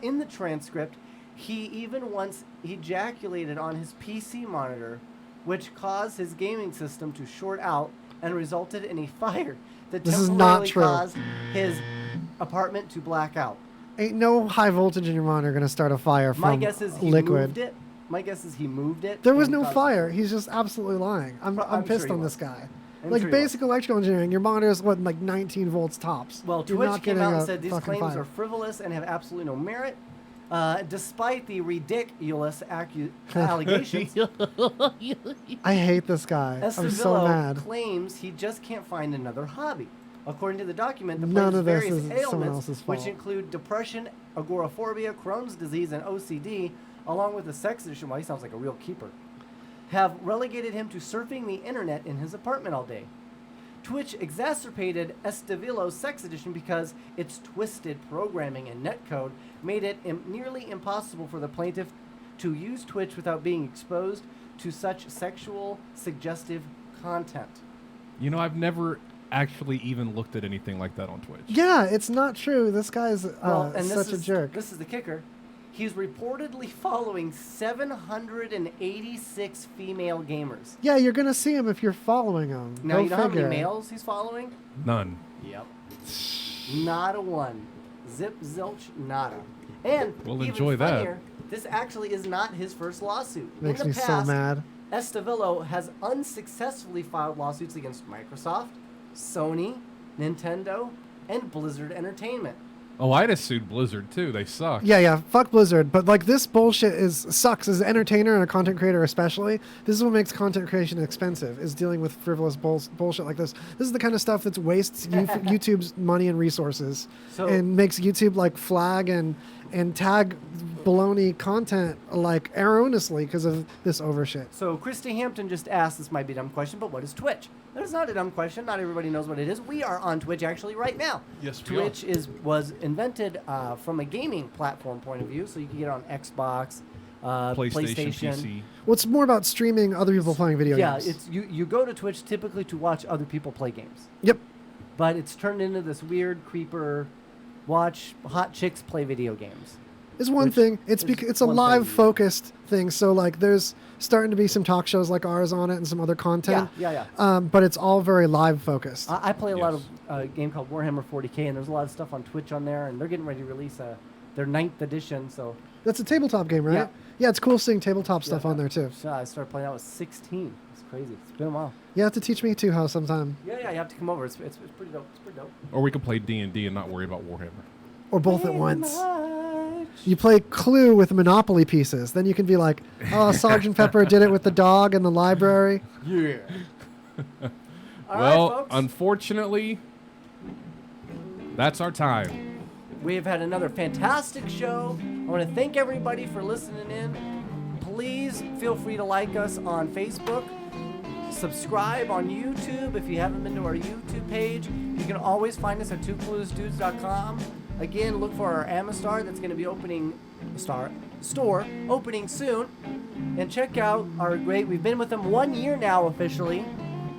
in the transcript he even once ejaculated on his PC monitor, which caused his gaming system to short out and resulted in a fire that This is not temporarily true. caused his apartment to black out. Ain't no high voltage in your monitor gonna start a fire from My guess is he liquid. moved it. My guess is he moved it. There was and no caused- fire. He's just absolutely lying. I'm I'm pissed sure he on was. this guy. I'm Like sure he basic electrical engineering, your monitor is what, like 19 volts tops. Well, You're Twitch not came getting out and a said these fucking claims fire. are frivolous and have absolutely no merit, despite the ridiculous allegations. I hate this guy. I'm so Estavillo mad. claims he just can't find another hobby. According to the document, the None plaintiff's of this various is someone ailments, else's which fault. include depression, agoraphobia, Crohn's disease, and OCD, along with a sex addiction, well, he sounds like a real keeper, have relegated him to surfing the internet in his apartment all day. Twitch exacerbated Estavillo's sex addiction because its twisted programming and netcode made it nearly impossible for the plaintiff to use Twitch without being exposed to such sexual suggestive content. You know, I've never actually even looked at anything like that on Twitch. Yeah, it's not true. This guy's And such a jerk. This is the kicker. He's reportedly following 786 female gamers. Yeah, you're gonna see him if you're following him. Now, Go you know how many figure. males he's following? None. Yep. Not a one. Zip, zilch, nada. And We'll even enjoy that. funnier, this actually is not his first lawsuit. Makes In me the so past, mad. Estevillo has unsuccessfully filed lawsuits against Microsoft, Sony, Nintendo, and Blizzard Entertainment. Oh, I'd have sued Blizzard too. They suck. Yeah, fuck Blizzard. But like this bullshit sucks as an entertainer and a content creator especially. This is what makes content creation expensive, is dealing with frivolous bullshit like this. This is the kind of stuff that wastes YouTube's money and resources and makes YouTube like flag and tag baloney content like erroneously because of this overshit. So Christy Hampton just asked, this might be a dumb question, but what is Twitch? That is not a dumb question. Not everybody knows what it is. We are on Twitch actually right now. Yes, we Twitch was invented from a gaming platform point of view, so you can get it on Xbox, PlayStation. PC. Well, it's more about streaming other people playing video games. Yeah, it's you go to Twitch typically to watch other people play games. Yep. But it's turned into this weird creeper, watch hot chicks play video games. Is one thing. It's a live focused thing. So like there's starting to be some talk shows like ours on it and some other content. Yeah. But it's all very live focused. I play a lot of a game called Warhammer 40K, and there's a lot of stuff on Twitch on there, and they're getting ready to release their 9th edition. So that's a tabletop game, right? Yeah, it's cool seeing tabletop stuff on there too. So I started playing. I was 16. It's crazy. It's been a while. You have to teach me too how sometime. Yeah. You have to come over. It's pretty dope. It's pretty dope. Or we could play D&D and not worry about Warhammer. Or both at once. You play Clue with Monopoly pieces. Then you can be like, oh, Sergeant Pepper did it with the dog in the library. Yeah. Well, folks. unfortunately, that's our time. We have had another fantastic show. I want to thank everybody for listening in. Please feel free to like us on Facebook. Subscribe on YouTube if you haven't been to our YouTube page. You can always find us at twocluelessdudes.com. Again, look for our Amistar that's going to be opening store opening soon. And check out our we've been with them 1 year now officially,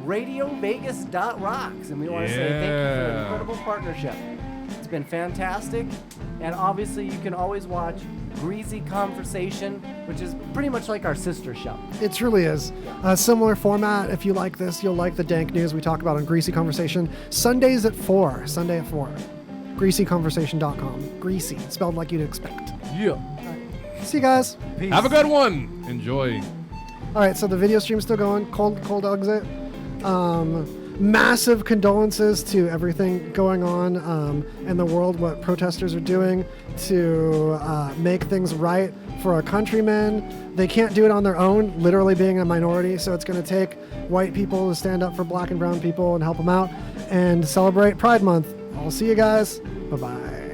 RadioVegas.rocks. And we want to say thank you for the incredible partnership. It's been fantastic. And obviously you can always watch Greasy Conversation, which is pretty much like our sister show. It truly is. A similar format. If you like this, you'll like the dank news we talk about on Greasy Conversation. Sunday at 4. GreasyConversation.com. Greasy, spelled like you'd expect. Yeah. See you guys. Peace. Have a good one. Enjoy. All right, so the video stream's still going. Cold exit. Massive condolences to everything going on in the world, what protesters are doing to make things right for our countrymen. They can't do it on their own, literally being a minority, so it's going to take white people to stand up for black and brown people and help them out and celebrate Pride Month. I'll see you guys. Bye-bye.